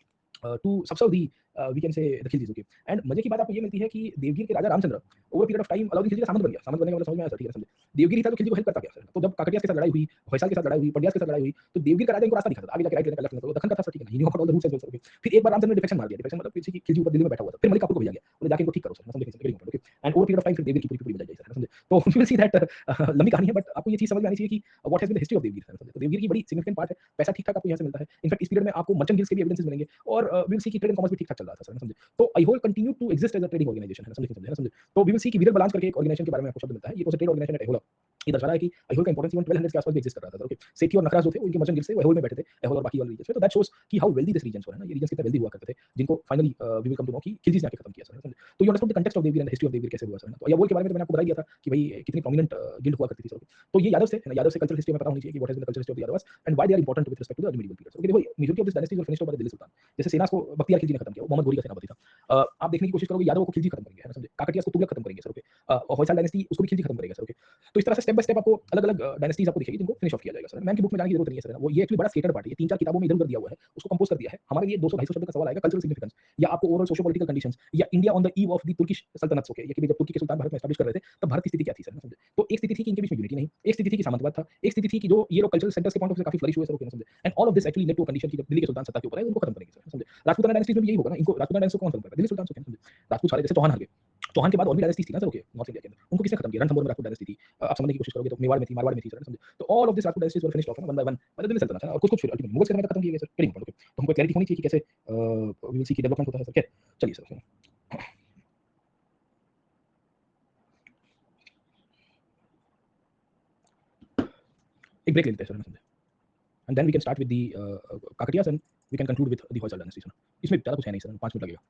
to subserve the we can say the Khiljis, okay. And मजे की बात आपको ये मिलती है कि देवगिर के राजा Ramachandra over period of time Alauddin Khilji का सामंत बन गया। सामंत बनने का मतलब समझ में आया सर, ठीक है, समझे। देवगिर ही था जो खिलजी को हेल्प करता गया सर। तो जब काकटिया के साथ लड़ाई हुई, होयसाल के साथ लड़ाई हुई, पंड्यास के साथ लड़ाई हुई, तो देवगिर का राजा इनको रास्ता दिखाता था, आगे जाके राइट लेने का, लेफ्ट लेने का, वो दखन का था सर, ठीक है ना। He knew all the routes as well sir, okay. फिर एक बार रामचंद्र ने डिफेक्शन मार दिया, डिफेक्शन मतलब किसी खिलजी ऊपर दिल्ली में बैठा हुआ था, फिर मलिक काफूर को भेजा गया, बोले जाके इनको ठीक करो सर, समझे, very important, okay. And over period of time फिर देवगिर की पूरी बजाई जाए सर, समझे। तो यू विल सी दैट लंबी कहानी है, बट आपको ये चीज समझ में आनी चाहिए कि what has been the history of Devagiri sir, समझे। तो देवगिर की बड़ी सिग्निफिकेंट पार्ट है, पैसा ठीक-ठाक आपको यहाँ से मिलता है। इनफैक्ट इस पीरियड में आपको मर्चेंट गिल्ड्स के भी एविडेंसेस मिलेंगे और वी विल सी कि ट्रेड एंड कॉमर्स भी ठीक-ठाक चल रहा था सर, समझे। तो Aihole continue to exist as a trading organization, है ना, समझे, समझे। तो वी विल सी कि वीरल बलांच करके एक ऑर्गेनाइजेशन के बारे में आपको शब्द मिलता है, ये was a trade organization at Aihole. ये दर्शा रहा है कि अहोल का इंपोर्टेंस इवन 1200 के आसपास भी एग्जिस्ट कर रहा था। ओके, सेठी और नखरा जो थे वो इनके मर्चेंट गिल्ड्स थे, वो अहोल में बैठे थे, अहोल और बाकी वाले रीजन में। तो दैट शोस कि हाउ वेल्दी दिस रीजन वर है ना, ये रीजन कितने वेल्दी हुआ करते थे, जिनको finally we will come to know कि खिलजी ने आके खत्म किया सर। तो you understood the context of Devgiri and history of Devgiri कैसे हुआ सर। तो अहोल के बारे में तो मैंने आपको बता दिया था कि भाई कितनी प्रोमिनेंट गिल्ड हुआ करती थी सर। तो ये यादव से है ना, यादव से कल्चरल हिस्ट्री में पता होनी चाहिए कि what has been the cultural history of the Yadavas and why they are important with respect to the early medieval periods. Okay, देखो majority of this dynasties were finished by the Delhi sultan. जैसे सेनास को बख्तियार खिलजी ने खत्म किया, वो मोहम्मद गोरी का सेनापति था। आप देखने की कोशिश करोगे यादव को खिलजी खत्म करेंगे, है ना, समझे। काकटियास को तुगलक खत्म करेंगे सर। ओके, और होयसाल डायनेस्टी उसको भी खिलजी खत्म करेगा सर। ओके, तो इस तरह से स्टेप बाय स्टेप आपको अलग-अलग डायनेस्टीज आपको दिखेगी जिनको फिनिश ऑफ किया जाएगा सर। मैम की बुक में जाने की जरूरत नहीं है सर। वो ये एक्चुअली बड़ा स्केटर्ड पार्ट है, 3-4 किताबों में इधर-उधर दिया हुआ है, उसको कंपोज कर दिया है। हमारे लिए 200-250 शब्द का सवाल आएगा कल्चरल सिग्निफिकेंस या आपको ओवरऑल सोशियो पॉलिटिकल कंडीशंस या India on the eve of the Turkish सल्तनत। ओके, ये कि जब तुर्की के सुल्तान भारत में एस्टैब्लिश कर रहे थे तब भारत की स्थिति क्या थी सर, समझे। तो एक स्थिति थी कि इनके बीच में यूनिटी नहीं, एक स्थिति थी कि सामंतवाद था, एक स्थिति थी कि जो ये लोग कल्चरल सेंटर्स के पॉइंट ऑफ व्यू से काफी फ्लरिश हुए सर। ओके, समझे। And all of this actually led to condition कि जब दिल्ली के सुल्तान सत्ता के ऊपर है उनको खत्म करेंगे सर, समझे। राजपूताना डायनेस्टी में भी यही होगा ना, इनको राजपूताना डायनेस्टी को कौन खत्म करेगा, दिल्ली सुल्तान से, समझे। राजपूत सारे जैसे चौहान हार गए, चौहान के बाद और भी डायनेस्टीज थी ना सर। ओके, नॉर्थ इंडिया के अंदर उनको किसने खत्म किया, रणथंभौर में राजपूत डायनेस्टी थी। आप समझने की कोशिश करोगे तो मेवाड़ में थी, मारवाड़ में थी सर, समझे। तो all of this Rajput dynasties were finished of one by one by the Delhi सल्तनत और कुछ-कुछ फिर अल्टीमेटली मुगल से खत्म किए गए सर। Very important. ओके, तो हमको क्लैरिटी होनी चाहिए कि कैसे वी विल सी कि डेवलपमेंट होता है सर। क्या चलिए सर, एक ब्रेक ले लेते हैं सर, समझे। And then we can start with the Kakatiyas and we can conclude with the Hoysala dynasty sir. इसमें ज़्यादा कुछ है नहीं सर, 5 मिनट लगेगा।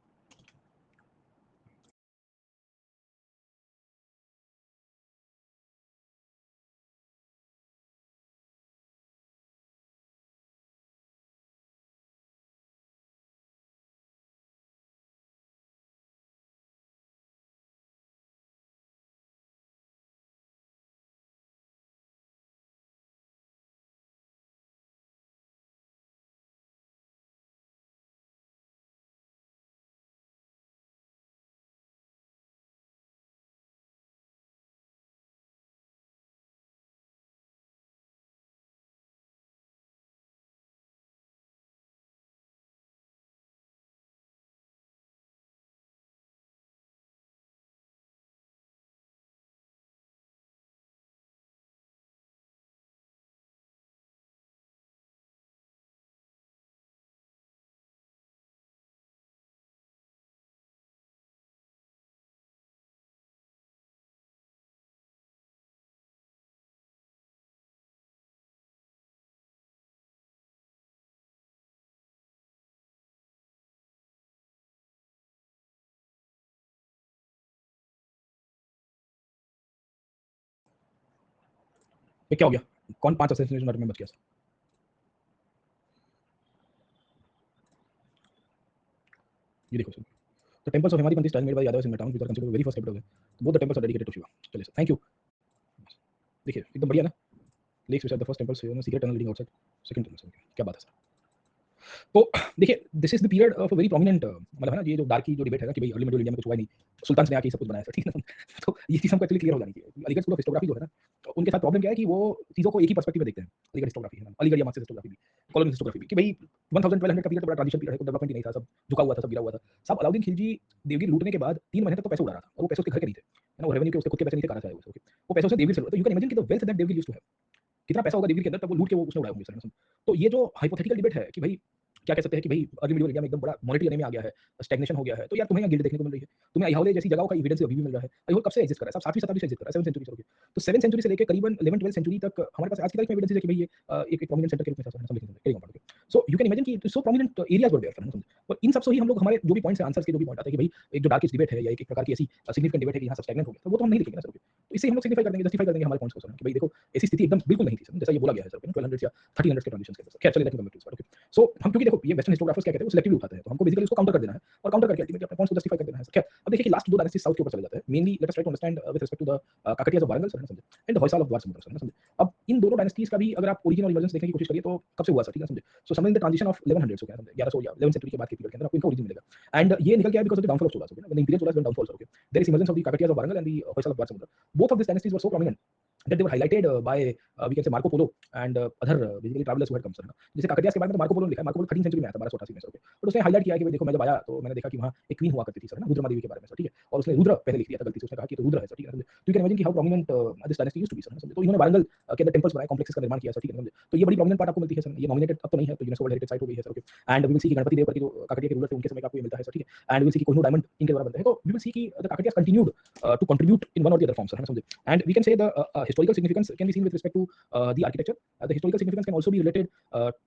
ये क्या हो गया? कौन 5 असैसिनेशन अटेम्प्ट में बच गया सर? ये देखो sir. The temples of Himadi Panthis style made by Yadavas in my town which are considered the very first capital है। तो both the temples are dedicated to Shiva। चलिए सर, थैंक यू। देखिए एकदम बढ़िया ना। Lakes which are the first temples, you know, secret tunnel leading outside, second temple sir. क्या बात है सर। तो देखिए this is the period of a very prominent, मतलब है ना, ये जो डार्क की जो डिबेट है ना कि भाई अर्ली मिडिल इंडिया में कुछ हुआ ही नहीं, सुल्तान ने आके ये सब कुछ बनाया सर, ठीक है ना। तो ये चीज़ हमको एक्चुअली क्लियर हो जानी चाहिए। अलीगढ़ स्कूल ऑफ हिस्टोग्राफी जो है ना, तो उनके साथ प्रॉब्लम क्या है कि वो चीज़ों को एक ही पर्सपेक्टिव में देखते हैं। अलीगढ़ हिस्टोग्राफी है ना, अलीगढ़ या मार्क्सिस्ट हिस्टोग्राफी भी, कॉलोनियल हिस्टोग्राफी भी, कि भाई 1000-1200 का पीरियड तो बड़ा ट्रांजिशन पीरियड है, कोई डेवलपमेंट ही नहीं था, सब झुका हुआ था, सब गिरा हुआ था। साहब अलाउद्दीन खिलजी देवगिरी लूटने के बाद 3 महीने तक तो पैसे उड़ा रहा था और वो पैसे उसके घर के नहीं थे, है ना, वो रेवेन्यू के उसके खुद के पैसे नहीं थे, कहाँ से आए वो पैसे उसने देवगिरी से लूटा। तो यू कैन इमेजिन कि the wealth that Devgiri used to have, कितना पैसा होगा देवगिरी के अंदर, तब वो लूट के वो उसने उड़ाया होंगे सर। तो ये जो हाइपोथेटिकल डिबेट है कि भाई क्या कह सकते हैं कि भाई अर्ली मिडिवल इंडिया में एकदम बड़ा मॉनेटरी एनेमिया आ गया है, स्टैग्नेशन हो गया है, तो यार तुम्हें यहाँ गिल्ड देखने को मिल रही है, तुम्हें अहिहोले जैसी जगहों का एविडेंस अभी भी मिल रहा है। अहिहोल कब से एग्जिस्ट कर रहा है, सब 7वीं शताब्दी से एग्जिस्ट कर रहा है, 7वीं सेंचुरी से। तो 7th सेंचुरी से लेकर करीबन 11th-12th सेंचुरी तक हमारे पास आज की तारीख में एविडेंस है कि भाई ये एक प्रोमिनेंट सेंटर के रूप में था। सो यू कैन इमेजिन कि सो प्रोमिनेंट एरियाज वर देयर। और इन सब से ही हम लोग हमारे जो भी पॉइंट्स हैं, आंसर्स के जो भी पॉइंट आते हैं कि भाई एक जो डार्केस्ट डिबेट है या एक प्रकार की ऐसी सिग्निफिकेंट डिबेट है कि यहाँ सब स्टैग्नेंट हो गया, तो वो तो हम नहीं लिखेंगे ना सर। तो इससे हम लोग सिग्निफाई कर देंगे, जस्टिफाई कर देंगे हमारे पॉइंट्स को सर कि भाई देखो ऐसी स्थिति एकदम बिल्कुल नहीं थी सर, जैसा ये बोला गया है सर 1200 या 1300 के ट्रांजिशन के अंदर। खैर चलिए let me come to. Okay, so हम क्योंकि देखो ये वेस्टर्न हिस्टोग्राफर्स क्या कहते हैं, वो सिलेक्टिवली उठाते हैं, तो हमको बेसिकली उसको काउंटर कर देना है और काउंटर करके अल्टीमेटली अपने पॉइंट्स को जस्टिफाई कर देना है सर। खैर अब देखिए कि लास्ट 2 डायनेस्टीज साउथ के ऊपर चले जाते हैं। Mainly let us try to understand with respect to the Kakatiyas of Warangal sir, समझे, and the Hoysala of Dwarasamudra sir, समझे। अब इन दोनों डायनेस्टीज का भी अगर आप ओरिजिन और इमर्जेंस देखने की कोशिश करिए तो कब से हुआ सर, ठीक है, समझे। So something the transition of 1100 हो गया, समझे, 1100 या 11th सेंचुरी के बाद के पीरियड के अंदर आपको इनका ओरिजिन मिलेगा। एंड ये निकल के आया because of the downfall of Cholas, okay ना, when the imperial Cholas went downfall sir. Okay, there is emergence of the Kakatiyas of Warangal and the Hoysala of Dwarasamudra. Both of this dynasties were so prominent that they were highlighted by we can say Marco Polo and other basically travelers who had come sir, ना। जैसे काकटियास के बारे में तो Marco Polo ने लिखा है, Marco Polo 13वीं century में आया था 1288 में सर। ओके, बट उसने हाईलाइट किया है कि भाई देखो मैं जब आया तो मैंने देखा कि वहाँ एक क्वीन हुआ करती थी सर, ना, रुद्रमा देवी के बारे में सर, ठीक है, और उसने रुद्र पहले लिख दिया था गलती से, उसने कहा कि तो रुद्र है सर, ठीक है। तो यू कैन इमेजिन कि how prominent this dynasty used to be sir, समझे। तो इन्होंने वारंगल के अंदर टेंपल्स बनाए, कॉम्प्लेक्सेस का निर्माण किया सर, ठीक है, तो ये बड़ी प्रोमिनेंट पार्ट आपको मिलती है सर। ये नॉमिनेटेड अब तो नहीं है, तो यूनेस्को वर्ल्ड हेरिटेज साइट हो गई है sir. Okay, and we will see कि गणपति देव पर की जो काकटिया के रूलर थे उनके समय का आपको ये मिलता है सर, ठीक है, एंड वी विल सी कि कोहिनूर डायमंड इनके द्वारा बनते हैं। तो वी विल सी कि the Kakatiyas continued to contribute in one और द अदर फॉर्म सर, समझे। And we can say the historical significance can be seen with respect to the architecture. The historical significance can also be related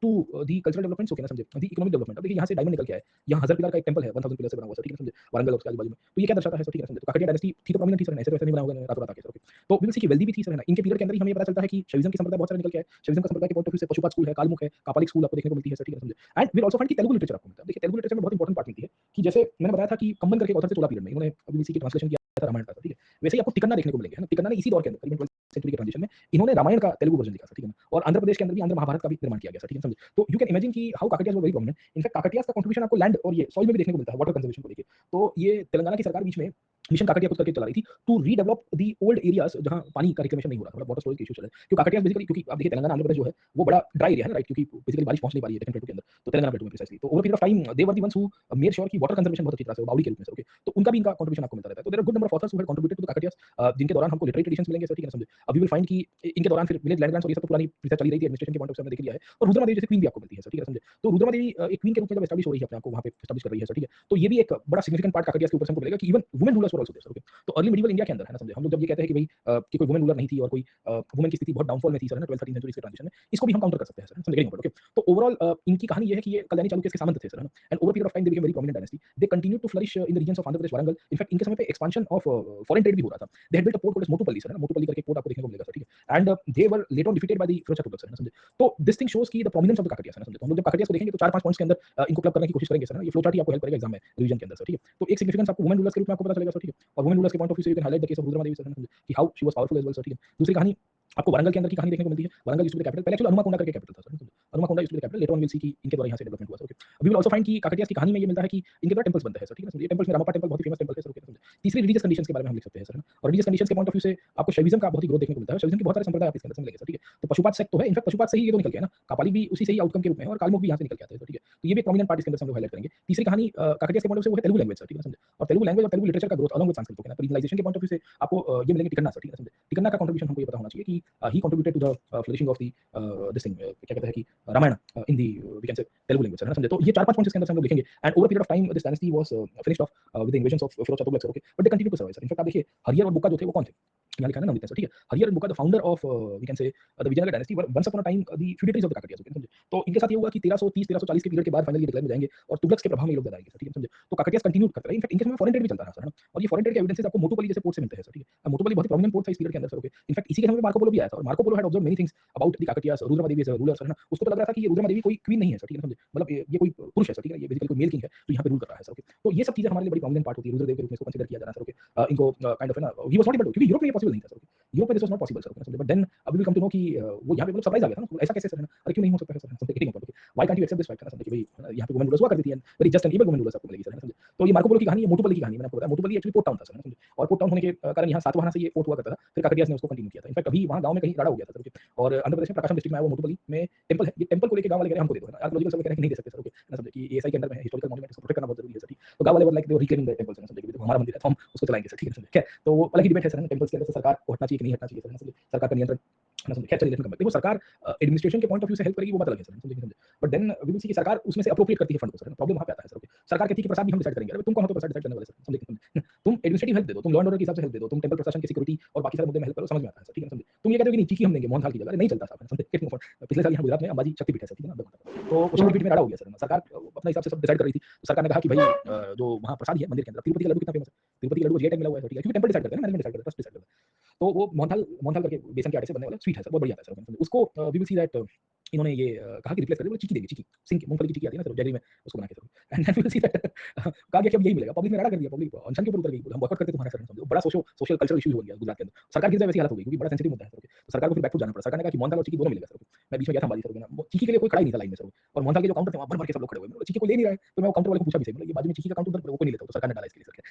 to the cultural development, so कहना समझे, the economic development. अब देखिए यहाँ से diamond निकल के आया है, यहाँ 1000 पिलर का एक टेंपल है, 1000 पिलर से बना हुआ है, ठीक है समझे, वारंगल उसके आजू बाजू में। तो ये क्या दर्शाता है, ठीक है समझे, तो काकटिया डायनेस्टी थी तो प्रोमिनेंट थी सर, ऐसे तो ऐसे नहीं बना होगा रातों रात आके सर। तो वी विल सी कि वेल्दी भी थी सर, है ना। इनके पीरियड के अंदर ही हमें ये पता चलता है कि शैविज्म की संप्रदाय बहुत सारे निकल के आए। शैविज्म का संप्रदाय के पॉइंट ऑफ व्यू से पशुपात स्कूल है, कालमुख है, कापालिक स्कूल आपको देखने को मिलती है सर, ठीक है समझे। And we will also find कि तेलुगु लिटरेचर आपको मिलता है। देखिए तेलुगु लिटरेचर में बहुत इंपॉर्टेंट पार्ट मिलती है कि जैसे मैंने बताया था कि कंबन करके ऑथर थे 16 पीरियड में, इन्होंने वी विल सी की ट्रांसलेशन किया था रामायण का, ठीक है। वैसे ही आपको तिकन्ना देखने को मिलेंगे, है ना। तिकन्ना ने इसी दौर के अंदर करीबन 12th सेंचुरी के ट्रांजिशन में इन्होंने रामायण का तेलुगु वर्जन लिखा था, ठीक है ना। और आंध्र प्रदेश के अंदर भी आंध्र महाभारत का भी निर्माण किया गया था, ठीक है समझे। तो यू कैन इमेजिन कि how Kakatiyas were very prominent. In fact Kakatiyas का कंट्रीब्यूशन आपको लैंड और ये सॉइल में भी देखने को मिलता है, वाटर कंजर्वेशन को लेके। तो ये तेलंगाना की सरकार बीच में मिशन काकटिया कुछ करके चला रही थी to redevelop the old areas जहां पानी का रिक्लेमेशन नहीं हो रहा था, मतलब वाटर स्टोरेज के इशू चल रहे हैं। क्योंकि काकटियाज बेसिकली, क्योंकि आप देखिए तेलंगाना आंध्र प्रदेश जो है वो बड़ा ड्राई एरिया है ना, राइट, क्योंकि बेसिकली बारिश पहुंच नहीं पा रही है डेक्कन प्लेटू के अंदर, तो तेलंगाना प्लेटू में प्रिसाइजली। तो over period of time they were the ones who made sure कि वाटर कंजर्वेशन बहुत अच्छी तरह से हो, बावड़ी के रूप में सर, ओके। तो उनका भी इनका कंट्रीब्यूशन आपको मिलता रहता है। तो there are good number of authors who had contributed to the Kakatiyas, जिनके दौरान हमको लिटरेरी ट्रेडिशंस मिलेंगे सर, ठीक है समझे। अब वी विल फाइंड कि इनके दौरान फिर विलेज लैंड ग्रांट्स और ये सब तो पुरानी प्रीथा चली रही थी, एडमिनिस्ट्रेशन के पॉइंट ऑफ व्यू से हमने देख लिया है। और रुद्रमा देवी जैसे क्वीन भी आपको मिलती है सर, ठीक है समझे। तो रुद्रमा देवी एक क्वीन के रूप में जब एस्टैब्लिश हो रही है अपने आप को वहां पे एस्टैब्लिश कर रही है सर, ठीक है। तो ये भी एक बड़ा सिग्निफिकेंट पार्ट काकटियाज के ऊपर से हमको मिलेगा कि even women rulers were also there sir, okay. तो अर्ली मिडिवल इंडिया के अंदर, है ना समझे, हम लोग जब ये कहते हैं कि भाई कि कोई वुमेन रूलर नहीं थी और कोई वुमेन की स्थिति बहुत डाउनफॉल में थी सर, 12th-13th सेंचुरी के ट्रांजिशन में, इसको भी हम काउंटर कर सकते हैं सर, समझ गए। ओके। तो ओवरऑल इनकी कहानी ये है कि ये कल्याणी चालुक्य के सामंत थे सर, है ना। And over period of time they became very prominent dynasty. They continued to flourish in the regions of Andhra Pradesh, Warangal. In fact इनके समय पे एक्सपेंशन ऑफ फॉरेन ट्रेड भी हो रहा था। They had built a port called as Motupalli sir, है ना। मोटुपल्ली करके पोर्ट आपको देखने को मिलेगा सर, ठीक है। And they were later on defeated by the Firoz Tughlaq sir, है ना समझे। तो दिस थिंग शोज की the prominence of the Kakatiyas, है ना समझे। तो हम लोग जब काकटियाज को देखेंगे तो 4-5 पॉइंट्स के अंदर इनको क्लब करने की कोशिश करेंगे सर, ये फ्लो चार्ट ही आपको हेल्प करेगा एग्जाम में रिवीजन के अंदर सर, ठीक है। तो एक सिग्निफिकेंस आपको वुमेन रूलर्स के रूप में आपको पता चलेगा सर, ठीक है। और वुमेन रूलर्स के पॉइंट ऑफ व्यू से you can highlight the case of Rudrama Devi sir, है ना समझे, कि how she was powerful as well sir, ठीक है। दूसरी कहानी आपको वारंगल के अंदर की कहानी देखने को मिलती है। Warangal used to be the capital, पहले एक्चुअली हनुमाकोंडा करके कैपिटल था sir, Hanumakonda used to be the capital, later on will see कि इनके द्वारा यहां से डेवलपमेंट हुआ sir, okay. We will also find कि काकटियाज की कहानी में ये मिलता है कि इनके द्वारा टेंपल्स बनते हैं सर, ठीक है। ये टेंपल्स में रामप्पा टेंपल बहुत ही फेमस टेंपल है सर, ओके। तीसरी रिलीजियस कंडीशंस के बारे में हम लिख सकते हैं सर, और रिलीजियस कंडीशंस के पॉइंट ऑफ व्यू से आपको शैविज्म का बहुत ही ग्रोथ देखने को मिलता है। शैविज्म के बहुत सारे संप्रदाय आप इसके अंदर मिलेंगे सर, ठीक है। तो पशुपात सेक्ट तो है, इनफैक्ट पशुपात से ही ये तो निकल के है ना, कापाली भी उसी से ही आउटकम के रूप में है और कालमुख भी यहां से निकल के आते हैं, ठीक है। तो ये भी प्रोमिनेंट पार्ट इसके अंदर से हम लोग हाइलाइट करेंगे। तीसरी कहानी काकटियाज के पॉइंट ऑफ व्यू से वो है तेलुगु लैंग्वेज सर, ठीक है समझे। और तेलुगु लैंग्वेज और तेलुगु लिटरेचर का growth along with Sanskrit, okay ना। तो रीजनलाइजेशन के पॉइंट ऑफ व्यू से आपको ये मिलेंगे टिकन्ना सर, ठीक है समझे। टिकन्ना का कंट्रीब्यूशन हमको ये पता होना चाहिए कि he contributed to the flourishing of the this thing, क्या कहते हैं कि Ramayana in the we can say Telugu language, है ना समझे। तो ये 4-5 पॉइंट्स इसके अंदर से हम लोग लिखेंगे। And over period of time this dynasty was finished off with the invasions of Firoz Tughlaq sir, okay. But they continue to survive sir. In fact आप देखिए हरियर और बुक्का जो थे वो कौन थे, यहाँ लिखा है ना, नाम लिखते हैं सर, ठीक है। Harihara and Bukka the founder of we can say the Vijayanagara dynasty were once upon a time the feudatories of the Kakatiyas, okay समझे। तो इनके साथ ये हुआ कि 1330-1340 के पीरियड के बाद फाइनली डिक्लेयर हो जाएंगे और तुगलक के प्रभाव में ये लोग आएंगे सर, ठीक है समझे। तो काकटियाज कंटिन्यू करते रहे। इनफैक्ट इनके समय फॉरेन ट्रेड भी चलता रहा सर, है ना। और ये फॉरेन ट्रेड के एविडेंसेस आपको मोटुपल्ली जैसे पोर्ट से मिलते हैं सर, ठीक है। अब मोटुपल्ली बहुत ही प्रोमिनेंट पोर्ट था इस पीरियड के अंदर सर, ओके। इनफैक्ट इसी के समय में मार्को पोलो भी आया था और Marco Polo had observed many things about the Kakatiyas, Rudrama Devi as a ruler sir, है ना। उसको तो लग रहा था कि ये रुद्रमा देवी कोई क्वीन नहीं है सर, ठीक है समझे। मतलब ये कोई पुरुष है सर, ठीक है। ये बेसिकली कोई मेल किंग है जो यहाँ पे रूल कर रहा है सर, ओके। तो ये सब चीजें हमारे लिए बड़ी प्रोमिनेंट पार्ट होती है। रुद्रदेव के रूप में इसको कंसीडर किया जा रहा है सर, ओके। इनको काइंड ऑफ है ना, he was not able to, क्योंकि यूरोप में ये पॉसिबल नहीं था सर, ओके। यूरोप में this was not possible sir, okay. But then अब वी कम टू नो कि वो यहाँ पे मतलब सरप्राइज आ गया था ना, ऐसा कैसे सर, है ना। अरे क्यों नहीं हो सकता है sir, something hitting upon, okay. Why can't you accept this fact, है ना, समझे, कि भाई यहाँ पे वुमेन रूलर्स हुआ करती थी and very just and even women rulers आपको मिलेगी सर, है ना, समझे। तो ये मार्को पोलो की कहानी है, मोटुपल्ली की कहानी मैंने आपको बताया। मोटुपल्ली एक्चुअली पोर्ट टाउन था सर, है ना, समझे। और पोर्ट टाउन होने के कारण यहाँ सातवाहना से ये पोर्ट हुआ करता था, फिर काकटियाज ने उसको कंटिन्यू किया था। इनफैक्ट अभी वहाँ गाँव में कहीं राड़ा हो गया था सर, ओके। और आंध्र प्रदेश में प्रकाशम डिस्ट्रिक्ट में आया वो मोटुपल्ली में टेंपल है। ये टेंपल को लेके गाँव वाले कह रहे हैं हमको दे दो, है ना। आर्कियोलॉजिकल सर्वे कह रहे हैं कि नहीं दे सकते सर, ओके, है ना, समझे, कि एएसआई के अंदर में हिस्टोरिकल मॉन्यूमेंट इसको प्रोटेक्ट करना बहुत जरूरी है सर, ठीक। तो गाँव वाले were like they were reclaiming the temples, है ना, समझे, कि देखो हमारा मंदिर है तो हम उसको चलाएंगे सर, ठीक है समझे। क्या तो वो अलग ही डिबेट है सर, है ना। टेंपल्स के अंदर से सरकार को हटना चाहिए कि नहीं हटना चाहिए सर, है ना, समझे। सरकार का नियंत्रण, है ना, समझे। खैर चलिए, देखो सरकार एडमिनिस्ट्रेशन के पॉइंट ऑफ व्यू से हेल्प करेगी वो बात अलग है सर, समझे, समझे। But then we will see कि सरकार उसमें से अप्रोप्रिएट करती है फंड को सर, प्रॉब्लम वहाँ पे आता है सर, ओके। सरकार कहती है कि प्रसाद भी हम डिसाइड करेंगे। अरे तुम कौन हो तो प्रसाद डिसाइड करने वाले सर, समझे। तुम एडमिनिस्ट्रेटिव हेल्प दे दो, तुम लॉ एंड ऑर्डर के हिसाब से हेल्प दे दो, तुम टेंपल प्रशासन की सिक्योरिटी और बाकी सारे मुद्दे में हेल्प करो, समझ में आता है सर, ठीक है समझे। तुम ये कहते हो कि नहीं चीकी हम देंगे मोहन थाल की जगह, अरे नहीं चलता साहब, समझे। पिछले साल यहाँ गुजरात में अंबाजी शक्तिपीठ है सर, ठीक है ना। तो वो शक्तिपीठ में लड़ा हो गया सर, सरकार अपने हिसाब से सब डिसाइड कर रही थी। तो सरकार ने कहा कि भाई जो वहाँ प्रसाद है मंदिर के अंदर, तिरुपति का लड्डू कितना फेमस है, तिरुपति का लड्डू जी टैग मिला हुआ है सर, ठीक है। क्योंकि टेंपल डिसाइड करते हैं ना, मैनेजमेंट डिसाइड करता है, ट्रस्ट डिसाइड करता है। तो वो मोहनथाल मोहनथाल करके बेसन के आटे से बनने वाला स्वीट है सर, बहुत बढ़िया आता है सर। उसको वी विल सी दैट इन्होंने ये कहा कि रिप्लेस कर दे, बोले चीकी देंगे, चीकी सिंह की मूंगफली की चीकी आती है ना सर, जैगरी में उसको बना के sir. And then we will see that कहा गया कि अब यही मिलेगा। पब्लिक ने राड़ा कर दिया, पब्लिक अनशन के ऊपर उतर गई, हम बॉयकॉट करते तुम्हारा सर, समझो। बड़ा सोशल कल्चरल इशू हो गया गुजरात के अंदर। सरकार की वैसी हालत हो गई क्योंकि बड़ा सेंसिटिव मुद्दा है सर, तो सरकार को फिर बैक टू जाना पड़ा। सरकार ने कहा कि मोहनथाल और चीकी दोनों मिलेगा सर। मैं बीच में गया था अंबाजी सर, ना चीकी के लिए कोई खड़ा ही नहीं था लाइन में सर, और मोहनथाल के जो काउंटर थे वहां भर भर के सब लोग खड़े हुए, मतलब चीकी को ले नहीं रहा है। तो मैं वो काउंटर वाले को पूछा भी सही, मतलब ये बाजू में चीकी का काउंटर उधर वो कोई नहीं लेता, तो सरकार ने डाला इसके लिए सर।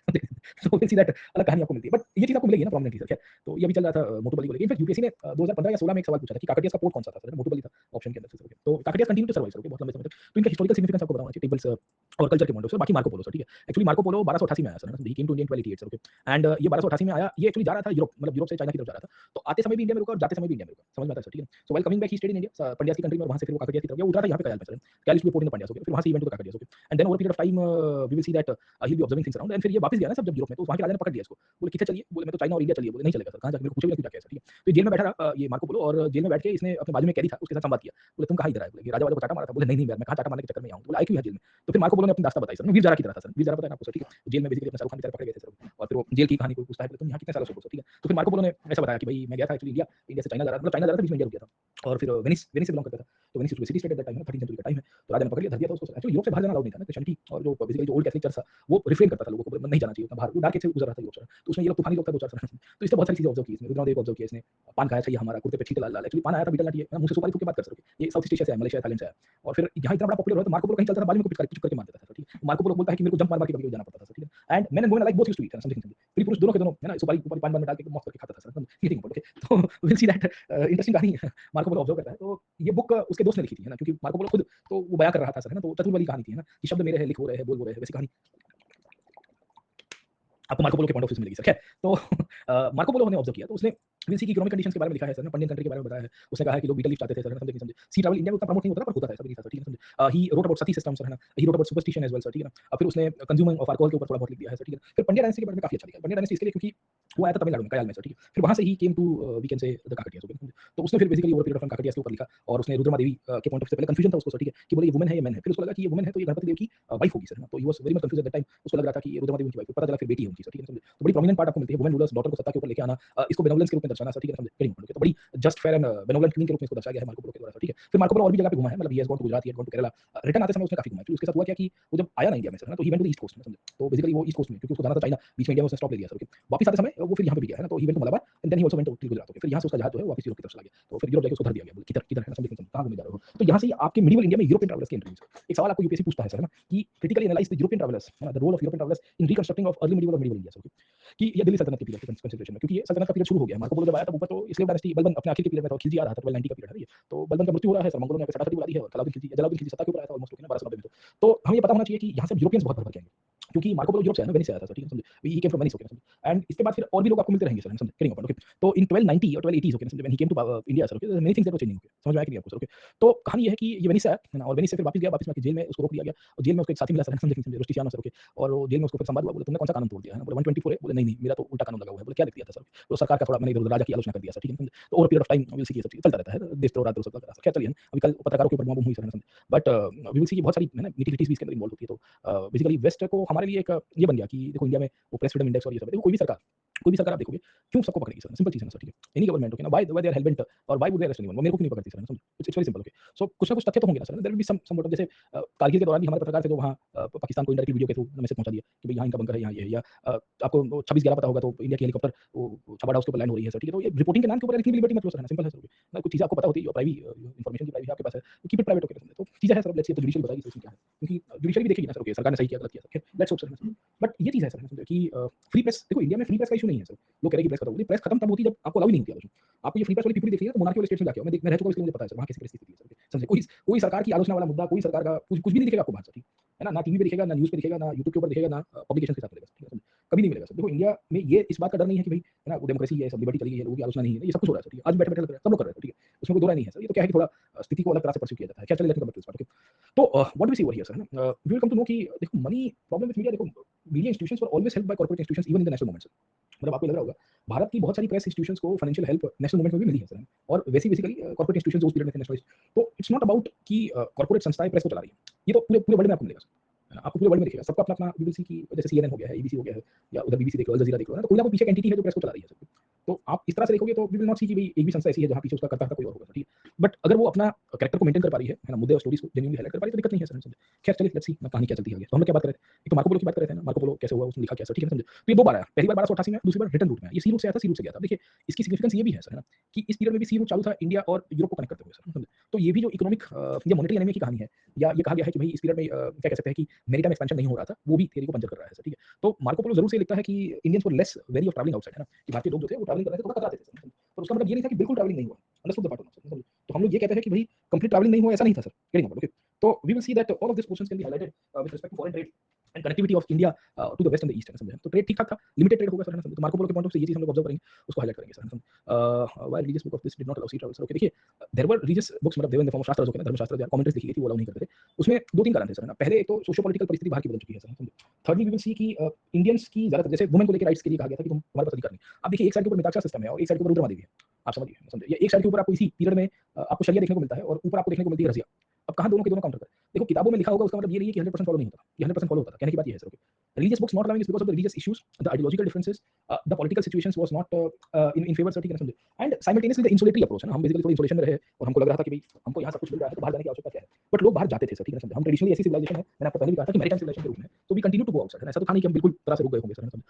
तो विल सी दैट अलग कहानी आपको मिलती है, बट ये चीज आपको मिलेगी ना प्रोमिनेंटली सर। तो ये भी चल रहा था मोटुपल्ली को लेके। इनफैक्ट यूपीएससी ने 2015 या 16 में एक सवाल पूछा था कि काकटियाज का पोर्ट कौन सा था सर, मोटुपल्ली था ऑप्शन के अंदर से सर। तो काकटियाज कंटिन्यू टू सर्वाइव सर, बहुत लंबे समय तक। तो इनका हिस्टोरिकल सिग्निफिकेंस आपको बताना चाहिए। टेबल्स और कल्चर के पॉइंट ऑफ व्यू से, बाकी मार्को पोलो सर, ठीक है। एक्चुअली मार्को पोलो 1288 में आया sir, he came to India in 1288 sir, okay. And ये 1288 में आया, ये एक्चुअली जा रहा था यूरोप, मतलब यूरोप से चाइना की तरफ जा रहा था। तो आते समय भी इंडिया में रुका और जाते समय भी इंडिया में रुका, समझ में आता है सर, ठीक है। So while coming back he stayed in India, Pandyas की कंट्री में, और वहां से फिर वो काकड़िया की तरफ गया, उतरा था यहाँ पे कयाल में सर, कयाल इसलिए पोर्ट इन पंड्यास, ओके। फिर वहां से went to Kakatiya, okay. And then over period of time we will see that he will be observing things around, and फिर ये वापस गया ना सब जब यूरोप में, तो वहां के राजा ने पकड़ लिया इसको, बोले कितने चलिए, बोले मैं तो चाइना और इंडिया चलिए, बोले नहीं चलेगा सर, कहाँ जाके, मेरे को पूछे भी नहीं क्या, ठीक है। तो जेल में बैठा रहा ये मार्को पोलो, और जेल में बैठ के इसने अपने बाजू में कैदी था उसके साथ संवाद किया, बोले तुम कहाँ इधर आए, बोले राजा वाले को चाटा मारा था, बोले नहीं नहीं यार मैं कहाँ चाटा मारने के चक्कर में आऊँ, बोले आई क्यों है जेल में। तो फिर मार्को पोलो ने अपनी दास्तां बताई सर, वीर जारा की तरह था सर, वीर जारा पता है आपको सर, ठीक है। जेल में बेसिकली अपने शाहरुख खान बेचारे पकड़े गए थे सर, और फिर वो जेल की कहानी को पूछता है, बोले तुम यहाँ कितने सालों से हो, ठीक है। तो फिर मार्को पोलो ने ऐसा बताया कि भाई मैं गया था एक्चुअली इंडिया, इंडिया से चाइना जा रहा था, मतलब चाइना जा रहा था, बीच में इंडिया रुक गया था, और फिर वेनिस वेनिस से बिलोंग करता था, तो Venice city state eight that time है, 13th सेंचुरी का टाइम है। तो राजा ने पकड़ लिया, धर दिया था उसको, एक्चुअली यूरोप से बाहर जाना अलाउड नहीं था ना, क्रिश्चियनिटी और जो बेसिकली जो ओल्ड कैथलिक चर्च था वो रिफ्रेन करता था लोगों को, नहीं जाना चाहिए उतना बाहर, वो डार्क एज से गुजर रहा था यूरोप से, तो उसमें ये लोग तूफानी लोग था दो चार साल। तो इसने बहुत सारी चीजें ऑब्जर्व की, इसने रुद्रनाथ देव को ऑब्जर्व किया, इसने पान खाया चाहिए हमारा, कुर्ते पे छींटे लाल लाल, एक्चुअली पान आया था बीटल नट, ये मुंह से सुपारी फूंक के बात कर सकते, ये साउथ ईस्ट एशिया से है, मलेशिया थाईलैंड से है, और फिर यहाँ इतना बड़ा पॉपुलर हुआ तो मार्को पोलो कहीं चलता था, बाजू में कुछ करके मार देता था, ठीक है। मार्को पोलो बोलता है कि मेरे को जंप मार मार के कभी जाना पड़ता था, ठीक है। And man and women like both used to eat, something something, स्त्री पुरुष दोनों के दोनों है ना, सुपारी ऊपर पान में डाल के मौत करके खाता था सर, ईटिंग, ओके। तो विल सी दैट इंटरेस्टिंग कहानी मार्को पोलो ऑब्जर्व करता है। तो ये बुक उसके दोस्त ने लिखी थी, है ना, क्योंकि मार्को पोलो खुद तो वो बयां कर रहा था सर, है ना, तो चतुर वाली कहानी थी, है ना, कि शब्द मेरे हैं, लिख हो रहे हैं, बोल हो रहे हैं, वैसी कहानी आपको मार्को पोलो के पॉइंट ऑफ व्यू से मिलेगी सर, खैर। तो मार्को पोलो ने ऑब्जर्व किया, तो उसने विल सी की इकोनॉमिक कंडीशंस के बारे में लिखा है सर, पंडियन कंट्री के बारे में बताया है। उसने कहा है कि लोग बीटल लीफ चाहते थे सर, समझे समझे। सी ट्रैवल इंडिया में उतना प्रमोट नहीं होता था, पर होता था, सब नहीं था सर, ठीक है, समझे। He wrote about sati system sir, है ना, he wrote about superstition as well sir, ठीक है ना। फिर उसने कंज्यूमिंग ऑफ अल्कोहल के ऊपर थोड़ा बहुत लिख दिया है सर, ठीक है। फिर पंड्या डायनेस्टी के बारे में काफी अच्छा लिखा है, पंड्या डायनेस्टी इसके लिए क्योंकि वो आया था तमिलनाडु में, कयाल में सर, ठीक है। फिर वहां से he came to we can say the Kakatiyas, okay. तो उसने फिर basically over period of time Kakatiyas के ऊपर लिखा, और उसने रुद्रमा देवी के पॉइंट ऑफ से पहले कंफ्यूजन था उसको सर, ठीक है, कि बोले ये वुमन है, ये मैन है। फिर उसको लगा कि ये वुमन है तो ये गणपति देव की वाइफ होगी सर, है ना। तो he was very much confuse eight that time, उसको लग रहा था कि ये रुद्रमा देवी की वाइफ, पता चला फिर बेटी है उनकी सर, ठीक है, समझे। तो बड़ी प्रोमिनेंट पार्ट आपको मिलती है, वुमेन रूलर्स डॉटर को सत्ता के ऊपर लेके आना, इसको बेनोवलेंस के रूप में दर्शाना सर, ठीक है, समझे, वेरी इंपॉर्टेंट। तो बड़ी just fair and benevolent queen के रूप में इसको दर्शाया गया है मार्को पोलो के द्वारा सर, ठीक है। फिर मार्को पोलो और भी जगह पे घुमा है, मतलब he has gone to Gujarat, he has gone to Kerala, return आते समय उसने काफी घुमा है। फिर उसके साथ हुआ क्या कि वो जब आया ना इंडिया में सर, है ना, तो he went to the east coast में, समझे। तो बेसिकली वो ईस्ट कोस्ट में, क्योंकि उसको जाना था चाइना, बीच में इंडिया में उसने स्टॉप ले लिया सर, ओके। वापस आते समय वो फिर यहाँ पे भी गया, है ना, तो he went to Malabar and then he also went to Gujarat, okay. फिर यहाँ से उसका जहाज जो है वापस यूरोप की तरफ चला गया, तो फिर यूरोप जाके उसको धर दिया गया, बोले किधर किधर, है ना, समथिंग कहाँ घूमने जा रहे हो। तो यहाँ से ही आपके मिडिवल इंडिया में यूरोपियन ट्रैवलर्स की एंट्री है। एक सवाल आपको यूपीएससी पूछता है सर, है ना, कि critically analyse the European travellers, है ना, the role of European travellers in reconstructing of early medieval और मिडिवल इंडिया, ओके। कि ये दिल्ली सल्तनत के पीरियड के कंसिडरेशन में, क्योंकि ये सल्तनत का पीरियड शुरू हो गया, मार्को पोलो जब आया तब ऊपर तो स्लेव डायनेस्टी बलबन अपने आखिर के पीरियड में था, खिलजी आ रहा था, 1290 का पीरियड है ये। तो बलबन का मृत्यु हो रहा है सर, मंगोलों ने आके सटासटी बुला दी है, और जलालुद्दीन खिलजी सत्ता के ऊपर आया था ऑलमोस्ट, ओके ना, 1290 में। तो हमें ये पता होना चाहिए कि यहाँ से यूरोपियंस बहुत भर भर के आएंगे, क्योंकि मार्को पोलो यूरोप से है ना, वेनिस से आया था सर, ठीक है, समझे। ही केम फ्रॉम वेनिस, ओके, समझे। एंड इसके बाद फिर और भी लोग आपको मिलते रहेंगे सर, समझे, करेंगे, ओके। तो इन 1290 और 1280 ओके, समझे, when he came to India sir, okay, many things that were changing, okay, समझ में आया कि नहीं आपको सर, ओके। तो कहानी ये है कि ये वेनिस से आया, है ना, और वेनिस से फिर वापस गया, वापस में जेल में उसको रोक दिया गया, और जेल में उसको एक साथी मिला सर, समझे, रुस्टिसियानो सर, ओके। और वो जेल में उसको फिर संवाद हुआ, बोले तुमने कौन सा कानून तोड़ दिया है ना, बोले 124 है, बोले नहीं नहीं मेरा तो उल्टा कानून लगा हुआ है, बोले क्या लिख दिया था सर। तो सरकार का थोड़ा मैंने इधर राजा की आलोचना कर दिया सर, ठीक है। तो over period of time will see ये सब चीज़ चलता रहता है, देशद्रोह राजद्रोह सब लगा खैर चलिए, अभी कल पत्रकारों के ऊपर बम हुई सर, समझे। बट वी विल सी बहुत सारी है ना निटी-ग्रिटीज़ भी इसके अंदर इन्वॉल्व होती है। तो बेसिकली वेस्ट को हमारे लिए एक ये बन गया कि देखो इंडिया में वो प्रेस फ्रीडम इंडेक्स और ये सब है, देखो कोई भी सरकार आप देखोगे क्यों सबको पकड़ेगी सर, सिंपल चीज़ है ना सर, ठीक है। एनी गवर्नमेंट ओके ना, why they are hell bent or why would they arrest anyone, वो मेरे को क्यों नहीं पकड़ती सर, समझे। It's very simple, okay. So कुछ ना कुछ तथ्य तो होंगे ना sir, there will be some motive, जैसे कारगिल के दौरान भी हमारे पत्रकार थे जो वहाँ पाकिस्तान को इनडायरेक्टली वीडियो के थ्रू मैसेज पहुंचा दिया कि भाई यहाँ इनका बंकर है, यहाँ ये है, या आपको 26/11 पता होगा तो इंडिया की हेलीकॉप्टर वो छाबड़ा उसके ऊपर लैंड हो रही है सर, ठीक है। तो ये रिपोर्टिंग के नाम के ऊपर इतनी लिबर्टी मत लो सर, है ना, सिंपल है सर, ना कुछ चीज़ें आपको पता होती है, प्राइवेट इन्फॉर्मेशन की प्राइवेसी आपके पास है, तो कीप इट प्राइवेट, ओके। तो चीज़ें हैं सर, लेट्स सी, तो जुडिशियल बताएगी सर इसमें क्या है, क्योंकि जुडिशियल भी देखेगी ना सर, ओके, सरकार ने सही किया गलत किया sir, let's hope sir. But ये चीज़ है सर, समझे, कि फ्री प्रेस, देखो इंडिया में फ्री प्रेस का इशू नहीं है सर। लोग कह रहे हैं कि प्रेस खत्म होगी, प्रेस खत्म तब होती है जब आपको अलाउ ही नहीं होती आलोचना। आपको ये फ्री प्रेस वाली पीपली दिख रही है तो मोनार्की वाले स्टेट्स में जाके आओ, मैं रह चुका हूं, इसलिए मुझे पता है सर, वहाँ कैसी प्रेस की स्थिति है सर, समझे। कोई सरकार की आलोचना वाला मुद्दा, कोई सरकार का कुछ भी नहीं दिखेगा आपको बाहर से, ठीक है ना, टीवी पे दिखेगा, ना न्यूज़ पे दिखेगा, ना यूट्यूब के ऊपर दिखेगा, ना पब्लिकेशन के साथ मिलेगा, ठीक है, समझे। कभी नहीं मिलेगा सर। देखो इंडिया में ये इस बात का डर नहीं है कि भाई है ना वो डेमोक्रेसी है, सब लिबर्टी चली गई है, लोगों की आलोचना नहीं है, ये सब कुछ हो रहा है सर, ठीक है। आज बैठे बैठे लग रहा है सब लोग कर रहे हैं, ठीक है, उसमें कोई दो राय नहीं है सर। ये तो क्या है कि थोड़ा स्थिति को अलग तरह से परस्यू किया जाता है, क्या चलिए लेकिन कम बैक, तो what we see over here sir, है ना, we will come to know कि देखो मनी प्रॉब्लम विद मीडिया, देखो media institutions were always help by corporate institutions even in the national movements. मतलब आपको लग रहा होगा भारत की बहुत सारी प्रेस इंस्टीट्यूशंस को फाइनेंशियल हेल्प नेशनल मूवमेंट में भी मिली है सर, और वैसे बेसिकली कॉर्पोरेट इंस्टीट्यूशंस उस पीरियड में थे नेशनलाइज्ड। तो इट्स नॉट अबाउट कि कॉर्पोरेट संस्थाएं प्रेस को चला रही हैं, ये तो पूरे पूरे वर्ल्ड में आपको मिलेगा सर, है ना, आपको पूरे वर्ल्ड में दिखेगा, सबका अपना अपना वी विल सी की, जैसे सीएनएन हो गया है, एबीसी हो गया है, या उधर बीबीसी देख लो, अल जजीरा देख लो, है ना, तो कोई ना कोई पीछे एक एंटिटी है जो प्रेस को चला रही है सर। तो आप इस तरह से देखोगे तो वी विल नॉट सी कि भाई एक भी संस्था ऐसी है जहाँ पीछे उसका करता था कोई और होगा सर, ठीक है। बट अगर वो अपना कैरेक्टर को मेंटेन कर पा रही है ना, मुद्दे और स्टोरीज को जेन्युइनली हाइलाइट कर पा रही है, तो दिक्कत नहीं है सर, समझे। खैर चलिए लेट्स सी ना कहानी क्या चलती है आगे। तो हम लोग क्या बात कर रहे थे, एक तो मार्को पोलो की बात कर रहे थे ना, मार्को पोलो कैसे हुआ, उसने लिखा क्या सर, ठीक है, समझे। तो ये दो बार आया, पहली बार 1288 में, दूसरी बार रिटर्न रूट में आया। ये सी रूट से आया था, सी रूट से गया था। देखिए इसकी सिग्निफिकेंस ये भी है सर, है ना, कि इस पीरियड में भी सी रूट चालू था इंडिया और यूरोप को कनेक्ट करते हुए सर, समझे। तो ये भी जो इकोनॉमिक या मॉनेटरी एनीमिया की कहानी है, या ये कहा गया है कि भाई इस पीरियड में क्या कह सकते हैं कि मैरीटाइम एक्सपेंशन नहीं हो रहा था, वो भी थियरी को पंचर कर रहा है सर, ठीक है। तो मार्को पोलो जरूर से लिखता है कि Indians were less very of travelling outside, है ना, कि भारतीय लोग जो थे वो ट्रैवलिंग कर रहे थे, थोड़ा कतराते थे सर, पर उसका मतलब ये नहीं था कि बिल्कुल ट्रैवलिंग नहीं हुआ, अंडरस्टूड द पार्ट ऑफ, तो हम लोग ये कहते हैं कि भाई कंप्लीट ट्रैवलिंग नहीं हुआ, ऐसा नहीं था सर, गेटिंग ओके। तो we will see that all of this portions can be highlighted with respect to foreign trade and connectivity of India to the west and the east, है ना समझे। तो ट्रेड ठीक ठाक था, लिमिटेड ट्रेड होगा sir, है ना समझे। तो मार्को पोलो के पॉइंट ऑफ से ये चीज हम लोग ऑब्जर्व करेंगे, उसको हाईलाइट करेंगे सर, है ना समझे। Why religious book of this did not allow sea travel sir. Okay, देखिए देयर वर रिलीजियस बुक्स, मतलब they were in the form of shastra जो है, धर्मशास्त्र जो कमेंट्रीज लिखी गई थी, वो अलाउ नहीं करते थे। उसमें दो तीन कारण थे सर, है ना। पहले एक तो सोशियो पॉलिटिकल परिस्थिति बाहर की बदल चुकी है सर, समझे। थर्डली वी विल सी कि इंडियंस की ज्यादातर, जैसे वुमेन को लेकर राइट्स के लिए कहा गया था कि तुम तुम्हारे पास अधिकार नहीं। अब देखिए एक साइड के ऊपर मिताक्षा सिस्टम है और एक साइड के ऊपर रुद्रमा देवी है, आप समझिए, समझे। ये एक साइड के ऊपर आपको इसी पीरियड में आपको शरिया देखने को मिलता है और ऊपर आपको देखने को मिलती है रजिया। अब कहां दोनों के दोनों काउंटर कर, देखो किताबों में लिखा होगा उसका मतलब ये नहीं है कि 100% फॉलो नहीं होता, ये 100% फॉलो होता था, कहने की बात ये है sir. Okay, religious books not allowing is because of the religious issues, the ideological differences, the political situations was not in favor sir, ठीक है ना समझे। एंड साइमल्टेनियसली द इंसुलेटरी अप्रोच है ना, हम बेसिकली थोड़ी इंसुलेशन में रहे और हमको लग रहा था कि भाई हमको यहाँ सब कुछ मिल रहा है तो बाहर जाने की आवश्यकता क्या है। बट लोग बाहर जाते थे सर, ठीक है ना समझे। हम ट्रेडिशनली ऐसी सिविलाइजेशन है, मैंने आपको पहले भी कहा था कि मैरीटाइम सिविलाइजेशन के रूप में, तो we continue to go outside, ऐसा तो था नहीं कि हम बिल्कुल तरह से रुक गए होंगे सर, है ना समझे।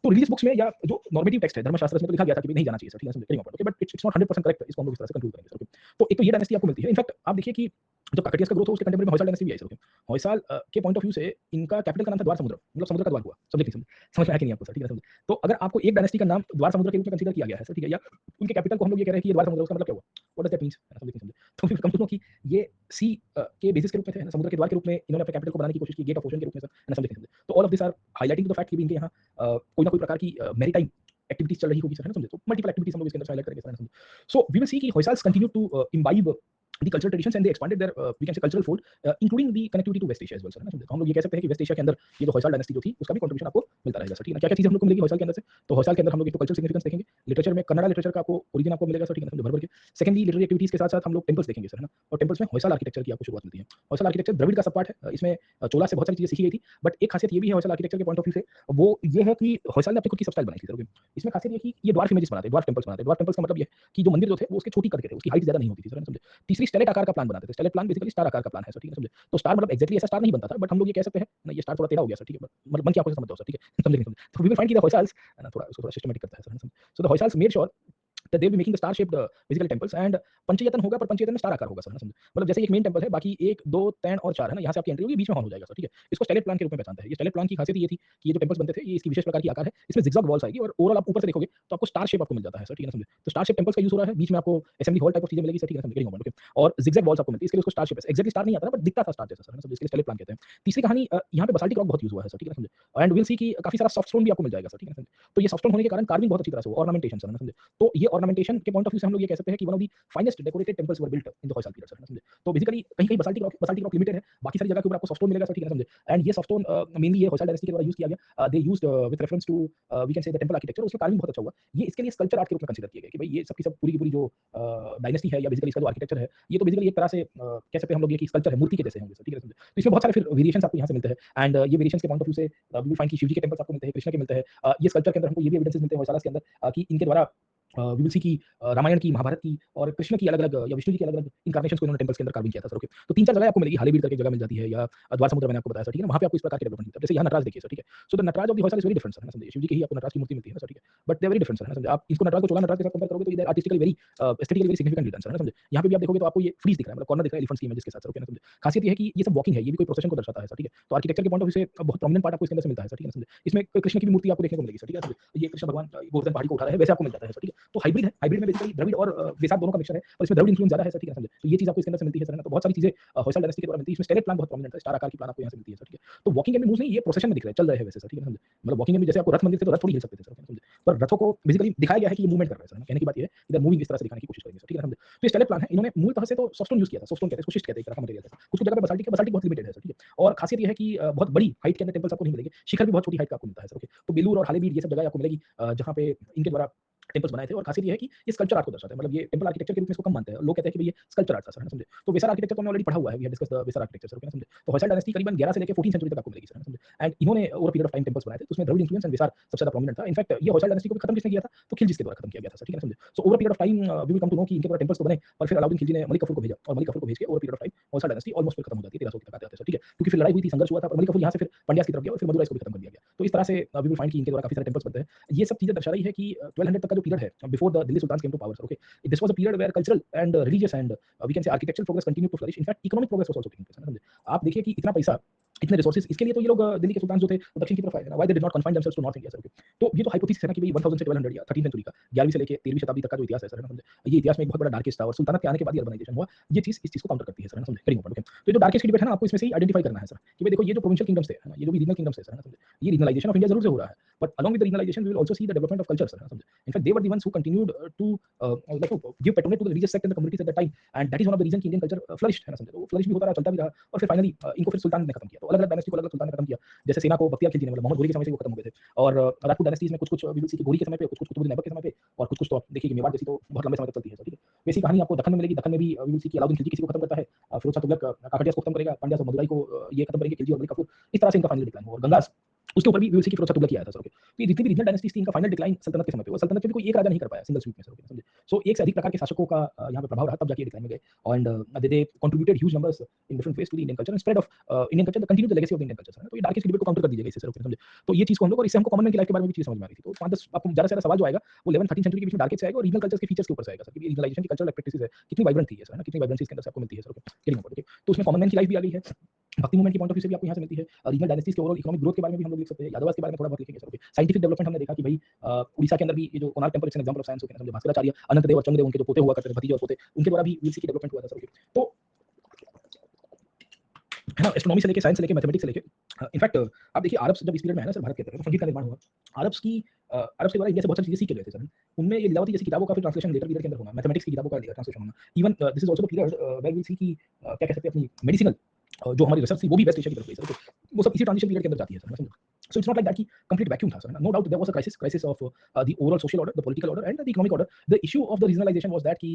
तो रिलीजियस बुक्स में या जो नॉर्मेटिव टेक्स्ट है धर्मशास्त्र में तो लिखा गया था कि नहीं जाना चाहिए सर, ठीक है समझे। Okay, but it's not 100% correct, इसको हम लोग इस तरह से कंक्लूड करेंगे सर। तो एक तो ये डायनेस्टी आपको मिलती है। इनफैक्ट आप देखिए कि जब काकटियास का ग्रोथ हो उसके कंटेम्परेरी में होयसाल डायनेस्टी भी आई सर। होयसाल के पॉइंट ऑफ व्यू से इनका कैपिटल का नाम था द्वार समुद्र, मतलब समुद्र का द्वार हुआ, समझ नहीं समझ में आया कि नहीं आपको सर, ठीक है समझे। तो अगर आपको एक डायनेस्टी का नाम द्वार समुद्र के रूप में कंसीडर किया गया है सर, ठीक है, या उनके कैपिटल को हम लोग ये कह रहे हैं कि ये द्वार समुद्र, उसका मतलब क्या हुआ, व्हाट डज दैट मीन, समझ नहीं समझे। तो फिर कम कि ये सी के बेसिस के रूप में थे, समुद्र के द्वार के रूप में इन्होंने अपने कैपिटल को बनाने की कोशिश की, गेट ऑफ ओशन के रूप में सर, है ना समझ नहीं समझे। तो all of this are highlighting the fact कि इनके यहाँ कोई ना कोई प्रकार की मैरीटाइम एक्टिविटीज चल रही होगी सर, है ना समझे। तो मल्टीपल एक्टिविटीज हम लोग इसके अंदर हाइलाइट करेंगे सर, है ना समझे। सो वी विल सी कि Hoysalas continue to imbibe the cultural traditions and they expanded their we can say cultural fold including the connectivity to west asia as well sir, है ना समझे। तो हम लोग ये कह सकते हैं कि वेस्ट एशिया के अंदर ये जो होयसाल डायनेस्टी जो थी उसका भी कंट्रीब्यूशन आपको मिलता रहेगा सर, ठीक है ना। क्या क्या चीजें हम लोग को मिलेगी होयसाल के अंदर से, तो होयसाल के अंदर हम लोग एक तो कल्चरल सिग्निफिकेंस देखेंगे, लिटरेचर में कन्नड़ा लिटरेचर का आपको ओरिजिन आपको मिलेगा सर, ठीक है ना, भर भर के। सेकंडली लिटरेरी एक्टिविटीज के साथ साथ हम लोग टेंपल्स देखेंगे सर, है ना। और टेंपल्स में होयसाल आर्किटेक्चर की आपको शुरुआत मिलती है। होयसाल आर्किटेक्चर द्रविड़ का सब पार्ट है, इसमें चोला से बहुत सारी चीजें सीखी गई थी, बट एक खासियत ये भी है होयसाल आर्किटेक्चर के पॉइंट ऑफ व्यू से, वो ये है कि होयसाल ने अपनी खुद की सब स्टाइल बनाई थी सर। इसमें खासियत ये कि ये ड्वार्फ इमेजेस बनाते, ड्वार्फ टेंपल्स बनाते। ड्वार्फ टेंपल्स का मतलब ये कि जो मंदिर जो थे वो उसके छोटी करके थे, उसकी हाइट ज्यादा नहीं होती थी सर, है ना समझे। तीसरी स्टेलेट आकार का प्लान बनाते थे, स्टेलेट प्लान बेसिकली स्टार आकार का प्लान है सर, ठीक है समझे। तो स्टार मतलब एक्जेक्टली ऐसा स्टार नहीं बनता था, बट हम लोग ये कह सकते हैं ना, ये स्टार थोड़ा टेढ़ा हो गया सर, ठीक है, मतलब मन की आंखों से समझ जाओ सर, ठीक है, समझे नहीं समझे। तो वी विल फाइंड कि द होयसाल्स है ना, थोड़ा उसको थोड़ा सिस्टमैटिक करता है सर, है ना समझे। So the Hoysalas made sure that they will be making the star shaped physical temples and panchayatana होगा, पर पंचयतन में स्टार आकार होगा सर, ना समझे। मतलब जैसे एक मेन टेंपल है, बाकी 1 2 3 और 4 है ना, यहाँ से आपकी एंट्री होगी, बीच में हॉर्न हो जाएगा सर, ठीक है। इसको स्टेलेट प्लान के रूप में पहचानते हैं। ये स्टेलेट प्लान की खासियत ये थी कि ये जो टेंपल्स बनते थे ये इसकी विशेष प्रकार की आकार है, इसमें जिगजैग वॉल्स आएगी और ओवरऑल आप ऊपर से देखोगे तो आपको स्टार शेप आपको मिल जाता है सर, ठीक है ना समझे। तो स्टार शेप टेंपल्स का यूज हो रहा है, बीच में आपको असेंबली हॉल टाइप ऑफ चीजें मिलेगी सर, ठीक है ना समझे, ओके। और जिगजैग वॉल्स आपको मिलती है, इसके लिए उसको स्टार शेप है, एक्जेक्टली स्टार नहीं आता ना, बट दिखता था स्टार जैसा सर, है ना समझे, इसके लिए स्टेलेट प्लान कहते हैं। तीसरी कहानी यहाँ पे बसाल्टिक रॉक बहुत यूज हुआ है सर, ठीक है ना समझे। एंड विल सी कि काफी सारा सॉफ्ट स्टोन भी आपको मिल जाएगा सर, ठीक है ना समझे। तो ये सॉफ्ट स्टोन होने के कारण कार्विंग बहुत अच्छी तरह से हो, ऑर्नामेंटेशन सर, है ना समझे। तो ये ऑर्नामेंटेशन के पॉइंट ऑफ व्यू से हम लोग ये कह सकते हैं कि one of the finest decorated temples were built in the Hoysala period sir, है ना समझे। तो बेसिकली कहीं-कहीं बसाल्टिक रॉक लिमिटेड है, बाकी सारी जगह के ऊपर आपको सॉफ्ट स्टोन मिलेगा सर, ठीक है ना समझे। एंड ये सॉफ्ट स्टोन मेनली ये होयसाल डायनेस्टी के द्वारा यूज किया गया। They used with reference to we can say the temple architecture, उसमें कार्विंग बहुत अच्छा हुआ। ये इसके लिए स्कल्पचर आर्ट के रूप में कंसीडर किए गए कि भाई ये सब की सब पूरी की पूरी जो डायनेस्टी है या बेसिकली इसका जो आर्किटेक्चर है, ये तो बेसिकली एक तरह से कह सकते हैं हम लोग ये कि स्कल्पचर है, मूर्ति के जैसे होंगे सर, ठीक है ना समझे। तो इसमें बहुत सारे फिर वेरिएशंस आपको यहाँ से मिलते हैं एंड ये वेरिएशंस के पॉइंट ऑफ व्यू से वी विल फाइंड कि शिव जी के टेंपल्स आपको मिलते हैं, कृष्ण के मिलते हैं। ये स्कल्पचर के अंदर हमको ये भी एविडेंसेस मिलते हैं होयसालास के अंदर कि इनके द्वारा वी विल सी कि रामायण की, महाभारत की और कृष्ण की अलग-अलग या विष्णु जी की अलग-अलग इन्कार्नेशंस को इन्होंने टेंपल्स के अंदर कार्विंग किया था सर, ओके। तो 3-4 जगह आपको मिलेगी, हालेबीड करके जगह मिल जाती है या द्वार समुद्र मैंने आपको बताया सर, ठीक है ना, वहाँ पे आपको इस प्रकार के डेवलपमेंट मिलता है। जैसे यहाँ नटराज देखिए सर, ठीक है। So the Nataraja of the Hoysala is very different sir, है ना समझे। शिव जी की ही आपको नटराज की मूर्ति मिलती है ना सर, ठीक है। But they are very different sir, है ना समझे। आप इसको नटराज को चोला नटराज के साथ कंपेयर करोगे तो ये artistically very aesthetically very significant returns है ना समझे। यहाँ पे भी आप देखोगे तो आपको ये फ्रीज दिख रहा है, मतलब कॉर्नर दिख रहा है एलिफेंट्स की इमेजेस के साथ सर, ओके ना समझे। खासियत ये है कि ये सब वॉकिंग है, ये भी कोई प्रोसेशन को दर्शाता है सर, ठीक है। तो आर्किटेक्चर के पॉइंट ऑफ व्यू से बहुत प्रोमिनेंट पार्ट आपको इसके अंदर से मिलता है सर, ठीक है ना समझे। इसमें कृष्ण की भी मूर्ति आपको देखने को मिलेगी सर, ठीक है ना समझे। ये कृष्ण भगवान गोवर्धन पहाड़ी को उठा रहे हैं, वैसे आपको मिल जाता है सर, ठीक है। तो हाइब्रिड है, हाइब्रिड में बेसिकली द्रविड़ और वेसाक दोनों का मिक्सचर है और इसमें द्रविड़ इन्फ्लुएंस ज्यादा है सर, ठीक है ना समझे। तो ये चीज आपको इसके अंदर से मिलती है सर, है ना। तो बहुत सारी चीजें होयसाल डायनेस्टी के द्वारा मिलती है। इसमें स्टेलेट प्लान बहुत प्रोमिनेंट है, स्टार आकार की प्लान आपको यहाँ से मिलती है सर, ठीक है। तो वॉकिंग एंड मूव्स नहीं, ये प्रोसेशन में दिख रहे हैं, चल रहे हैं वैसे सर, ठीक है ना समझे। मतलब वॉकिंग में जैसे आपको रथ मंदिर थे तो रथ थोड़ी हिल सकते थे सर, समझे। पर रथों को बेसिकली दिखाया गया है कि ये मूवमेंट कर रहे हैं सर, कहने की बात ये है इधर मूविंग इस तरह से दिखाने की कोशिश करेंगे सर, ठीक है ना समझे। तो ये स्टेलेट प्लान है, इन्होंने मूल तरह से तो सॉफ्ट स्टोन यूज किया था, सॉफ्ट स्टोन कहते हैं, कोशिश कहते हैं एक तरह का मटेरियल है। कुछ जगह पे बसाल्टिक है, बसाल्टिक बहुत लिमिटेड है सर, ठीक है। और खासियत ये है कि बहुत बड़ी हाइट के अंदर टेंपल्स आपको नहीं मिलेंगे, शिखर भी बहुत छोटी हाइट का आपको मिलता है सर, ओके। तो बेलूर और हालेबीड ये सब जगह आपको मिलेगी जहाँ पे इनके द्वारा टेंपल्स बनाए थे और खासियत ये है कि ये स्कल्पचर आर्ट को दर्शाता है, मतलब ये टेंपल आर्किटेक्चर के रूप में इसको कम मानते हैं लोग, कहते हैं कि भाई ये स्कल्पचर आर्ट था सर, है ना समझे। तो वेसर आर्किटेक्चर तो हमने ऑलरेडी पढ़ा हुआ है, we have discuss the Vesara architecture sir, है ना समझे। तो होयसाल डायनेस्टी करीबन 11 से लेकर 14 सेंचुरी तक आपको मिलेगी सर, है ना समझे। एंड इन्होंने over period of time temples बनाए थे, तो उसमें द्रविड़ इन्फ्लुएंस एंड वेसर सबसे ज्यादा प्रोमिनेंट था। इनफैक्ट ये होयसाल डायनेस्टी को भी खत्म किसने किया था, तो खिलजी के द्वारा खत्म किया गया था सर, ठीक है ना समझे। So over period of time we will come to know कि इनके द्वारा टेंपल्स तो बने और फिर अलाउद्दीन खिलजी ने मलिक कफूर को भेजा और मलिक कफूर को भेज के over period of time Hoysala dynasty almost फिर खत्म हो जाती है 1300 तक आते हैं सर, ठीक है। क्योंकि फिर लड़ाई हुई थी, संघर्ष हुआ था और मलिक कफूर यहाँ से फिर पंड्यास की तरफ गया और फिर मदुराई को भी खत्म कर दिया गया। तो इस तरह से वी विल फाइंड कि इनके द्वारा काफी सारे टेंपल्स बनते हैं। ये सब चीजें दर्शा रही है कि 1200 तक का जो पीरियड है before the Delhi sultan came to power sir, okay. This was a period where cultural and religious and we can say architectural progress continued to flourish. In fact, economic progress was also taking place, है ना समझे। आप देखिए कि इतना पैसा इतने resources, इसके लिए तो ये लोग दिल्ली के सुल्तान जो थे वो दक्षिण की तरफ आए ना, why they did not confine themselves to north India sir. Okay, तो ये जो हाइपोथेसिस है ना कि भाई 1000 से 1200 या 13वीं सेंचुरी का 11वीं से लेके 13वीं शताब्दी तक का जो इतिहास है सर, है ना समझे, ये इतिहास में एक बहुत बड़ा डार्क एज था और सुल्तानत के आने के बाद ये अर्बनाइजेशन हुआ, ये चीज इस चीज को काउंटर करती है सर, है ना समझे, वेरी इंपॉर्टेंट। ओके, तो ये जो डार्क एज की डिबेट है ना, आपको इसमें से ही आइडेंटिफाई करना है सर कि भाई देखो ये जो प्रोविंशियल किंगडम्स थे, है ना, ये जो भी रीजनल किंगडम्स है सर, है ना समझे, ये रीजनलाइजेशन ऑफ इंडिया जरूर से हो रहा है, but along with the regionalisation we will also see the development of culture sir, है ना समझे। In fact, they were the ones who continued to like give patronage to the religious sect and the communities at that time, and that is one of the reason कि Indian culture flourished, है ना समझे, तो flourish भी होता रहा, चलता भी रहा, और फिर फाइनली इनको फिर सुल्तान ने खत्म किया, तो अलग अलग डायनेस्टी को अलग अलग सुल्तान ने खत्म किया, जैसे सेना को बख्तियार खिलजी ने, मतलब मोहम्मद घोरी के समय से वो खत्म हो गए थे, और राजपूत डायनेस्टीज में कुछ कुछ वी विल सी कि घोरी के समय पे, कुछ कुछ कुतुबुद्दीन ऐबक के समय पे, और कुछ कुछ तो आप देखिए कि मेवाड़ जैसी तो बहुत लंबे समय तक चलती है सर, ठीक है। वैसी कहानी आपको दक्कन में मिलेगी, दक्कन में भी वी विल सी कि अलाउद्दीन खिलजी किसी को खत्म करता है, फिरोज शाह तुगलक काकटियास को खत्म करेगा, पांड्यास और मदुराई को ये खत्म करेंगे, खिलजी और मलिक काफूर, इस तरह से इनका फाइनल डिक्लाइन हुआ, और गंगास उसके ऊपर भी वी विल सी कि फिरोज शाह तुगलक ही आया था सर। ओके, तो ये जितनी भी रीजनल डायनेस्टीज थी, इनका फाइनल डिक्लाइन सल्तनत के समय पे हुआ, सल्तनत में भी कोई एक राजा नहीं कर पाया सिंगल स्वीप में सर, ओके समझे। सो एक से अधिक प्रकार के शासकों का यहाँ पे प्रभाव रहा, तब जाके डिक्लाइन में गए, and they contributed huge numbers in different ways to the Indian culture and spread of Indian culture, the continue the legacy of Indian culture, तो ये डार्क एज की डिबेट को काउंटर कर दीजिएगा इससे सर, ओके समझे। तो ये चीज को हम लोग, और इससे हमको कॉमन मैन की लाइफ के बारे में भी चीज समझ में आ रही थी, तो 5-10 आपको ज्यादा से ज्यादा सवाल जो आएगा वो 11-13 सेंचुरी के बीच में डार्क एज से आएगा, और रीजनल कल्चर के फीचर्स के ऊपर से आएगा सर, कि रीजनलाइजेशन की कल्चरल प्रैक्टिसेस है कितनी वाइब्रेंट थी ये सर, है ना, कितनी वाइब्रेंसी इसके अंदर से आपको मिलती है sir, okay, getting important, okay. तो उसमें कॉमन मैन की लाइफ भी आ गई है, भक्ति मूवमेंट की पॉइंट ऑफ व्यू से भी आपको यहाँ से मिलती है, रीजनल डायनेस्टीज के ओवरऑल इकोनॉमिक ग्रोथ के बारे में भी हम लोग लिख सकते हैं, यादवास के बारे में थोड़ा बहुत लिखेंगे सर, ओके। साइंटिफिक डेवलपमेंट हमने देखा कि भाई उड़ीसा के अंदर भी ये जो Konark temple is an example of science, okay, Bhaskaracharya, Anantdev और चंद्रदेव उनके जो पोते हुआ करते थे, भतीजे और पोते, उनके द्वारा भी वीएलसी की डेवलपमेंट हुआ था सर, ओके। तो है ना, एस्ट्रोनॉमी से लेके साइंस से लेके मैथमेटिक्स से लेके इनफैक्ट आप देखिए अरब्स जब इस पीरियड में है ना सर, भारत के अंदर संगीत का निर्माण हुआ, अरब्स की अरब्स के द्वारा इंडिया से बहुत सारी चीजें सीख के गए थे सर, उनमें ये लीलावती जैसी किताबों का फिर ट्रांसलेशन लेटर पीरियड के अंदर होना, मैथमेटिक्स की किताबों का ट्रांसलेशन होना, even this is also the period where we see की क्या कह सकते हैं अपनी मेडिसिनल जो हमारी रिसर्च थी वो भी वेस्ट एशिया की तरफ गई सर, तो वो सब इसी ट्रांजिशन पीरियड के अंदर जाती है sir. So it's not like that कि कंप्लीट वैक्यूम था sir, no doubt there was a crisis of the overall social order, the political order and the economic order. The issue of the regionalization was that कि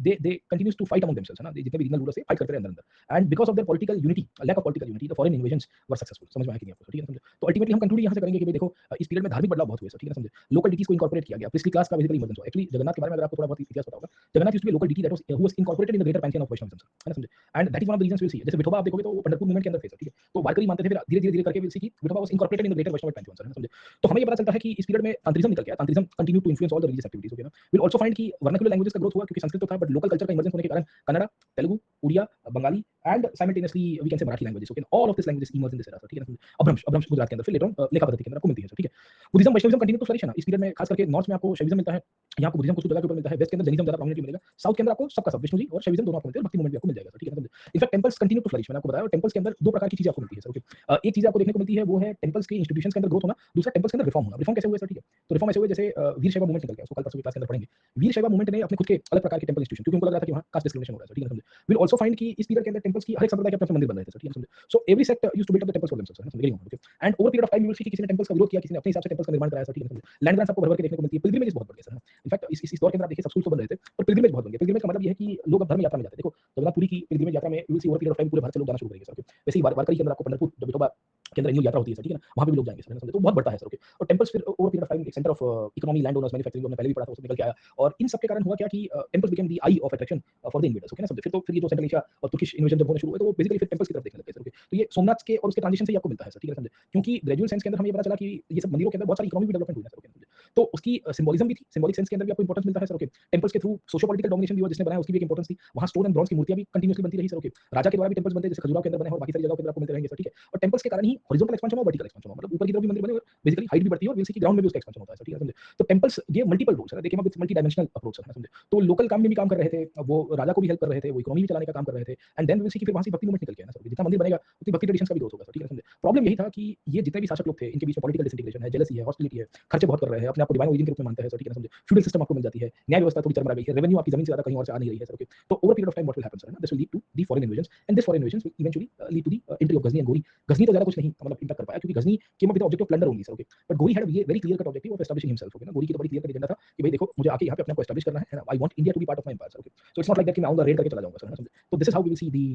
they continues to fight among themselves, है ना, जितने भी regional rulers थे fight करते रहे अंदर अंदर, and because of their political unity, lack of political unity, the foreign invasions were successful. समझ में आया कि नहीं आपको, ठीक है समझे। तो अल्टीमेटली हम कंक्लूड यहां से करेंगे कि भाई देखो इस पीरियड में धार्मिक बदलाव बहुत हुए सर, ठीक है समझे, लोकल डिटीज को इनकॉर्पोरेट किया गया, प्रीस्टली क्लास का बेसिकली इमर्जेंस हुआ। एक्चुअली जगन्नाथ के बारे में अगर आपको थोड़ा बहुत इतिहास पता होगा, Jagannath used to be local deity that was who was incorporated in the greater pantheon of Vaishnavism sir, है ना समझे, and that is one of the reasons will see, जैसे विठोबा आप देखोगे तो वो पंढरपुर मूवमेंट के अंदर थे सर, ठीक है, तो वारकरी मानते थे, फिर धीरे-धीरे करके विल सी कि Vithoba was incorporated in the greater Vaishnava pantheon sir, है ना समझे। तो हमें ये पता चलता है कि इस पीरियड में तंत्रिज्म निकल के आया, tantrism continue to influence all the religious activities, okay ना। विल आल्सो फाइंड कि वर्नाक्युलर लैंग्वेजेस का ग्रोथ हुआ क्योंकि संस्कृत तो था, बट लोकल कल्चर का इमर्जेंस होने के कारण Kannada, Telugu, Oriya, Bengali and simultaneously we can say Marathi languages, okay, all of this languages emerge in this era, ठीक है ना। अभ्रंश गुजरात के अंदर, फिर लेटर ऑन लेखा पद्धति के अंदर आपको मिलती है, ठीक है। Buddhism Vaishnavism continue to flourish, है ना, इस पीरियड में खास करके नॉर्थ में आपको शैविज्म मिलता है, यहाँ आपको बुद्धिज्म कुछ जगह के ऊपर मिलता है, वेस्ट के अंदर जैनिज्म ज्यादा प्रोमिनेंटली मिलेगा, साउथ के अंदर आपको सबका सब विष्णु जी और शैविज्म दोनों आपको मिलते हैं, भक्ति मूवमेंट भी आपको मिल जाएगा, ठीक है ना। In fact temples continue to flourish, मैंने आपको बताया, और टेंपल्स के अंदर दो प्रकार की चीजें आपको मिलती है सर, ओके। एक चीज आपको देखने को मिलती है वो है टेंपल्स के इंस्टीट्यूशंस के अंदर ग्रोथ होना, दूसरा टेंपल्स के अंदर रिफॉर्म होना। रिफॉर्म कैसे हुए सर, ठीक है, तो रिफॉर्म ऐसे हुए जैसे वीर शैव मूवमेंट निकल गया, उसको कल परसों की क्लास के अंदर पढ़ेंगे। वीर शैव मूवमेंट ने अपने खुद के अलग प्रकार के टेंपल इंस्टीट्यूशन, क्योंकि उनको लग रहा था कि वहां कास्ट डिस्क्रिमिनेशन हो रहा है, ठीक है ना। विल आल्सो फाइंड कि इस पीरियड के अंदर टेंपल्स की हर एक संप्रदाय के अपने मंदिर बन रहे थे, ठीक है ना। So every sect used to build up the temples for themselves, समझ गए, okay. And over period of time you will see कि किसी ने टेंपल्स का विरोध किया, किसी ने अपने हिसाब से टेंपल्स का निर्माण कराया, ठीक है। लैंड ग्रांट्स आपको भर भर के देखने को मिलती है, पिलग्रिमेज बहुत बढ़ गए सर। इनफैक्ट इस दौर के अंदर आप देखिए सब स्कूल तो बन रहे थे, और पिलग्रिमेज बहुत बन गए। पिलग्रिमेज का मतलब ये है कि लोग अब धर्म यात्रा में जाते हैं। देखो जगन्नाथपुरी की पिलग्रिमेज यात्रा में you will C over period of time पूरे भारत से लोग जाना शुरू करेंगे सर, ओके। वैसे ही वारकरी के अंदर आपको पंढरपुर जब विठोबा के अंदर एनुअल यात्रा होती है सर, ठीक है ना, वहां पे भी लोग जाएंगे सर, समझे। तो बहुत बढ़ता है सर, ओके। और टेंपल्स फिर ओवर पीरियड ऑफ टाइम एक centre of economy, land owners, manufacturing, हमने पहले भी पढ़ा था, उसमें निकल के आया, और इन सब के कारण हुआ क्या कि temples became the I of attraction for the invaders, okay ना समझे। फिर ये जो सेंट्रल एशिया और तुर्किश इन्वेजन जब होने शुरू हुए तो वो बेसिकली फिर टेंपल्स की तरफ देखने लगे सर, ओके। तो ये सोमनाथ के और उसके ट्रांजिशन से ही आपको मिलता है सर, ठीक है समझे, क्योंकि ग्रेजुअल साइंस के अंदर हमें ये पता चला कि ये सब मंदिरों के अंदर बहुत सारी इकोनॉमिक डेवलपमेंट हुई है सर, ओके। तो उसकी सिंबोलिज्म भी थी, सिंबॉलिक सेंस के अंदर भी आपको इंपॉर्टेंस मिलता है सर, ओके। टेंपल्स के थ्रू सोशो पॉलिटिकल डोमिनेशन भी हुआ, जिसने बनाया उसकी भी एक इंपॉर्टेंस थी। वहां स्टोन एंड ब्रॉन्ज की मूर्तियां भी कंटीन्यूअसली बनती रही सर, ओके। राजा के द्वारा भी टेंपल्स बनते, जैसे खजुराहो के अंदर बने और बाकी सारी जगहों के अंदर आपको मिलते रहेंगे सर, ठीक है। और टेंपल्स के कारण ही हॉरिजॉन्टल एक्सपेंशन और वर्टिकल एक्सपेंशन, मतलब ऊपर की तरफ भी मंदिर बने और बेसिकली हाइट भी बढ़ती है, और बेसिकली ग्राउंड में भी उसका एक्सपेंशन होता है सर, ठीक है समझे। तो टेंपल्स गिव मल्टीपल रोल्स है, देखिए with multi dimensional approach sir, समझे। तो लोकल काम में भी काम कर रहे थे, वो राजा को भी हेल्प कर रहे थे, वो इकोनॉमी भी चलाने का काम कर रहे थे, एंड देन विल सी कि फिर वहां से भक्ति मूवमेंट निकल के आया ना सर, जितना मंदिर बनेगा उतनी भक्ति ट्रेडिशंस का भी ग्रोथ होगा सर, ठीक है समझे। प्रॉब्लम यही था कि ये जितने भी शासक लोग थे इनके बीच में पॉलिटिकल डिसइंटीग्रेशन है, जेलसी है, हॉस्टिलिटी है, खर्चे बहुत कर रहे हैं, अपने आप को डिवाइन ओरिजिन के रूप में मानते हैं सर, ठीक है समझे। फ्यूडल सिस्टम आपको मिल जाती है, न्याय व्यवस्था थोड़ी चरमरा गई है, रेवेन्यू आपकी जमीन से ज्यादा कहीं और से आ नहीं रही है सर, ओके। तो over period of time what will happen sir, this will lead to the foreign invasions, and this foreign invasions will eventually lead to the entry of Ghazni and Ghori. Ghazni तो ज्यादा कुछ नहीं मतलब इंपैक्ट कर पाया, क्योंकि Ghazni came up with the objective of plunder only sir, okay. But Ghori had a very clear cut objective of establishing himself, okay ना। गोरी की तो बड़ी क्लियर कट एजेंडा था कि भाई देखो मुझे आके यहाँ पे अपने को एस्टैब्लिश करना है ना, I want India to be part of my empire sir, okay. So it's not like that कि मैं आऊंगा रेड करके चला जाऊंगा सर, है ना समझे। तो this is how we will see the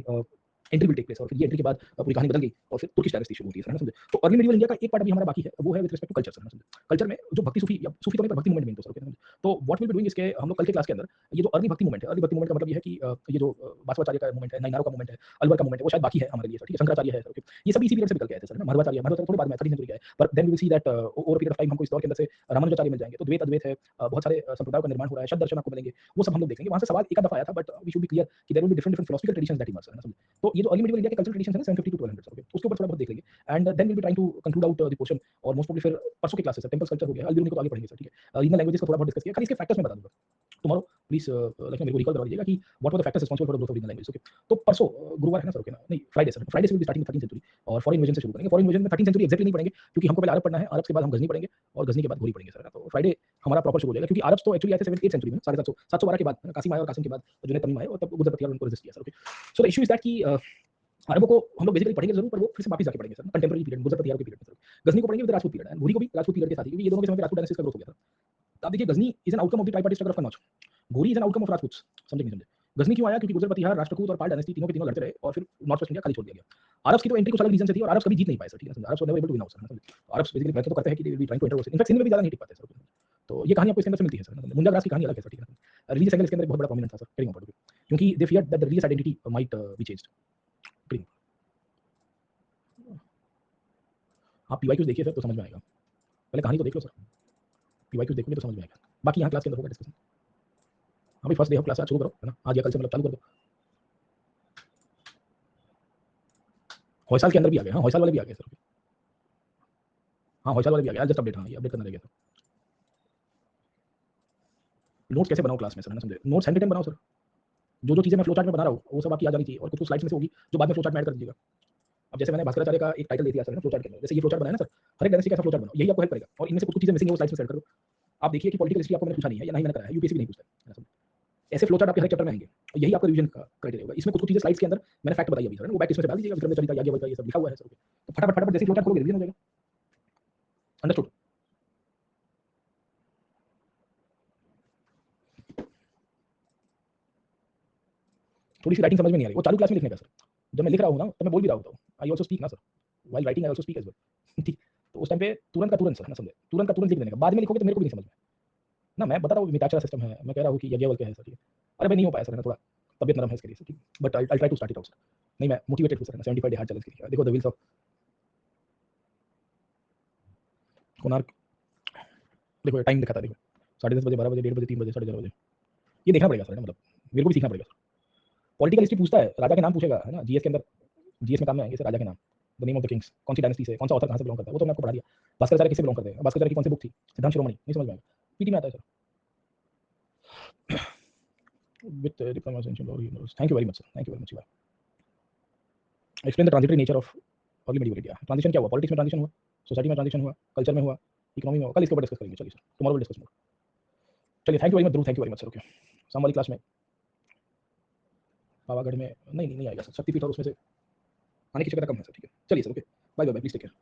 entry will take place, और फिर ये एंट्री के बाद पूरी कहानी बदल गई और फिर तुर्किश डायनेस्टी शुरू होती है, समझे। तो अर्ली मिडिवल इंडिया का एक पार्ट अभी हमारा बाकी है, वो है विद रिस्पेक्ट टू कल्चर, समझे। कल्चर में जो भक्ति सूफी या सूफी तो नहीं पर भक्ति मूवमेंट में तो समझे। तो व्हाट विल बी डूइंग इसके हम लोग कल के क्लास के अंदर ये जो अर्ली भक्ति मूवमेंट है, अर्ली भक्ति मूवमेंट का मतलब ये है कि ये जो बासवाचार्य का मूवमेंट है, नैनारो का मूवमेंट है, अलवर का मूवमेंट है, वो शायद बाकी है हमारे लिए सर, ठीक है। शंकराचार्य है सर, ओके। ये सब इसी पीरियड से निकल के आए थे सर, माधवाचार्य थोड़े बाद में 13वीं सेंचुरी के आए, पर then we will see that over period of time हमको इस दौर के अंदर से रामानुजाचार्य मिल जाएंगे, तो द्वैत अद्वैत है, बहुत सारे संप्रदायों का निर्माण हो रहा है, शब्द दर्शन आपको मिलेंगे, वो सब हम लोग देखेंगे। वहां से सवाल एक दफा आया था, but we should be clear कि there will be different philosophical traditions that emerge, है ना समझे। तो ये ये जो अर्ली मिडिवल इंडिया के कल्चरल ट्रेडिशंस है ना 750 टू 1200 ओके, उसके ऊपर थोड़ा बहुत देख लेंगे and then will be trying to conclude out the portion और मोस्ट प्रोबब्ली फिर परसों के क्लासेस है टेंपल्स कल्चर हो गया, अल्बिरुनी को तो आगे पढ़ेंगे सर, ठीक है। रीजनल लैंग्वेजेस का थोड़ा बहुत डिस्कस किया, खाली इसके फैक्टर्स मैं बता दूंगा टुमारो प्लीज, लाइक मेरे को रिकॉल करवा दीजिएगा कि what were the factors responsible for the growth of regional language, okay. तो परसों गुरुवार है ना सर, ओके ना, नहीं फ्राइडे सर, फ्राइडे से will be starting 13th century और फॉरेन इन्वेजन से शुरू करेंगे। फॉरेन इन्वेजन में 13th सेंचुरी एक्जेक्टली नहीं पढ़ेंगे क्योंकि हमको पहले अरब पढ़ना है, अरब के बाद हम गजनी पढ़ेंगे और गजनी के बाद घोरी पढ़ेंगे सर, तो फ्राइडे हमारा प्रॉपर शुरू हो जाएगा क्योंकि अरब तो एक्चुअली आए थे 7th 8th सेंचुरी में 750 712 के बाद, कासिम आए और कासिम के बाद जुनैद तमीम आए और तब गुजर बख्तियार उनको रेजिस्ट किया sir, okay. So the issue is that कि अरबों को हम लोग बेसिकली पढ़ेंगे जरूर, पर वो फिर से वापस जाके पढ़ेंगे सर, कंटेम्परेरी पीरियड गुजर बख्तियार के पीरियड में सर। गजनी को पढ़ेंगे विद राजपूत पीरियड एंड घोरी को भी राजपूत पीरियड के साथ ही, क्योंकि ये दोनों के समय पे राजपूत डायनेस्टी का ग्रोथ हो गया था। तो आप देखिए Ghazni is an outcome of the tripartite struggle of Kannauj, Ghori is an outcome of Rajput, समझे नहीं समझे। गजनी क्यों आया, क्योंकि गुजर बख्तियार, राष्ट्रकूट और पाल डायनेस्टी तीनों के तीनों लड़ते रहे और फिर नॉर्थ वेस्ट इंडिया खाली छोड़ दिया गया। अरब्स की तो एंट्री कुछ अलग रीजन से थी और अरब्स कभी जीत नहीं पाए सर, ठीक है, Arabs never able to win out sir. Arabs basically प्रयत्न तो करते हैं कि they will be trying to enter, in fact Sindh में भी ज्यादा नहीं टिक पाते सर। तो ये कहानी आपको इसके अंदर से मिलती है सर, मुंजा ग्रास की कहानी अलग है सर, ठीक है। रिलीजियस एंगल इसके अंदर बहुत बड़ा प्रोमिनेंट था सर, करेंगे ऑन, क्योंकि they feared that the religious identity might be changed. आप पीवाईक्यूज देखिए सर तो समझ में आएगा, पहले कहानी तो देख लो सर, पीवाईक्यूज देखोगे तो समझ में आएगा, बाकी यहाँ क्लास के अंदर होगा डिस्कशन। अभी फर्स्ट डे ऑफ क्लास आज शुरू करो है ना, आज या कल से मतलब चालू कर दो। हॉयसाल के अंदर भी आ गए, हाँ हॉयसाल वाले भी आ गए सर, हाँ हॉयसाल वाले भी आ गए, आज जस्ट अपडेट, हाँ ये अपडेट करना रह गया सर। नोट्स कैसे बनाओ क्लास में सर, ना समझे, नोट्स हैंड रिटन बनाओ सर, जो चीजें मैं फ्लो चार्ट में बना रहा हूँ वो सब आपकी आ जानी चाहिए और कुछ स्लाइड्स में से होगी जो बाद में फ्लो चार्ट में ऐड कर दीजिएगा। अब जैसे मैंने भास्कराचार्य का एक टाइटल दे दिया सर ना फ्लो चार्ट के अंदर, जैसे ये फ्लो चार्ट बनाया ना सर, हर एक डायनेस्टी का फ्लो चार्ट बनाओ, यही आपको हेल्प करेगा और इनमें से कुछ चीजें मिसिंग है वो स्लाइड्स में सेट कर दो। आप देखिए कि पॉलिटिकल हिस्ट्री आपको मैंने पूछा नहीं है या नहीं मैंने कराया है, यूपीएससी भी नहीं पूछता है, ऐसे फ्लो चार्ट आपके हर चैप्टर में आएंगे और यही आपका रिवीजन का क्राइटेरिया होगा। इसमें कुछ चीजें स्लाइड्स के अंदर मैंने फैक्ट बताई अभी सर, वो बैक इसमें से डाल दीजिएगा, विक्रम चरित्र याज्ञवल्क्य ये सब लिखा हुआ है सर, तो फटाफट फटाफट जैसे फ्लो चार्ट खोलोगे रिवीजन हो जाएगा। अंडरस्टूड। थोड़ी सी राइटिंग समझ में नहीं आ रही, वो चालू क्लास में लिखने का सर, जब मैं लिख रहा हूँ ना तो मैं बोल भी रहा होता हूँ, आई ऑल्सो स्पीक ना sir, while writing I also speak as well, ठीक। तो उस टाइम पे तुरंत का तुरंत सर ना समझे, तुरंत का तुरंत लिख देने का, बाद में लिखोगे तो मेरे को भी नहीं समझ में ना, मैं बता रहा हूँ मिताक्षरा सिस्टम है, मैं कह रहा हूँ कि याज्ञवल्क्य है सर, ठीक है। अरे भाई नहीं हो पाया सर, थोड़ा तबियत नरम है इसके लिए सर, ठीक, but I try to start it out sir. नहीं मैं मोटिवेटेड हूँ सर, 75 डे हार्ड चैलेंज के लिए, देखो द व्हील्स ऑफ कोणार्क, देखो टाइम दिखाता है, देखो 10:30 बजे, 12 बजे, 1:30 बजे, 3 बजे, 11:30 बजे, ये देखना पड़ेगा सर, मतलब मेरे को भी सीखना पड़ेगा सर। पॉलिटिकल हिस्ट्री पूछता है, राजा के नाम पूछेगा है ना, जीएस के अंदर, जीएस में काम में आएंगे सर राजा के नाम, the name of the Kings, कौन सी डायनेस्टी से, कौन सा ऑथर कहाँ से बिलोंग करता है, वो तो मैंने आपको पढ़ा दिया। भास्कराचार्य किससे बिलोंग करते हैं, भास्कराचार्य की कौन सी बुक थी, सिद्धांत शिरोमणि, नहीं समझ में आएगा, पीटी में आता है सर। विद डिप्लोमा एसेंशियल और universe, thank you very much sir, thank you very much. Explain the transitory nature of early medieval India, transition क्या हुआ, पॉलिटिक्स में ट्रांजिशन हुआ, सोसाइटी में ट्रांजिशन हुआ, कल्चर में हुआ, इकोनॉमी में हुआ, कल इसके ऊपर डिस्कस करेंगे, चलिए sir, tomorrow will discuss more. चलिए thank you very much Dhruv, thank you very much sir, okay. शाम वाली क्लास में पावागढ़ में नहीं आएगा सर, शक्तिपीठ और उसमें से आने की शक्यता कम है सर, ठीक है, चलिए sir, okay, bye bye, please take care.